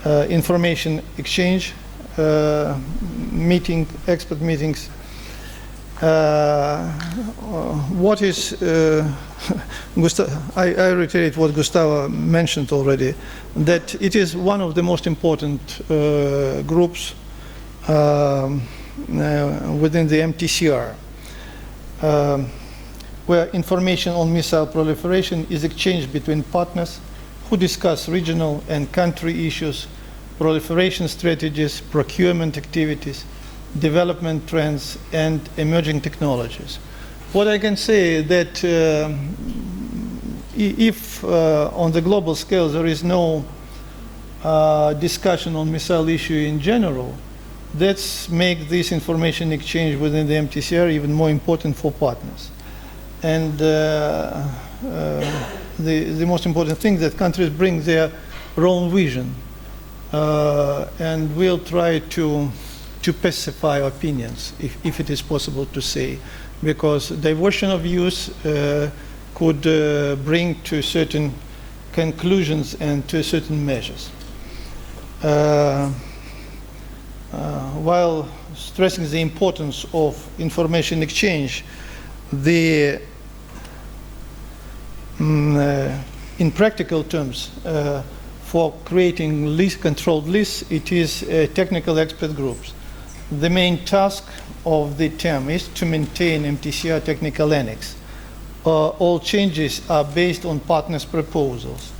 information exchange, expert meetings. What is, I reiterate what Gustavo mentioned already, that it is one of the most important groups within the MTCR, where information on missile proliferation is exchanged between partners who discuss regional and country issues, proliferation strategies, procurement activities, development trends, and emerging technologies. What I can say is that if on the global scale there is no discussion on missile issue in general, that's make this information exchange within the MTCR even more important for partners. And the most important thing that countries bring their own vision, and we'll try to pacify opinions, if it is possible to say, because diversion of views could bring to certain conclusions and to certain measures. While stressing the importance of information exchange, in practical terms, for creating controlled lists, it is technical expert groups. The main task of the term is to maintain MTCR technical annex. All changes are based on partners' proposals.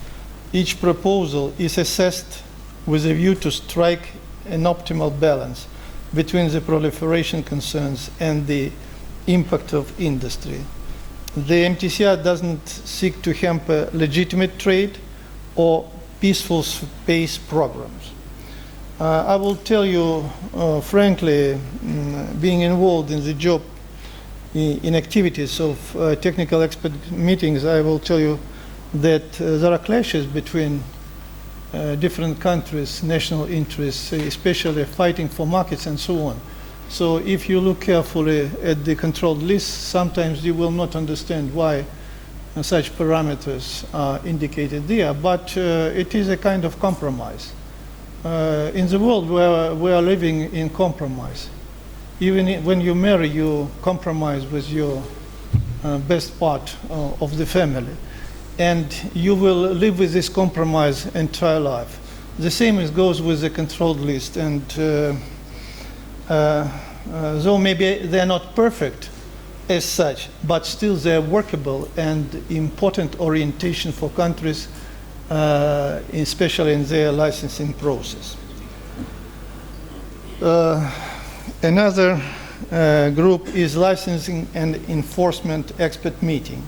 Each proposal is assessed with a view to strike an optimal balance between the proliferation concerns and the impact of industry. The MTCR doesn't seek to hamper legitimate trade or peaceful space programs. I will tell you frankly, being involved in the job in activities of technical expert meetings, I will tell you that there are clashes between different countries' national interests, especially fighting for markets and so on. So if you look carefully at the controlled list, sometimes you will not understand why such parameters are indicated there, but it is a kind of compromise. In the world where we are living in compromise, even when you marry, you compromise with your best part of the family, and you will live with this compromise entire life. The same goes with the controlled list, and though maybe they're not perfect as such, but still they're workable and important orientation for countries, especially in their licensing process. Another group is licensing and enforcement expert meeting.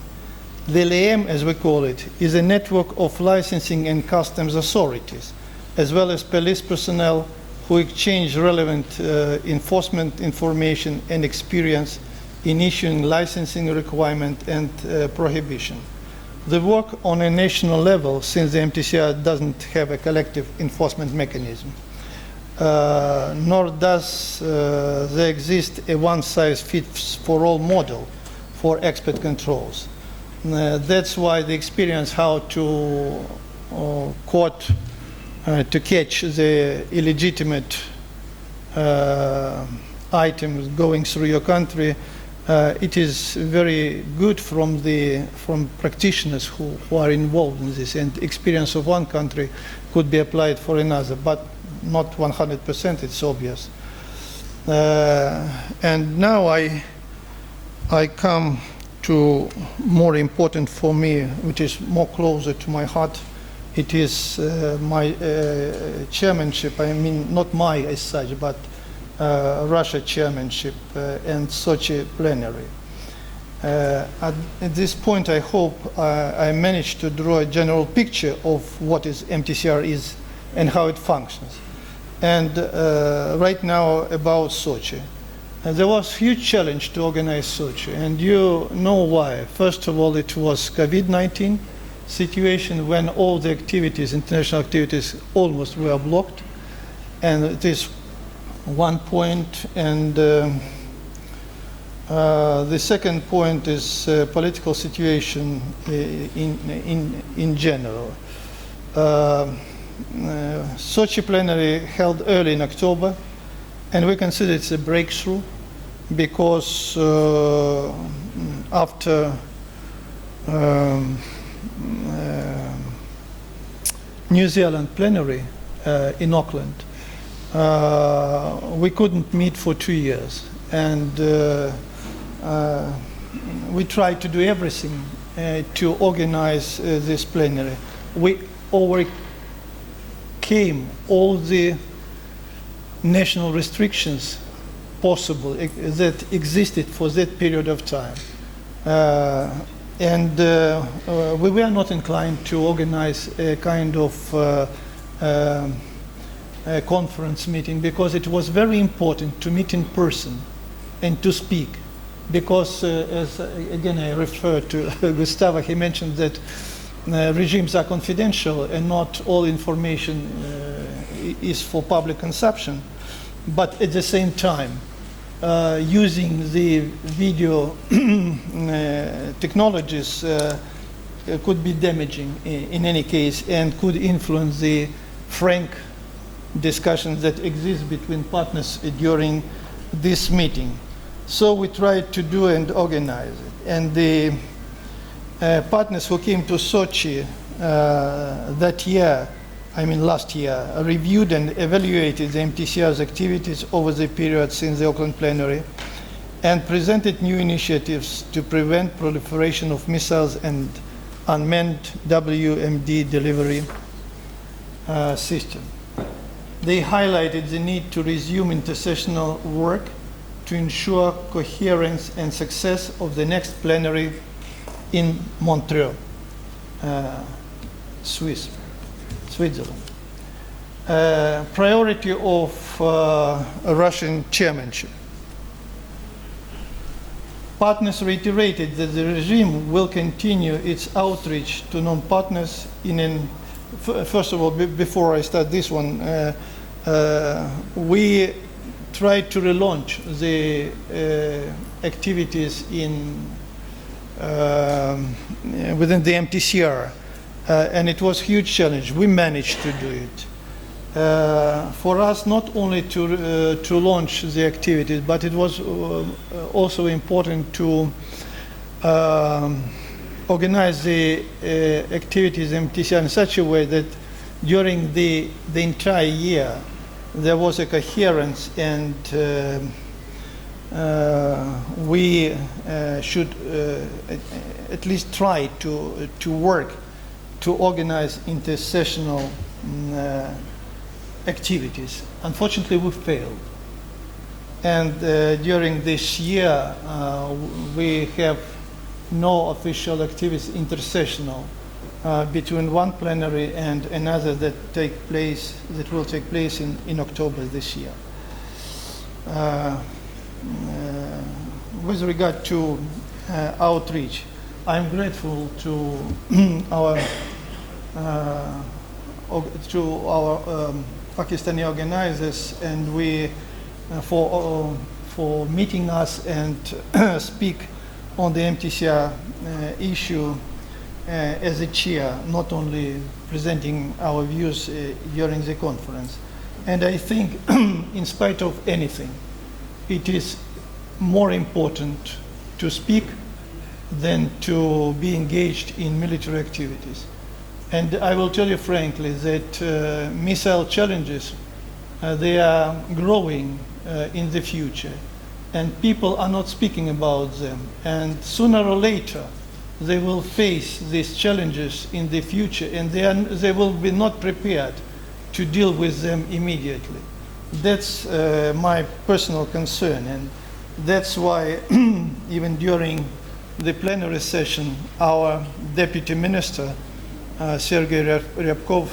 The LAM, as we call it, is a network of licensing and customs authorities, as well as police personnel who exchange relevant enforcement information and experience in issuing licensing requirement and prohibition. They work on a national level, since the MTCR doesn't have a collective enforcement mechanism, nor does there exist a one-size-fits-for-all model for expert controls. That's why the experience how to catch the illegitimate items going through your country, it is very good from practitioners who are involved in this, and experience of one country could be applied for another, but not 100%, it's obvious. And now I come to more important for me, which is more closer to my heart. It is my chairmanship, I mean not my as such, but Russia chairmanship and Sochi plenary. At this point, I hope I managed to draw a general picture of what MTCR is and how it functions. And right now about Sochi. There was a huge challenge to organize Sochi, and you know why. First of all, it was COVID-19 situation when all the activities, international activities, almost were blocked. And it is one point, and the second point is political situation in general. Sochi plenary held early in October, and we consider it's a breakthrough because after New Zealand plenary in Auckland, we couldn't meet for 2 years, and we tried to do everything to organize this plenary. We overcame all the national restrictions possible that existed for that period of time. And we were not inclined to organize a kind of a conference meeting because it was very important to meet in person and to speak. Because, as again I refer to Gustavo, he mentioned that regimes are confidential and not all information is for public consumption. But at the same time, using the video technologies could be damaging in any case and could influence the frank discussions that exist between partners during this meeting. So we tried to do and organize it. And the partners who came to Sochi that year, I mean last year, reviewed and evaluated the MTCR's activities over the period since the Auckland plenary and presented new initiatives to prevent proliferation of missiles and unmanned WMD delivery system. They highlighted the need to resume intercessional work to ensure coherence and success of the next plenary in Montreal, Switzerland. Priority of a Russian chairmanship. Partners reiterated that the regime will continue its outreach to non-partners first of all, before I start this one, we tried to relaunch the activities within the MTCR, and it was a huge challenge. We managed to do it. For us, not only to launch the activities, but it was also important to organize the activities in MTCR in such a way that during the entire year there was a coherence, and we should at least try to work to organize intercessional activities. Unfortunately, we failed. And during this year, we have no official activities intercessional between one plenary and another that will take place in October this year. With regard to outreach, I'm grateful to our Pakistani organizers, and for meeting us and speak on the MTCR issue as a chair, not only presenting our views during the conference. And I think, in spite of anything, it is more important to speak than to be engaged in military activities. And I will tell you frankly that missile challenges, they are growing in the future, and people are not speaking about them. And sooner or later, they will face these challenges in the future, and they will be not prepared to deal with them immediately. That's my personal concern, and that's why even during the plenary session, our Deputy Minister, Sergei Ryabkov,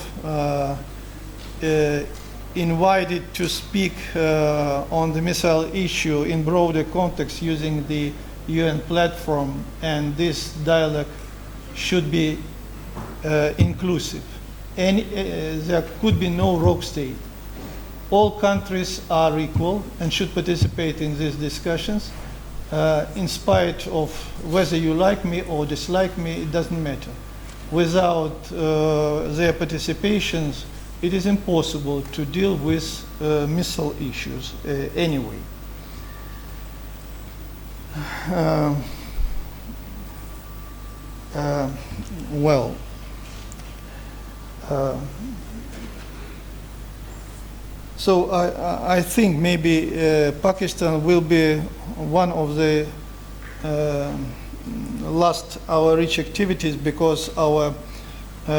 invited to speak on the missile issue in broader context using the UN platform, and this dialogue should be inclusive. There could be no rogue state. All countries are equal and should participate in these discussions. In spite of whether you like me or dislike me, it doesn't matter. Without their participations, it is impossible to deal with missile issues anyway. So I think maybe Pakistan will be one of the last outreach activities, because our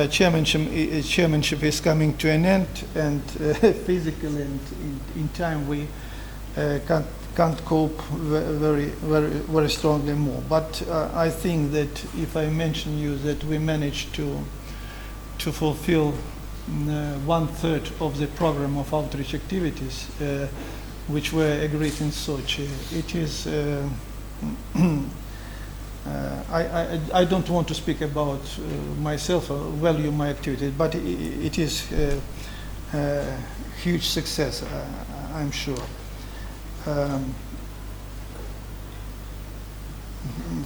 chairmanship is coming to an end, and physically and in time we can't cope very strongly more. But I think that if I mention you that we managed to fulfill 1/3 of the program of outreach activities which were agreed in Sochi, it is I don't want to speak about myself or value my activities, but it is a huge success, I'm sure.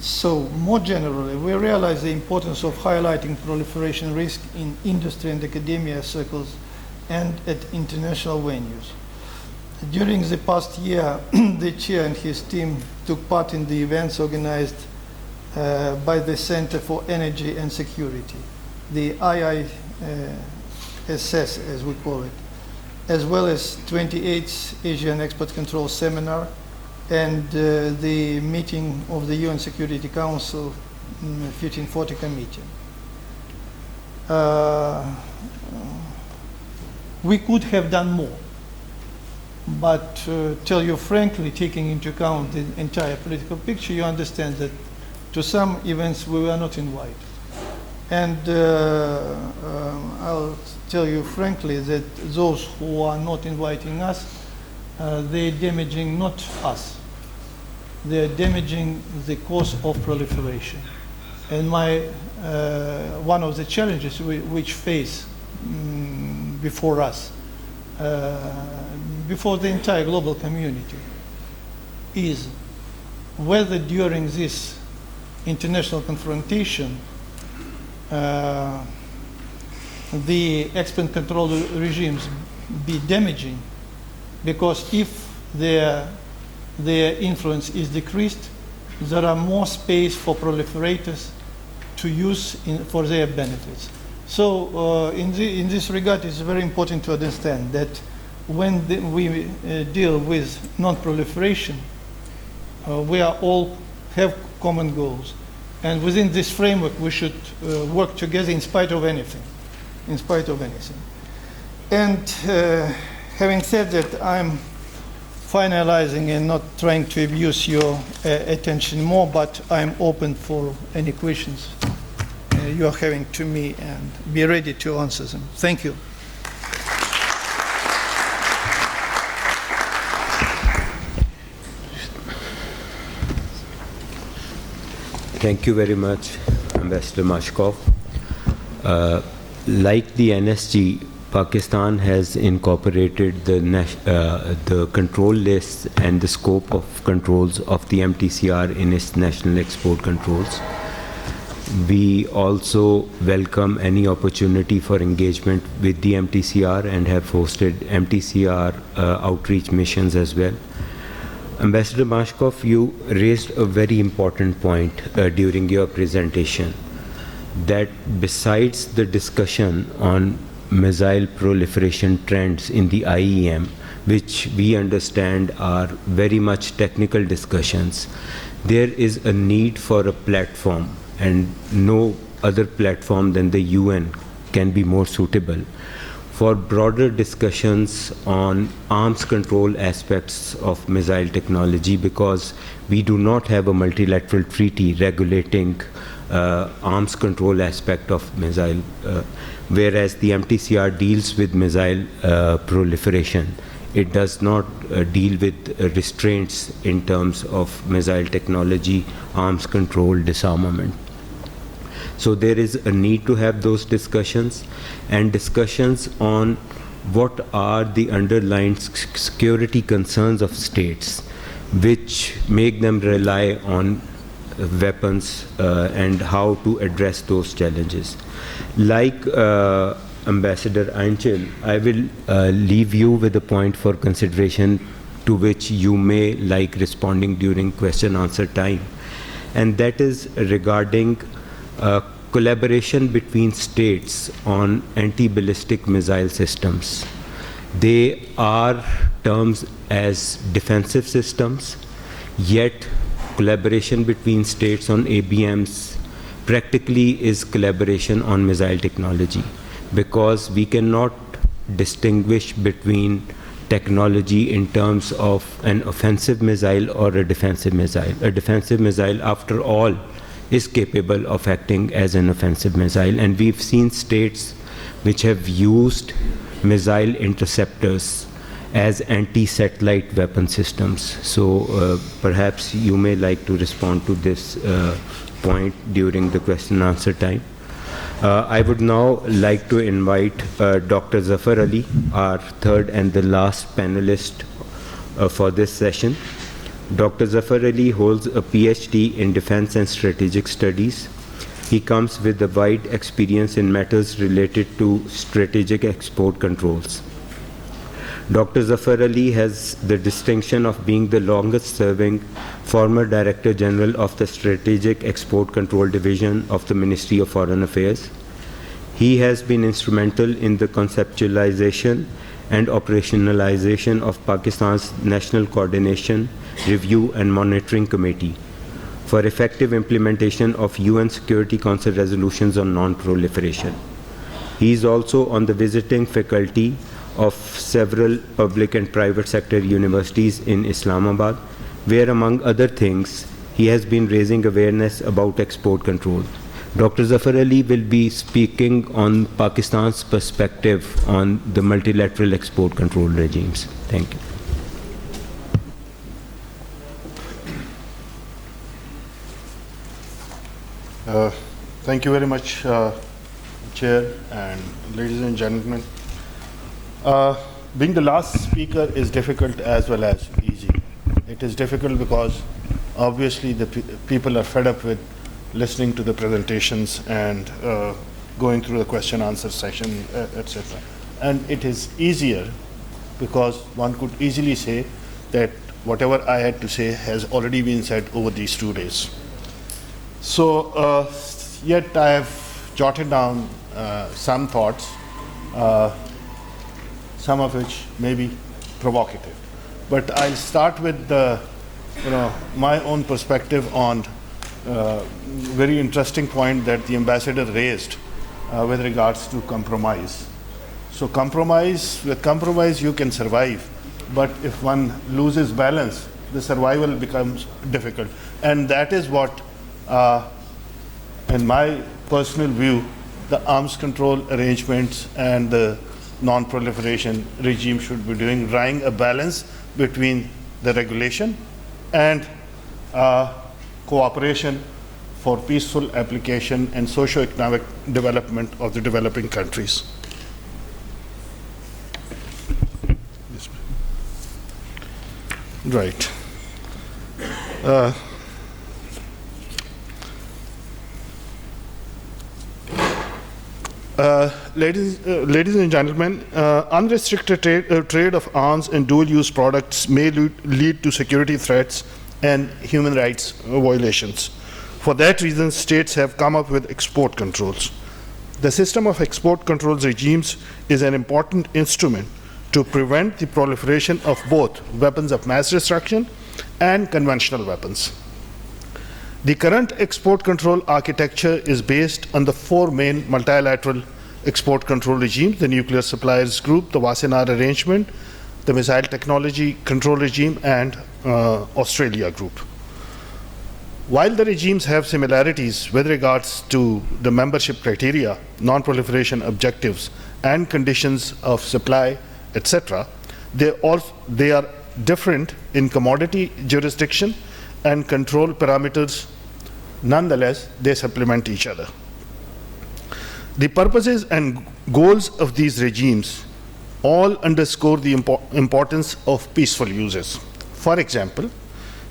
So more generally, we realize the importance of highlighting proliferation risk in industry and academia circles and at international venues. During the past year, the chair and his team took part in the events organized by the Center for Energy and Security, the IISS as we call it, as well as 28th Asian Export Control Seminar and the meeting of the UN Security Council 1540 Committee. We could have done more, but tell you frankly, taking into account the entire political picture, you understand that to some events we were not invited. And I'll tell you frankly that those who are not inviting us, they're damaging not us, they're damaging the cause of proliferation. And one of the challenges which face before us, before the entire global community, is whether during this international confrontation the export control regimes be damaging, because if their influence is decreased, there are more space for proliferators to use for their benefits. So in this regard, it's very important to understand that when we deal with non-proliferation, we are all have common goals. And within this framework, we should work together in spite of anything. In spite of anything. And having said that, I'm finalizing and not trying to abuse your attention more, but I'm open for any questions you are having to me and be ready to answer them. Thank you. Thank you very much, Ambassador Maskoff. Like the NSG, Pakistan has incorporated the control lists and the scope of controls of the MTCR in its national export controls. We also welcome any opportunity for engagement with the MTCR and have hosted MTCR outreach missions as well. Ambassador Maskoff, you raised a very important point during your presentation, that besides the discussion on missile proliferation trends in the IEM, which we understand are very much technical discussions, there is a need for a platform, and no other platform than the UN can be more suitable for broader discussions on arms control aspects of missile technology, because we do not have a multilateral treaty regulating arms control aspect of missile, whereas the MTCR deals with missile proliferation. It does not deal with restraints in terms of missile technology, arms control, disarmament. So there is a need to have those discussions, and discussions on what are the underlying security concerns of states which make them rely on weapons and how to address those challenges. Like Ambassador Einchel, I will leave you with a point for consideration to which you may like responding during question-answer time, and that is regarding collaboration between states on anti-ballistic missile systems. They are termed as defensive systems, yet collaboration between states on ABMs practically is collaboration on missile technology, because we cannot distinguish between technology in terms of an offensive missile or a defensive missile. A defensive missile, after all, is capable of acting as an offensive missile, and we've seen states which have used missile interceptors as anti-satellite weapon systems. So perhaps you may like to respond to this point during the question and answer time. I would now like to invite Dr. Zafar Ali, our third and the last panelist for this session. Dr. Zafar Ali holds a PhD in Defense and Strategic Studies. He comes with a wide experience in matters related to strategic export controls. Dr. Zafar Ali has the distinction of being the longest-serving former Director General of the Strategic Export Control Division of the Ministry of Foreign Affairs. He has been instrumental in the conceptualization and operationalization of Pakistan's National Coordination, Review and Monitoring Committee for effective implementation of UN Security Council resolutions on non-proliferation. He is also on the visiting faculty of several public and private sector universities in Islamabad, where among other things, he has been raising awareness about export control. Dr. Zafar Ali will be speaking on Pakistan's perspective on the multilateral export control regimes. Thank you. Thank you very much, Chair and ladies and gentlemen. Being the last speaker is difficult as well as easy. It is difficult because obviously the people are fed up with listening to the presentations and going through the question answer session, etc. And it is easier because one could easily say that whatever I had to say has already been said over these 2 days. So yet I have jotted down some thoughts, some of which may be provocative. But I'll start with my own perspective on very interesting point that the ambassador raised with regards to compromise. So with compromise you can survive, but if one loses balance, the survival becomes difficult. And that is what, in my personal view, the arms control arrangements and the non-proliferation regime should be doing, drawing a balance between the regulation and cooperation for peaceful application and socio-economic development of the developing countries. Right. Ladies and gentlemen, unrestricted trade of arms and dual-use products may lead to security threats and human rights violations. For that reason, states have come up with export controls. The system of export controls regimes is an important instrument to prevent the proliferation of both weapons of mass destruction and conventional weapons. The current export control architecture is based on the four main multilateral export control regimes: the Nuclear Suppliers Group, the Wassenaar Arrangement, the Missile Technology Control Regime, and Australia Group. While the regimes have similarities with regards to the membership criteria, non-proliferation objectives, and conditions of supply, etc., they are different in commodity jurisdiction and control parameters. Nonetheless, they supplement each other. The purposes and goals of these regimes all underscore the importance of peaceful uses. For example,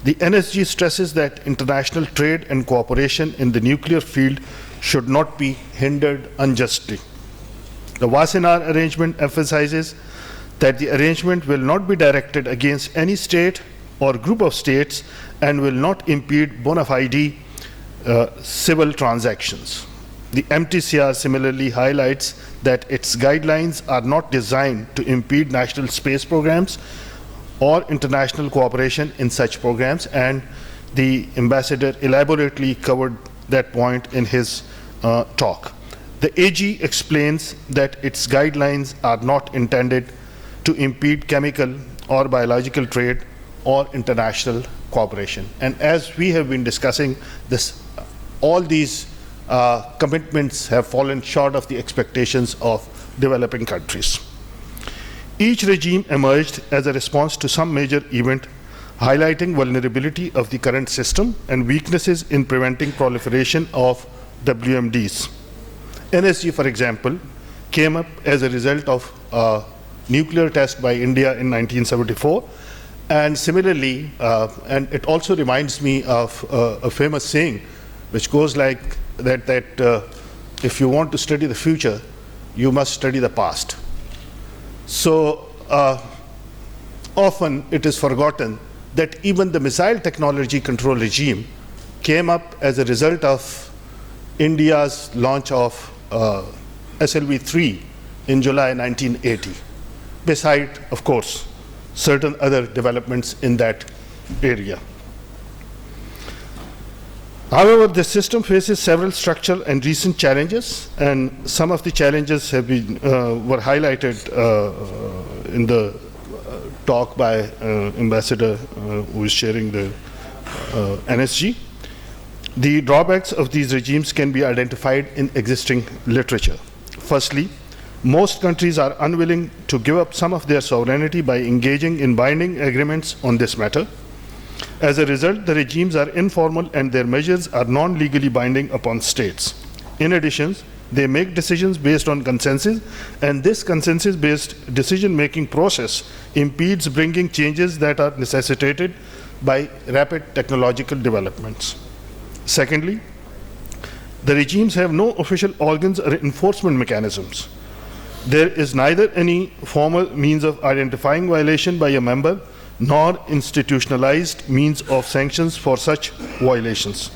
the NSG stresses that international trade and cooperation in the nuclear field should not be hindered unjustly. The Wassenaar Arrangement emphasizes that the arrangement will not be directed against any state or group of states and will not impede bona fide civil transactions. The MTCR similarly highlights that its guidelines are not designed to impede national space programs or international cooperation in such programs, and the ambassador elaborately covered that point in his talk. The AG explains that its guidelines are not intended to impede chemical or biological trade or international cooperation. And as we have been discussing this, all these commitments have fallen short of the expectations of developing countries. Each regime emerged as a response to some major event, highlighting vulnerability of the current system and weaknesses in preventing proliferation of WMDs. NSG, for example, came up as a result of a nuclear test by India in 1974. And similarly, and it also reminds me of a famous saying, which goes like that, if you want to study the future, you must study the past. So often it is forgotten that even the missile technology control regime came up as a result of India's launch of SLV-3 in July 1980, beside, of course, certain other developments in that area. However, the system faces several structural and recent challenges, and some of the challenges have been were highlighted in the talk by Ambassador who is chairing the NSG. The drawbacks of these regimes can be identified in existing literature. Firstly, most countries are unwilling to give up some of their sovereignty by engaging in binding agreements on this matter. As a result, the regimes are informal and their measures are non-legally binding upon states. In addition, they make decisions based on consensus, and this consensus-based decision-making process impedes bringing changes that are necessitated by rapid technological developments. Secondly, the regimes have no official organs or enforcement mechanisms. There is neither any formal means of identifying violation by a member nor institutionalized means of sanctions for such violations.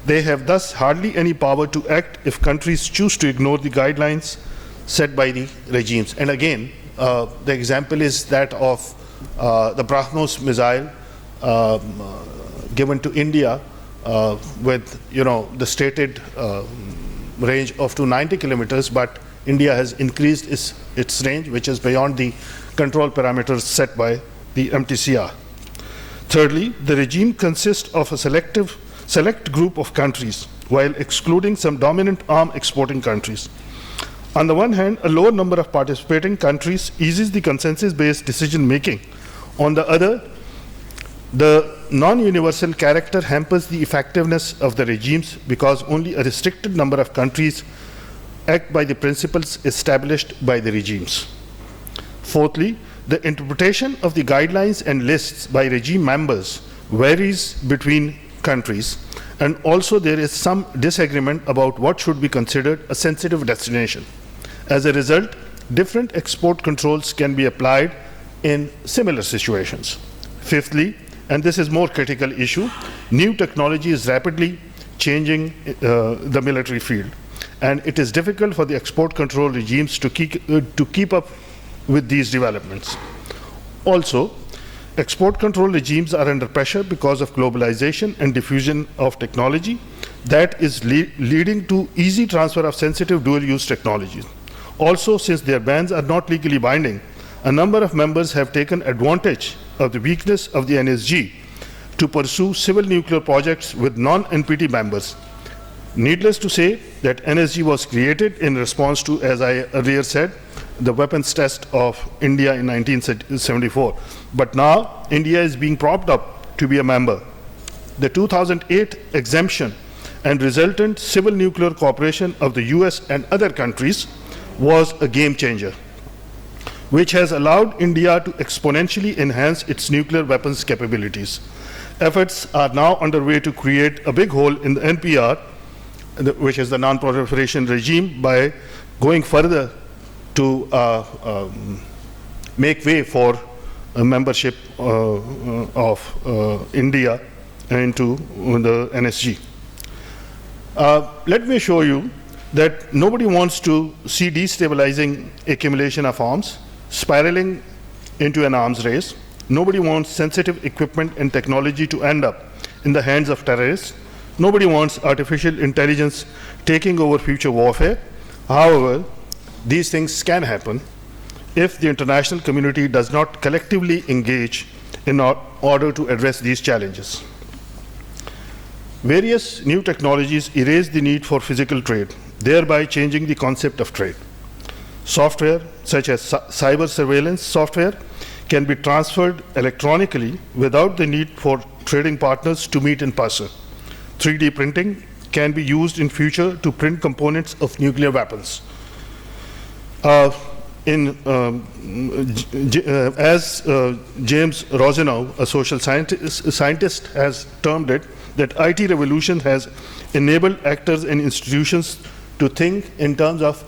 They have thus hardly any power to act if countries choose to ignore the guidelines set by the regimes. And again, the example is that of the BrahMos missile given to India with the stated range of 290 kilometers, but India has increased its range, which is beyond the control parameters set by the MTCR. Thirdly, the regime consists of a select group of countries, while excluding some dominant arm exporting countries. On the one hand, a lower number of participating countries eases the consensus-based decision-making. On the other, the non-universal character hampers the effectiveness of the regimes because only a restricted number of countries act by the principles established by the regimes. Fourthly, the interpretation of the guidelines and lists by regime members varies between countries, And also there is some disagreement about what should be considered a sensitive destination. As a result, different export controls can be applied in similar situations. Fifthly, and this is more critical issue, new technology is rapidly changing the military field, and it is difficult for the export control regimes to keep up with these developments. Also, export control regimes are under pressure because of globalization and diffusion of technology that is leading to easy transfer of sensitive dual-use technologies. Also, since their bans are not legally binding, a number of members have taken advantage of the weakness of the NSG to pursue civil nuclear projects with non-NPT members. Needless to say that NSG was created in response to, as I earlier said, the weapons test of India in 1974. But now India is being propped up to be a member. The 2008 exemption and resultant civil nuclear cooperation of the US and other countries was a game changer, which has allowed India to exponentially enhance its nuclear weapons capabilities. Efforts are now underway to create a big hole in the NPR, which is the non-proliferation regime, by going further to make way for a membership of India into the NSG. Let me show you that nobody wants to see destabilizing accumulation of arms spiraling into an arms race. Nobody wants sensitive equipment and technology to end up in the hands of terrorists. Nobody wants artificial intelligence taking over future warfare. However, these things can happen if the international community does not collectively engage in order to address these challenges. Various new technologies erase the need for physical trade, thereby changing the concept of trade. Software, such as cyber surveillance software, can be transferred electronically without the need for trading partners to meet in person. 3D printing can be used in future to print components of nuclear weapons. As James Rosenow, a social scientist, has termed it, that IT revolution has enabled actors and institutions to think in terms of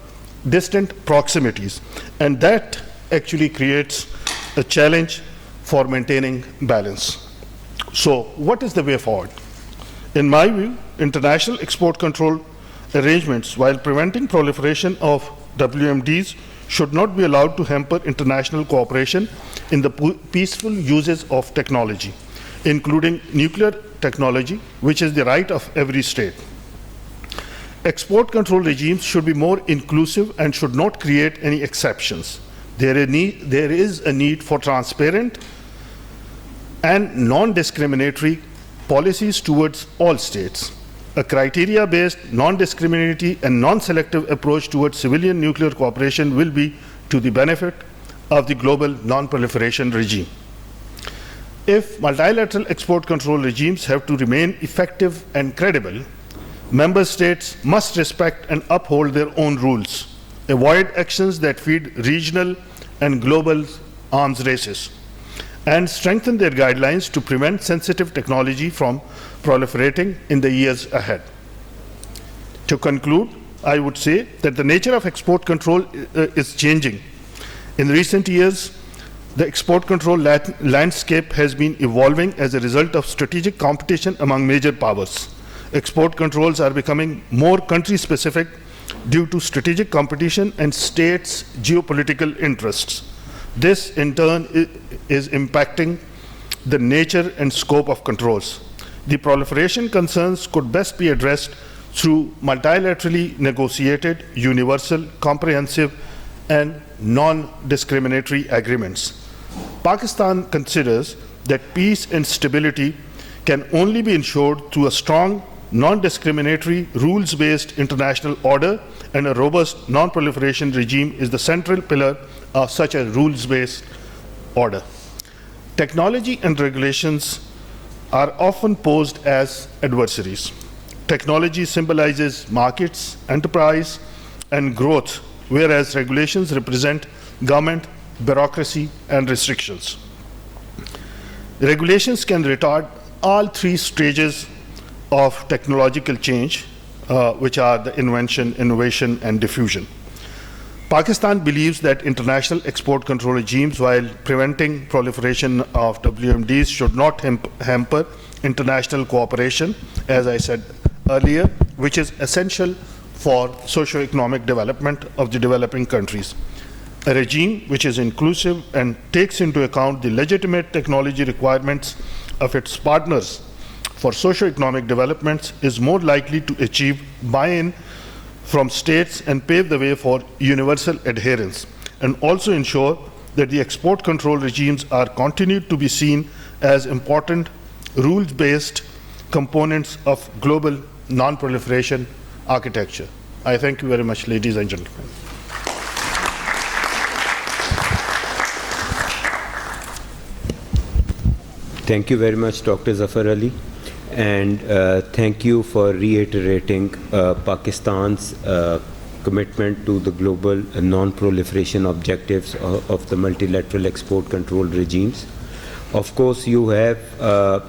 distant proximities, and that actually creates a challenge for maintaining balance. So what is the way forward? In my view, international export control arrangements, while preventing proliferation of WMDs, should not be allowed to hamper international cooperation in the peaceful uses of technology, including nuclear technology, which is the right of every state. Export control regimes should be more inclusive and should not create any exceptions. There is a need for transparent and non-discriminatory policies towards all states. A criteria-based, non-discriminatory and non-selective approach towards civilian nuclear cooperation will be to the benefit of the global non-proliferation regime. If multilateral export control regimes have to remain effective and credible, member states must respect and uphold their own rules, avoid actions that feed regional and global arms races, and strengthen their guidelines to prevent sensitive technology from proliferating in the years ahead. To conclude, I would say that the nature of export control is changing. In recent years, the export control landscape has been evolving as a result of strategic competition among major powers. Export controls are becoming more country-specific due to strategic competition and states' geopolitical interests. This, in turn, is impacting the nature and scope of controls. The proliferation concerns could best be addressed through multilaterally negotiated, universal, comprehensive, and non-discriminatory agreements. Pakistan considers that peace and stability can only be ensured through a strong, non-discriminatory, rules-based international order, and a robust non-proliferation regime is the central pillar of such a rules-based order. Technology and regulations are often posed as adversaries. Technology symbolizes markets, enterprise, and growth, whereas regulations represent government, bureaucracy, and restrictions. Regulations can retard all three stages of technological change, which are the invention, innovation, and diffusion. Pakistan believes that international export control regimes, while preventing proliferation of WMDs, should not hamper international cooperation, as I said earlier, which is essential for socio-economic development of the developing countries. A regime which is inclusive and takes into account the legitimate technology requirements of its partners for socio-economic developments is more likely to achieve buy-in from states and pave the way for universal adherence, and also ensure that the export control regimes are continued to be seen as important rules-based components of global non-proliferation architecture. I thank you very much, ladies and gentlemen. Thank you very much, Dr. Zafar Ali. And thank you for reiterating Pakistan's commitment to the global non-proliferation objectives of the multilateral export control regimes. Of course, you have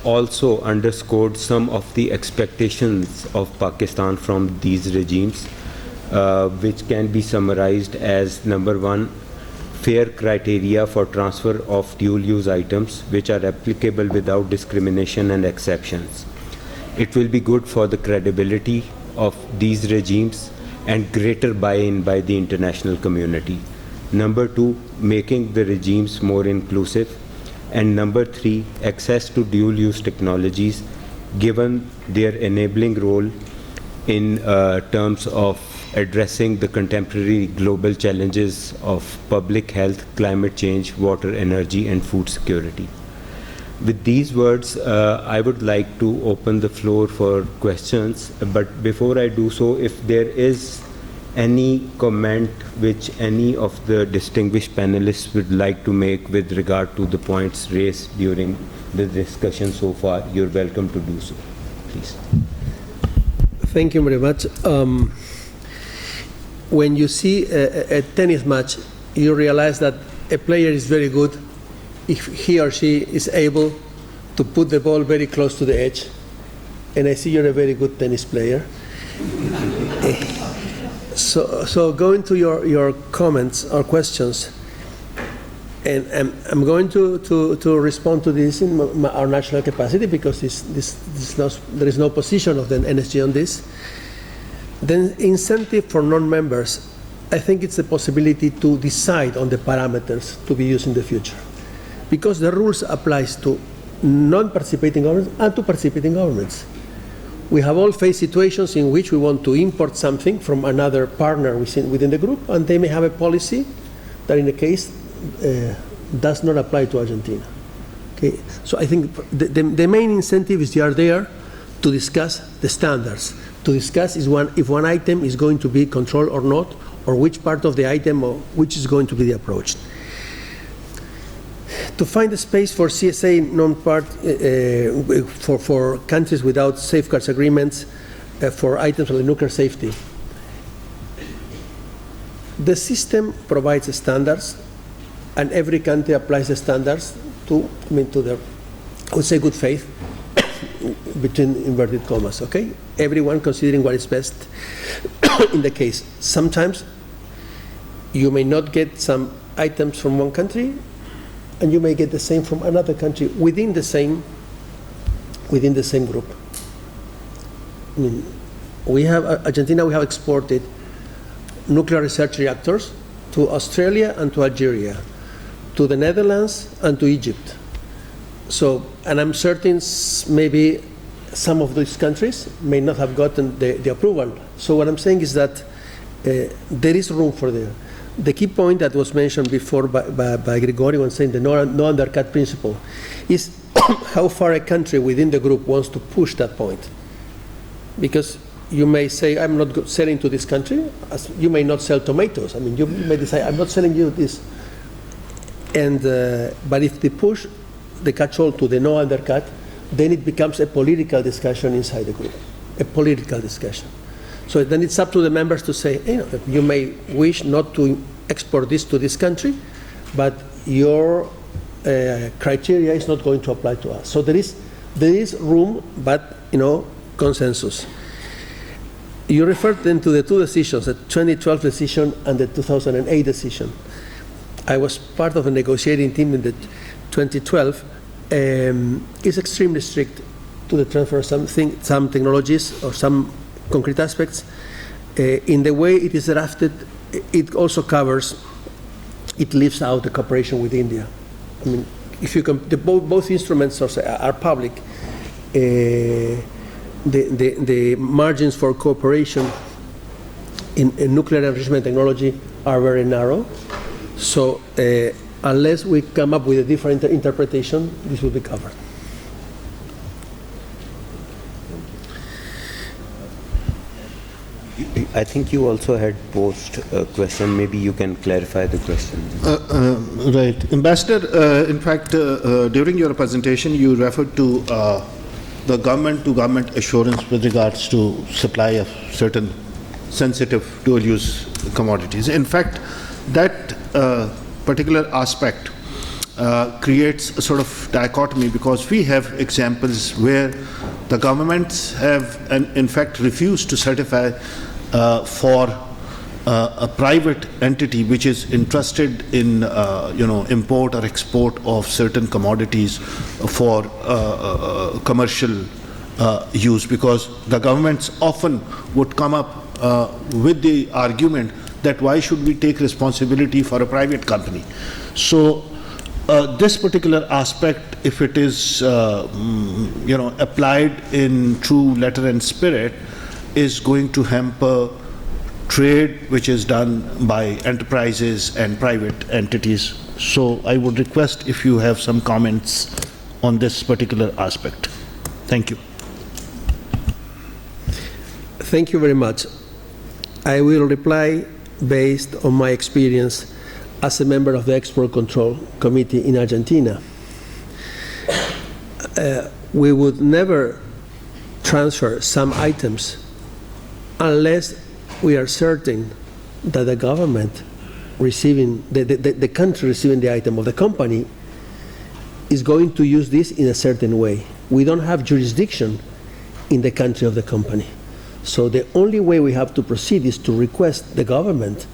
also underscored some of the expectations of Pakistan from these regimes, which can be summarized as: number one, fair criteria for transfer of dual-use items which are applicable without discrimination and exceptions. It will be good for the credibility of these regimes and greater buy-in by the international community. Number two, making the regimes more inclusive. And number three, access to dual-use technologies, given their enabling role in terms of addressing the contemporary global challenges of public health, climate change, water, energy, and food security. With these words, I would like to open the floor for questions. But before I do so, if there is any comment which any of the distinguished panelists would like to make with regard to the points raised during the discussion so far, you're welcome to do so. Please. Thank you very much. When you see a tennis match, you realize that a player is very good if he or she is able to put the ball very close to the edge. And I see you're a very good tennis player. So going to your comments or questions, and I'm going to respond to this in our national capacity, because there is no position of the NSG on this. The incentive for non-members, I think it's the possibility to decide on the parameters to be used in the future, because the rules applies to non-participating governments and to participating governments. We have all faced situations in which we want to import something from another partner within the group, and they may have a policy that in the case does not apply to Argentina. Okay? So I think the main incentive is they are there to discuss the standards, to discuss if one item is going to be controlled or not, or which part of the item or which is going to be the approach. To find a space for CSA non-part for countries without safeguards agreements for items of the nuclear safety. The system provides standards, and every country applies the standards to their, I would say, good faith, between inverted commas, okay? Everyone considering what is best in the case. Sometimes you may not get some items from one country, and you may get the same from another country within the same group. I mean, we have Argentina. We have exported nuclear research reactors to Australia and to Algeria, to the Netherlands and to Egypt. So, and I'm certain maybe some of these countries may not have gotten the approval. So what I'm saying is that there is room for there. The key point that was mentioned before by Gregory when saying the no undercut principle is how far a country within the group wants to push that point. Because you may say, I'm not selling to this country, as you may not sell tomatoes. I mean, you may decide, I'm not selling you this. And, but if they push the catch-all to the no undercut, then it becomes a political discussion inside the group, a political discussion. So then it's up to the members to say, you may wish not to export this to this country, but your criteria is not going to apply to us. So there is room, but consensus. You referred then to the two decisions, the 2012 decision and the 2008 decision. I was part of a negotiating team in the 2012. It's extremely strict to the transfer of some technologies or some concrete aspects. In the way it is drafted, it also covers, it leaves out the cooperation with India. I mean, if you both instruments are public, the margins for cooperation in nuclear enrichment technology are very narrow. So unless we come up with a different interpretation, this will be covered. I think you also had posed a question. Maybe you can clarify the question. Right. Ambassador, in fact, during your presentation, you referred to the government-to-government assurance with regards to supply of certain sensitive dual-use commodities. In fact, that particular aspect creates a sort of dichotomy, because we have examples where the governments have, in fact, refused to certify for a private entity which is interested in import or export of certain commodities for commercial use, because the governments often would come up with the argument that why should we take responsibility for a private company. So this particular aspect, if it is applied in true letter and spirit, is going to hamper trade which is done by enterprises and private entities. So I would request if you have some comments on this particular aspect. Thank you. Thank you very much. I will reply based on my experience as a member of the Export Control Committee in Argentina. We would never transfer some items unless we are certain that the government receiving, the country receiving the item, of the company, is going to use this in a certain way. We don't have jurisdiction in the country of the company. So the only way we have to proceed is to request the government,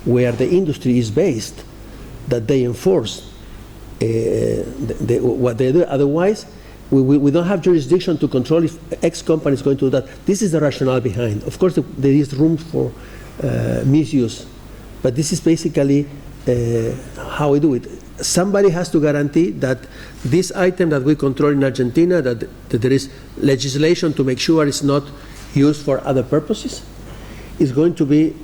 where the industry is based, that they enforce what they do. Otherwise, we don't have jurisdiction to control if X company is going to do that. This is the rationale behind. Of course, there is room for misuse, but this is basically how we do it. Somebody has to guarantee that this item that we control in Argentina, that there is legislation to make sure it's not used for other purposes, is going to be,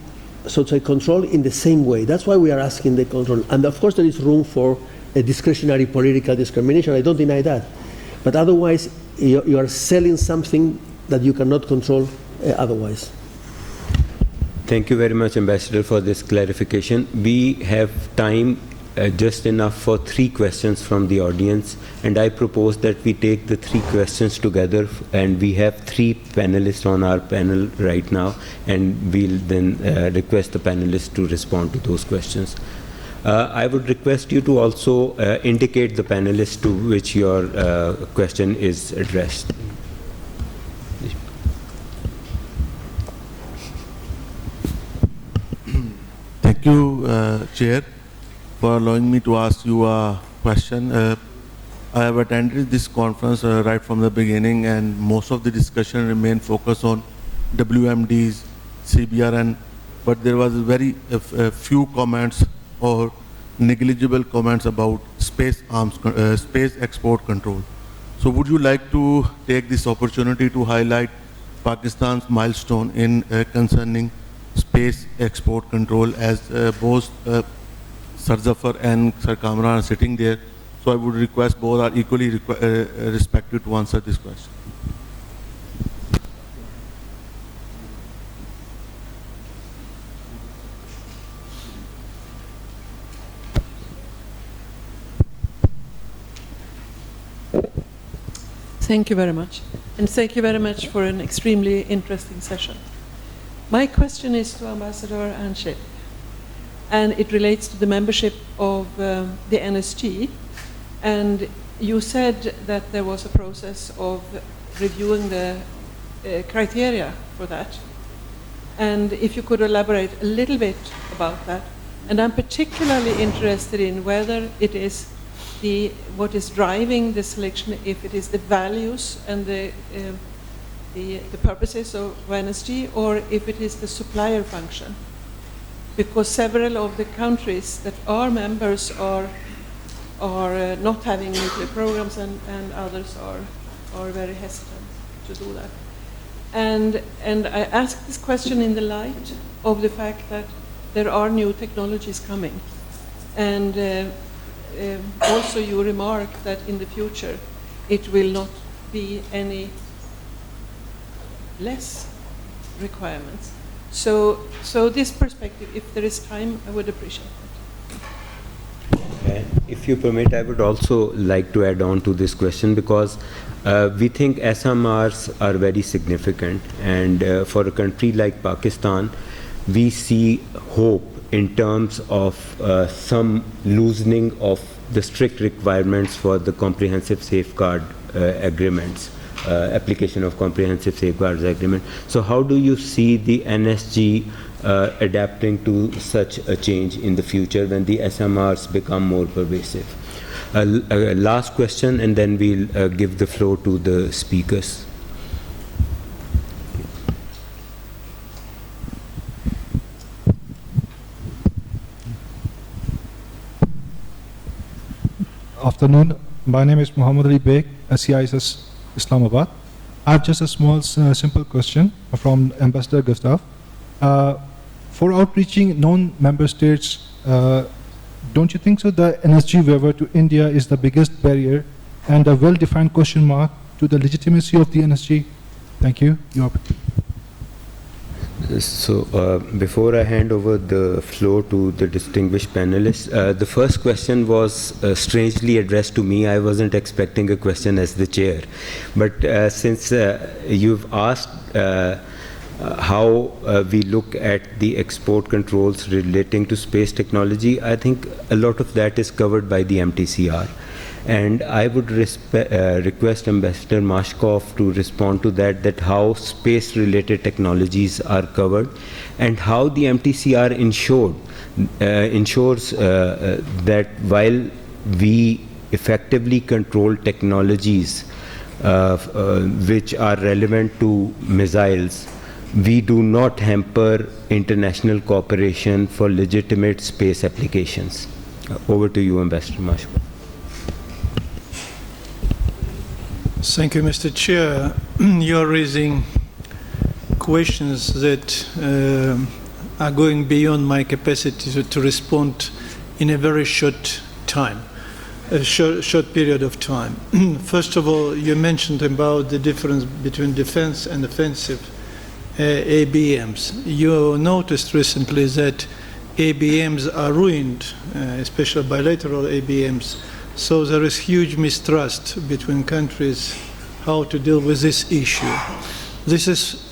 so to say, controlled in the same way. That's why we are asking the control. And of course, there is room for a discretionary political discrimination. I don't deny that. But otherwise, you are selling something that you cannot control otherwise. Thank you very much, Ambassador, for this clarification. We have time just enough for 3 questions from the audience, and I propose that we take the 3 questions together, and we have 3 panelists on our panel right now, and we'll then request the panelists to respond to those questions. I would request you to also indicate the panelist to which your question is addressed. Thank you, Chair, for allowing me to ask you a question. I have attended this conference right from the beginning, and most of the discussion remained focused on WMDs, CBRN, but there was very few comments or negligible comments about space export control. So would you like to take this opportunity to highlight Pakistan's milestone in concerning space export control, as both Sir Zafar and Sir Kamran are sitting there? So I would request both are equally respected to answer this question. Thank you very much. And thank you very much for an extremely interesting session. My question is to Ambassador Anship, and it relates to the membership of the NSG. And you said that there was a process of reviewing the criteria for that. And if you could elaborate a little bit about that. And I'm particularly interested in whether it is what is driving the selection, if it is the values and the purposes of NSG, or if it is the supplier function. Because several of the countries that are members are not having nuclear programs, and others are very hesitant to do that. And I ask this question in the light of the fact that there are new technologies coming. And also you remark that in the future it will not be any less requirements. So this perspective, if there is time, I would appreciate it. If you permit, I would also like to add on to this question, because we think SMRs are very significant, and for a country like Pakistan, we see hope in terms of some loosening of the strict requirements for the comprehensive safeguard agreements, application of comprehensive safeguards agreement. So how do you see the NSG adapting to such a change in the future when the SMRs become more pervasive? Last question, and then we'll give the floor to the speakers. Afternoon. My name is Muhammad Ali Beg, SECDIV-NIPS Islamabad. I have just a small, simple question from Ambassador Gustav. For outreaching non-member states, don't you think so the NSG waiver to India is the biggest barrier and a well-defined question mark to the legitimacy of the NSG? Thank you. So before I hand over the floor to the distinguished panelists, the first question was strangely addressed to me. I wasn't expecting a question as the chair. But since you've asked how we look at the export controls relating to space technology, I think a lot of that is covered by the MTCR. And I would request Ambassador Maskoff to respond to that how space-related technologies are covered, and how the MTCR ensures that while we effectively control technologies which are relevant to missiles, we do not hamper international cooperation for legitimate space applications. Over to you, Ambassador Maskoff. Thank you, Mr. Chair. You are raising questions that are going beyond my capacity to respond in a very short time, a short period of time. First of all, you mentioned about the difference between defense and offensive ABMs. You noticed recently that ABMs are ruined, especially bilateral ABMs. So there is huge mistrust between countries how to deal with this issue. This is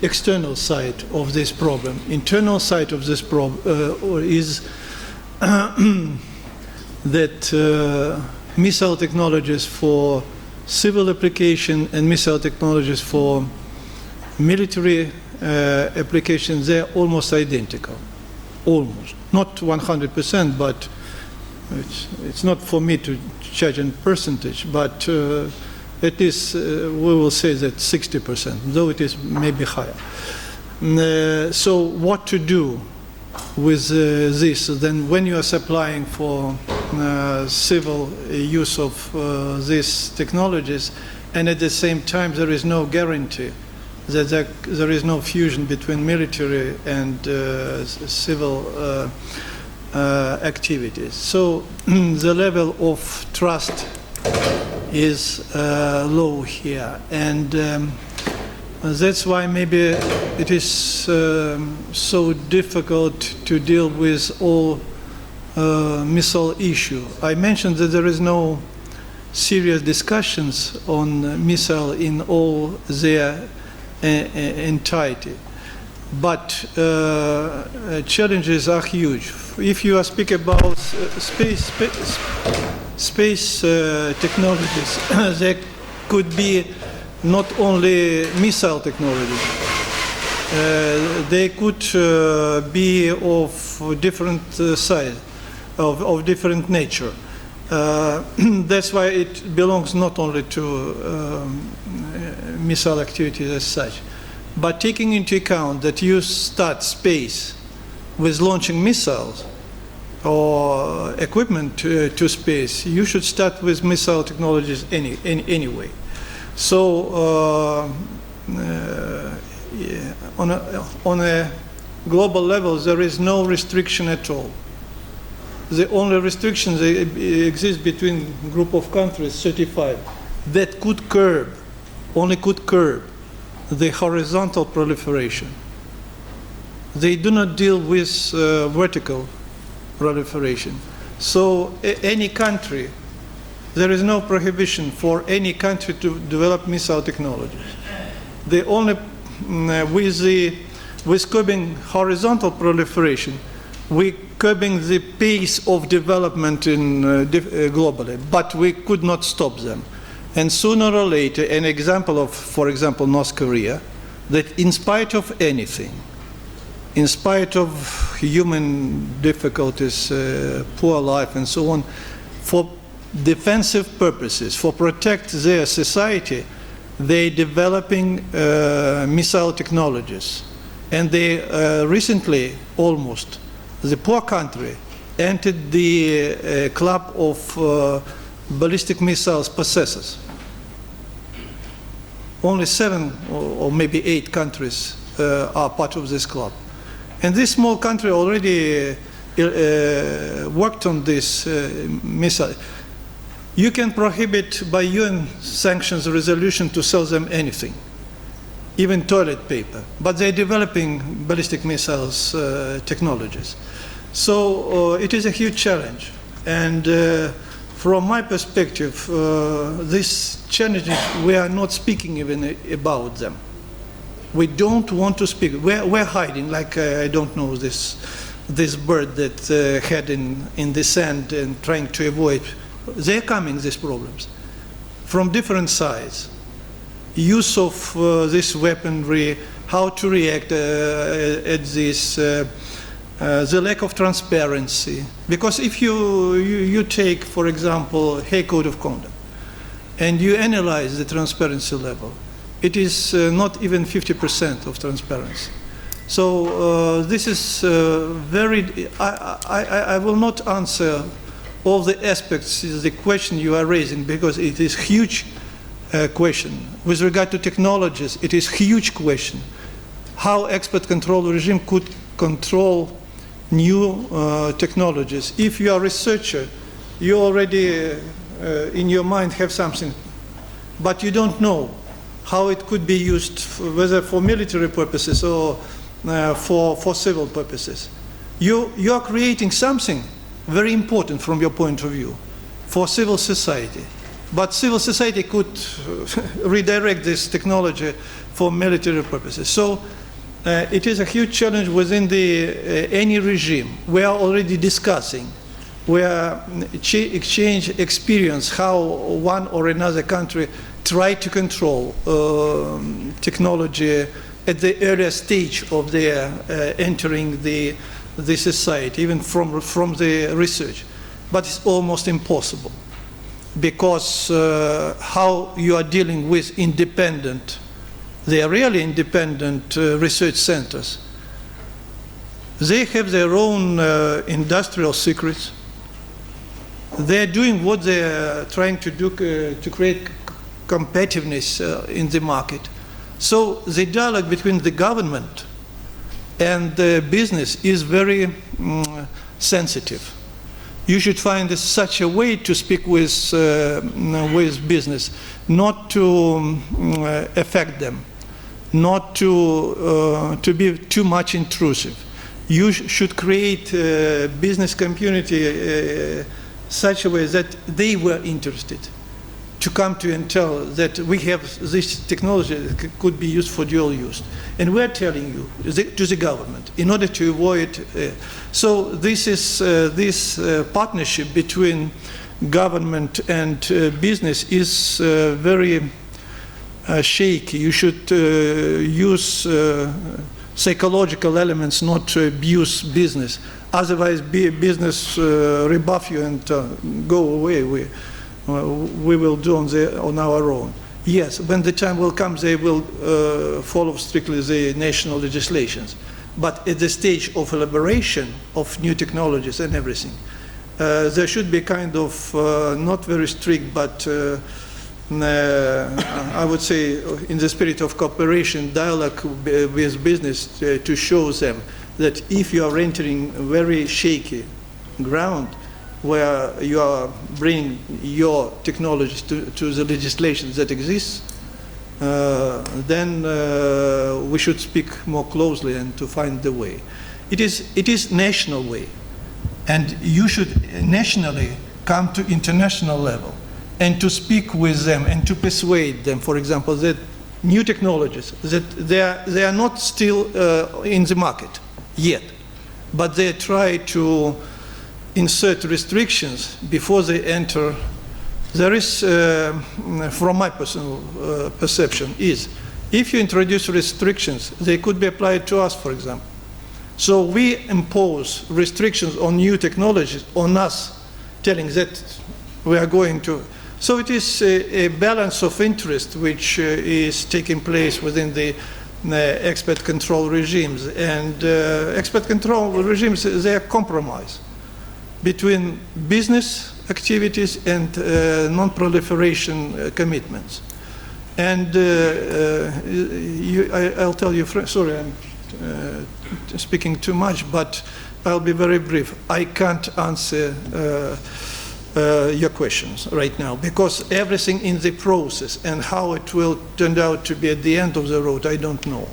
external side of this problem. Internal side of this problem is that missile technologies for civil application and missile technologies for military applications, they're almost identical. Almost. Not 100%, but it's not for me to judge in percentage, but at least we will say that 60%, though it is maybe higher. So what to do with this? Then when you are supplying for civil use of these technologies, and at the same time there is no guarantee that there is no fusion between military and civil activities. So the level of trust is low here, and that's why maybe it is so difficult to deal with all missile issue. I mentioned that there is no serious discussions on missile in all their entirety, but challenges are huge. If you speak about space technologies, there could be not only missile technology. They could be of different size, of different nature. That's why it belongs not only to missile activities as such, but taking into account that you start space with launching missiles or equipment to space, you should start with missile technologies anyway. So yeah, on a global level, there is no restriction at all. The only restrictions exist between a group of countries, 35, that could curb, only could curb the horizontal proliferation. They do not deal with vertical proliferation. So any country, there is no prohibition for any country to develop missile technologies. The only, with curbing horizontal proliferation, we curbing the pace of development in globally, but we could not stop them. And sooner or later, an example of, for example, North Korea, that in spite of anything, in spite of human difficulties, poor life and so on, for defensive purposes, for protect their society, they're developing missile technologies. And they recently, almost, the poor country entered the club of ballistic missiles possessors. Only 7 or maybe 8 countries are part of this club. And this small country already worked on this missile. You can prohibit by UN sanctions resolution to sell them anything, even toilet paper, but they're developing ballistic missiles technologies. So it is a huge challenge. And from my perspective, these challenges, we are not speaking even about them. We don't want to speak. We're hiding, like I don't know this bird that had in the sand and trying to avoid. They're coming, these problems, from different sides. Use of this weaponry, how to react at this, the lack of transparency. Because if you take, for example, Hague Code of Conduct, and you analyze the transparency level, it is not even 50% of transparency. So this is very, I will not answer all the aspects, the question you are raising, because it is huge question. With regard to technologies, it is huge question. How export control regime could control new technologies. If you are a researcher, you already in your mind have something, but you don't know how it could be used, whether for military purposes or for civil purposes. You are creating something very important from your point of view for civil society. But civil society could redirect this technology for military purposes. So it is a huge challenge within any regime. We are already discussing, we are exchange experience how one or another country try to control technology at the earlier stage of their entering the society, even from the research. But it's almost impossible, because how you are dealing with independent, they are really independent research centers. They have their own industrial secrets. They're doing what they're trying to do to create competitiveness in the market. So the dialogue between the government and the business is very sensitive. You should find such a way to speak with business, not to affect them, not to be too much intrusive. You should create a business community such a way that they were interested to come to you and tell that we have this technology that could be used for dual use. And we're telling you, to the government, in order to avoid. So this is this partnership between government and business is very shaky. You should use psychological elements, not to abuse business. Otherwise, business rebuff you and go away. We will do on our own. Yes, when the time will come, they will follow strictly the national legislations. But at the stage of elaboration of new technologies and everything, there should be kind of not very strict, but I would say in the spirit of cooperation, dialogue with business to show them that if you are entering very shaky ground where you are bringing your technologies to the legislation that exists, then we should speak more closely and to find the way. It is national way, and you should nationally come to international level and to speak with them and to persuade them, for example, that new technologies, that they are not still in the market yet, but they try to insert restrictions before they enter. There is, from my personal perception, is if you introduce restrictions, they could be applied to us, for example. So we impose restrictions on new technologies on us, telling that we are going to. So it is a balance of interest which is taking place within the expert control regimes. And expert control regimes, they are compromise between business activities and non-proliferation commitments. And I'll tell you, sorry, I'm speaking too much, but I'll be very brief. I can't answer your questions right now, because everything in the process and how it will turn out to be at the end of the road, I don't know.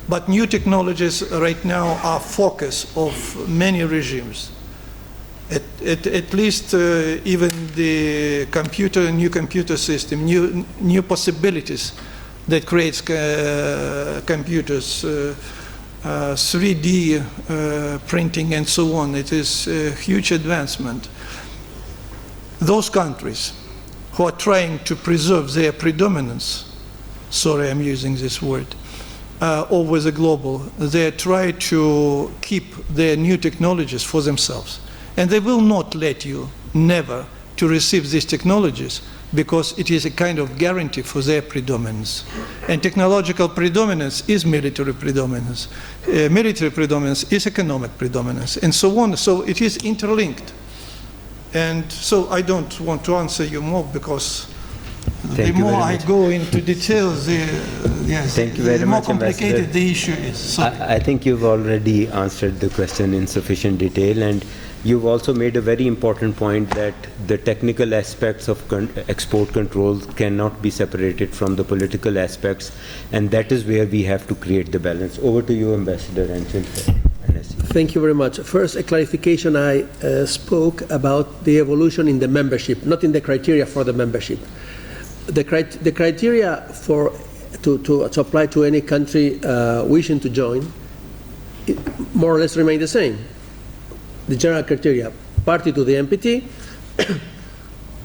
But new technologies right now are focus of many regimes. At least even the new computer system, new possibilities that creates computers, 3D printing and so on. It is a huge advancement. Those countries who are trying to preserve their predominance, sorry I'm using this word, over the global, they try to keep their new technologies for themselves. And they will not let you never to receive these technologies, because it is a kind of guarantee for their predominance. And technological predominance is military predominance. Military predominance is economic predominance, and so on. So it is interlinked. And so I don't want to answer you more, because the more I go into details, the more complicated the issue is. I think you've already answered the question in sufficient detail, and you've also made a very important point that the technical aspects of export controls cannot be separated from the political aspects, and that is where we have to create the balance. Over to you, Ambassador Anchal. Thank you very much. First, a clarification. I spoke about the evolution in the membership, not in the criteria for the membership. The criteria to apply to any country wishing to join more or less remain the same. The general criteria: party to the NPT,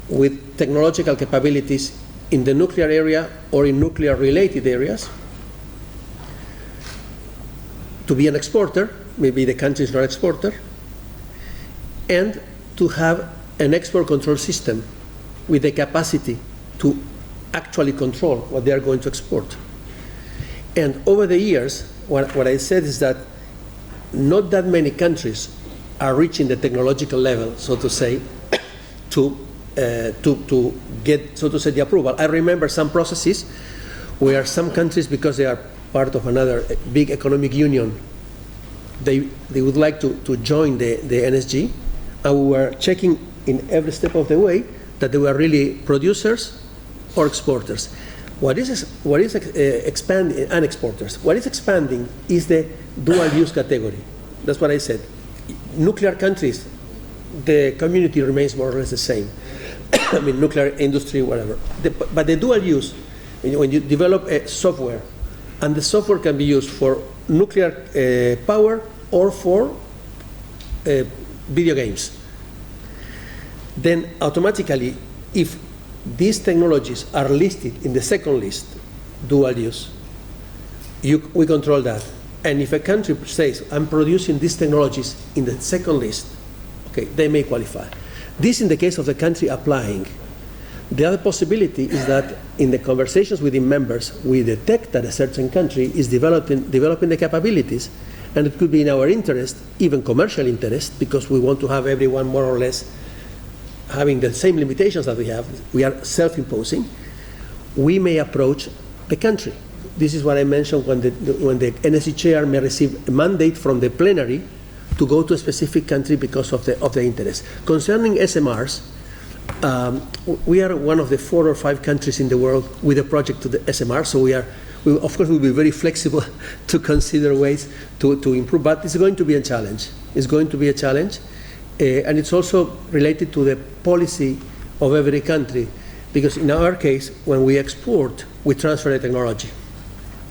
with technological capabilities in the nuclear area or in nuclear-related areas, to be an exporter, maybe the country is not exporter, and to have an export control system with the capacity to actually control what they are going to export. And over the years, what I said is that not that many countries are reaching the technological level, so to say, to get, so to say, the approval. I remember some processes where some countries, because they are part of another big economic union, they would like to join the NSG, and we were checking in every step of the way that they were really producers or exporters. What is expanding, and exporters. What is expanding is the dual use category. That's what I said. Nuclear countries, the community remains more or less the same. I mean, nuclear industry, whatever. But the dual use, when you develop a software, and the software can be used for nuclear power or for video games, then automatically, if these technologies are listed in the second list dual use. We control that. And if a country says, I'm producing these technologies in the second list, okay, they may qualify. This in the case of the country applying. The other possibility is that in the conversations within members, we detect that a certain country is developing the capabilities, and it could be in our interest, even commercial interest, because we want to have everyone more or less having the same limitations that we have. We are self-imposing. We may approach the country. This is what I mentioned when the NSC chair may receive a mandate from the plenary to go to a specific country because of the interest. Concerning SMRs, we are one of the 4 or 5 countries in the world with a project to the SMR, so we of course will be very flexible to consider ways to improve, but it's going to be a challenge. It's going to be a challenge, and it's also related to the policy of every country, because in our case, when we export, we transfer the technology.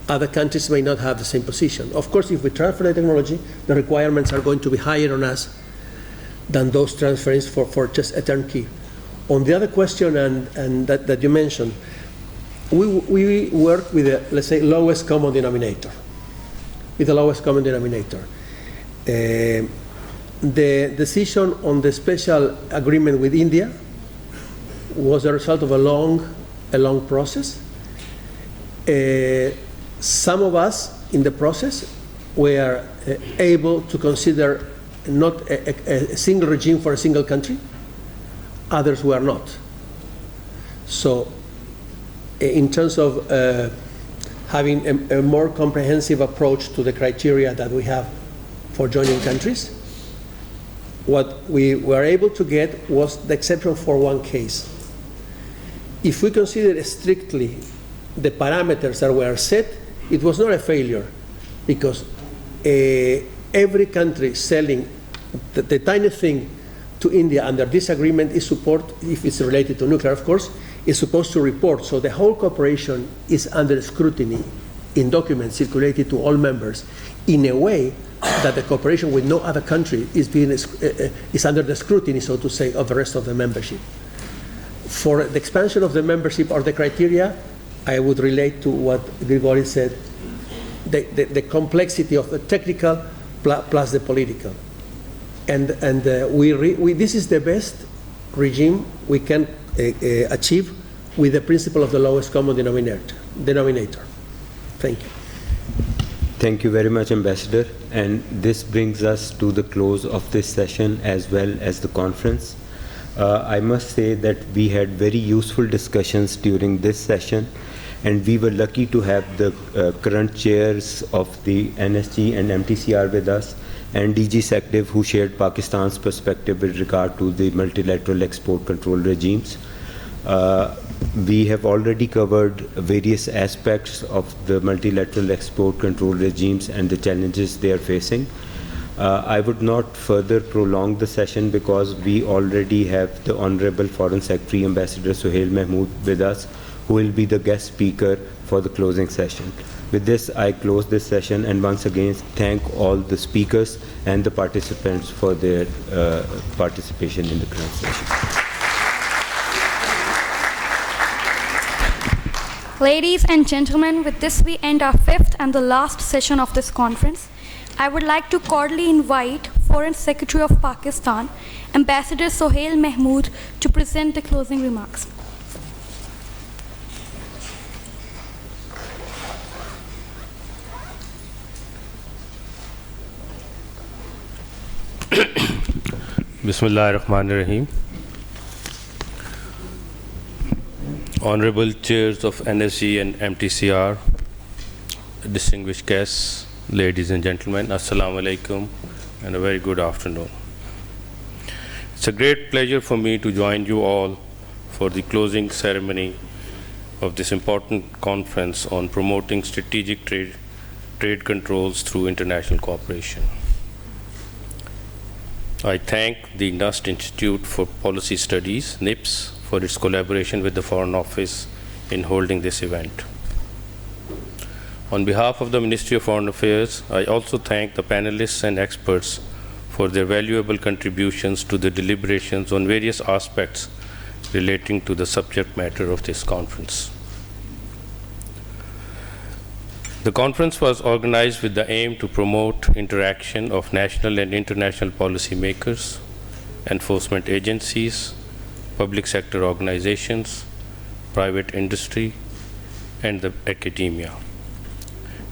Other countries may not have the same position. Of course, if we transfer the technology, the requirements are going to be higher on us than those transferings for just a turnkey. On the other question and that you mentioned, we work with the, let's say, lowest common denominator. With the lowest common denominator. The decision on the special agreement with India was a result of a long process. Some of us in the process were able to consider not a single regime for a single country. Others were not. So in terms of having a more comprehensive approach to the criteria that we have for joining countries, what we were able to get was the exception for one case. If we consider strictly the parameters that were set, it was not a failure, because every country selling the tiny thing to India under this agreement is support, if it's related to nuclear, of course, is supposed to report. So the whole cooperation is under scrutiny in documents circulated to all members in a way that the cooperation with no other country is under the scrutiny, so to say, of the rest of the membership. For the expansion of the membership or the criteria, I would relate to what Gregory said, the complexity of the technical plus the political. And this is the best regime we can achieve with the principle of the lowest common denominator. Thank you. Thank you very much, Ambassador. And this brings us to the close of this session as well as the conference. I must say that we had very useful discussions during this session, and we were lucky to have the current chairs of the NSG and MTCR with us, and DG SECDIV, who shared Pakistan's perspective with regard to the multilateral export control regimes. We have already covered various aspects of the multilateral export control regimes and the challenges they are facing. I would not further prolong the session because we already have the Honorable Foreign Secretary Ambassador Suhail Mahmood with us, who will be the guest speaker for the closing session. With this, I close this session and once again thank all the speakers and the participants for their participation in the current session. Ladies and gentlemen, with this we end our 5th and the last session of this conference. I would like to cordially invite Foreign Secretary of Pakistan, Ambassador Suhail Mahmood, to present the closing remarks. Bismillahirrahmanirrahim. Honorable chairs of NSG and MTCR, distinguished guests, ladies and gentlemen, Assalamu alaikum and a very good afternoon. It's a great pleasure for me to join you all for the closing ceremony of this important conference on promoting strategic trade controls through international cooperation. I thank the NUST Institute for Policy Studies, NIPS, for its collaboration with the Foreign Office in holding this event. On behalf of the Ministry of Foreign Affairs, I also thank the panelists and experts for their valuable contributions to the deliberations on various aspects relating to the subject matter of this conference. The conference was organized with the aim to promote interaction of national and international policymakers, enforcement agencies, public sector organizations, private industry, and the academia.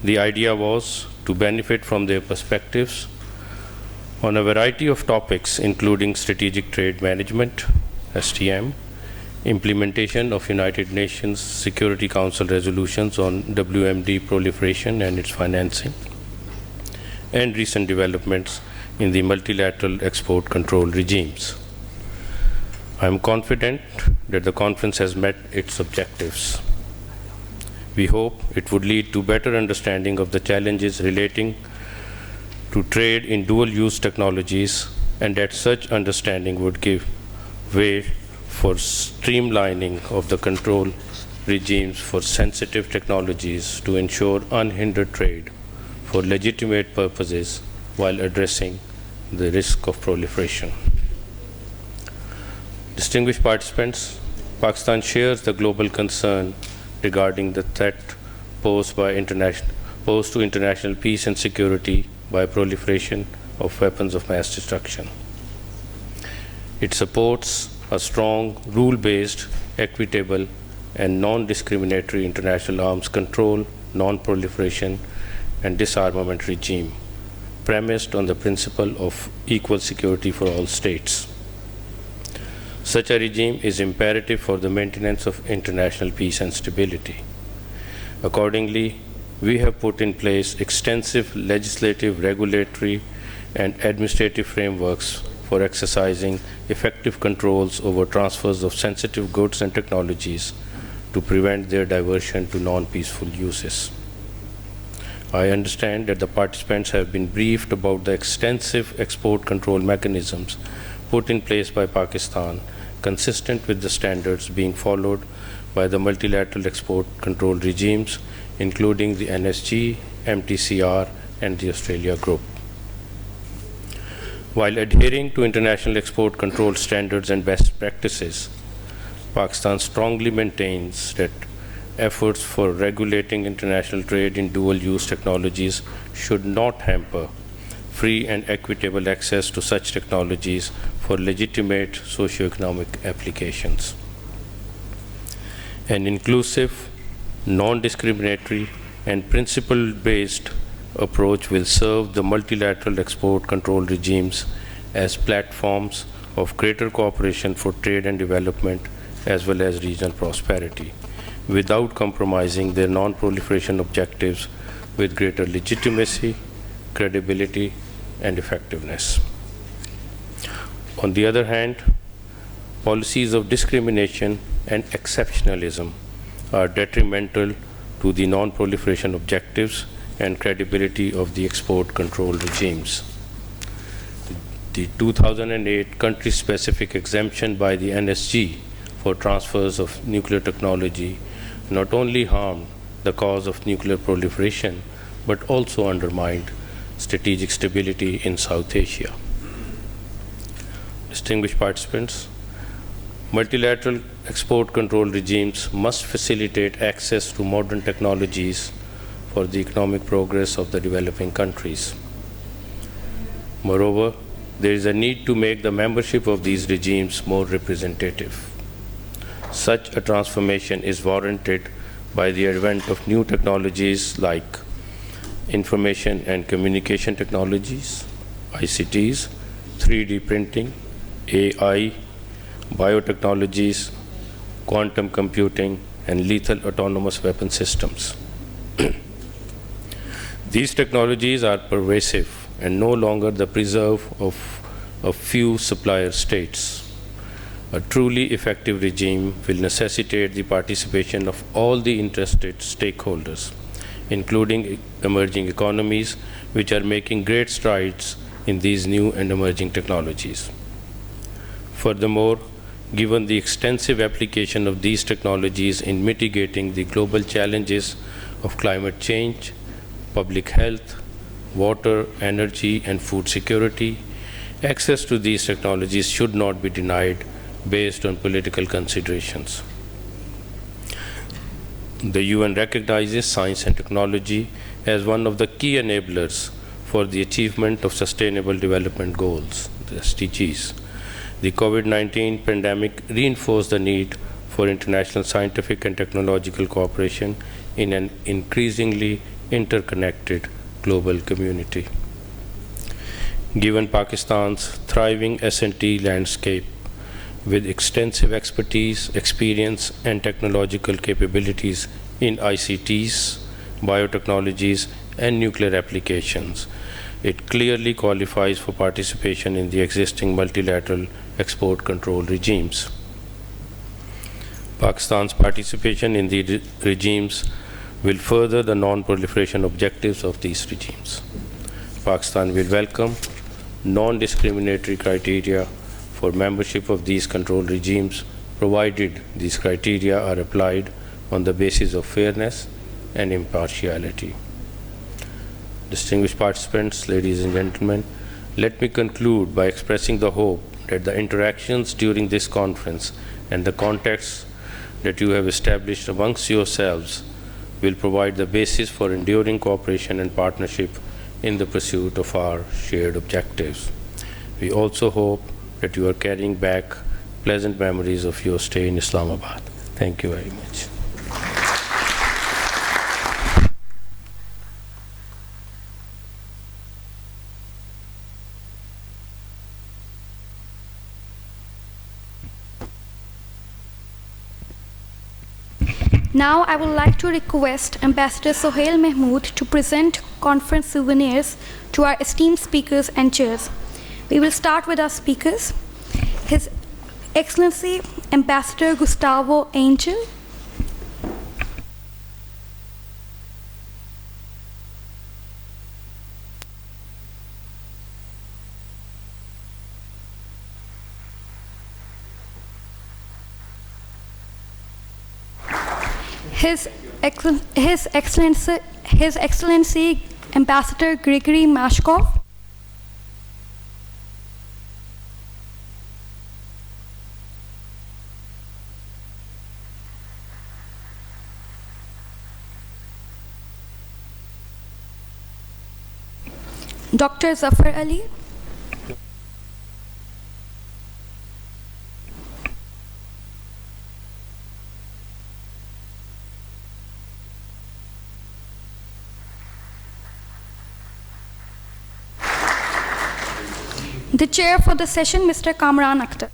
The idea was to benefit from their perspectives on a variety of topics, including strategic trade management, STM, implementation of United Nations Security Council resolutions on WMD proliferation and its financing, and recent developments in the multilateral export control regimes. I am confident that the conference has met its objectives. We hope it would lead to better understanding of the challenges relating to trade in dual-use technologies, and that such understanding would give way for streamlining of the control regimes for sensitive technologies to ensure unhindered trade for legitimate purposes while addressing the risk of proliferation. Distinguished participants, Pakistan shares the global concern regarding the threat posed to international peace and security by proliferation of weapons of mass destruction. It supports a strong, rule-based, equitable, and non-discriminatory international arms control, non-proliferation, and disarmament regime, premised on the principle of equal security for all states. Such a regime is imperative for the maintenance of international peace and stability. Accordingly, we have put in place extensive legislative, regulatory, and administrative frameworks for exercising effective controls over transfers of sensitive goods and technologies to prevent their diversion to non-peaceful uses. I understand that the participants have been briefed about the extensive export control mechanisms put in place by Pakistan, consistent with the standards being followed by the multilateral export control regimes, including the NSG, MTCR, and the Australia Group. While adhering to international export control standards and best practices, Pakistan strongly maintains that efforts for regulating international trade in dual-use technologies should not hamper free and equitable access to such technologies for legitimate socio-economic applications. An inclusive, non-discriminatory, and principle-based approach will serve the multilateral export control regimes as platforms of greater cooperation for trade and development as well as regional prosperity, without compromising their non-proliferation objectives with greater legitimacy, credibility, and effectiveness. On the other hand, policies of discrimination and exceptionalism are detrimental to the non-proliferation objectives and credibility of the export control regimes. The 2008 country-specific exemption by the NSG for transfers of nuclear technology not only harmed the cause of nuclear proliferation, but also undermined strategic stability in South Asia. Distinguished participants, multilateral export control regimes must facilitate access to modern technologies for the economic progress of the developing countries. Moreover, there is a need to make the membership of these regimes more representative. Such a transformation is warranted by the advent of new technologies like information and communication technologies, ICTs, 3D printing, AI, biotechnologies, quantum computing, and lethal autonomous weapon systems. These technologies are pervasive and no longer the preserve of a few supplier states. A truly effective regime will necessitate the participation of all the interested stakeholders, including emerging economies, which are making great strides in these new and emerging technologies. Furthermore, given the extensive application of these technologies in mitigating the global challenges of climate change, public health, water, energy, and food security, access to these technologies should not be denied based on political considerations. The UN recognizes science and technology as one of the key enablers for the achievement of Sustainable Development Goals, the SDGs. The COVID-19 pandemic reinforced the need for international scientific and technological cooperation in an increasingly interconnected global community. Given Pakistan's thriving S&T landscape with extensive expertise, experience, and technological capabilities in ICTs, biotechnologies, and nuclear applications, it clearly qualifies for participation in the existing multilateral export control regimes. Pakistan's participation in the regimes will further the non-proliferation objectives of these regimes. Pakistan will welcome non-discriminatory criteria for membership of these control regimes, provided these criteria are applied on the basis of fairness and impartiality. Distinguished participants, ladies and gentlemen, let me conclude by expressing the hope that the interactions during this conference and the context that you have established amongst yourselves will provide the basis for enduring cooperation and partnership in the pursuit of our shared objectives. We also hope that you are carrying back pleasant memories of your stay in Islamabad. Thank you very much. Now I would like to request Ambassador Sohail Mahmood to present conference souvenirs to our esteemed speakers and chairs. We will start with our speakers. His Excellency Ambassador Gustavo Angel, His Excellency Ambassador Gregory Maskoff, Dr. Zafar Ali, the chair for the session, Mr. Kamran Akhtar.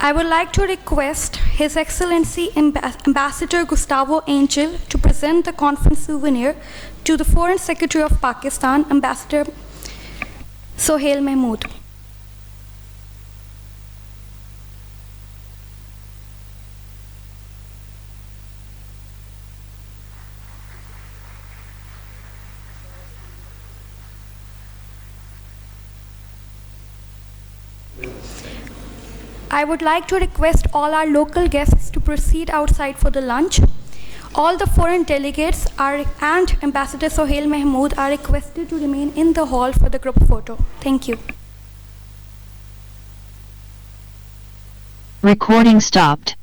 I would like to request His Excellency Ambassador Gustavo Angel to present the conference souvenir to the Foreign Secretary of Pakistan, Ambassador Sohail Mahmood. I would like to request all our local guests to proceed outside for the lunch. All the foreign delegates and Ambassador Sohail Mahmood are requested to remain in the hall for the group photo. Thank you. Recording stopped.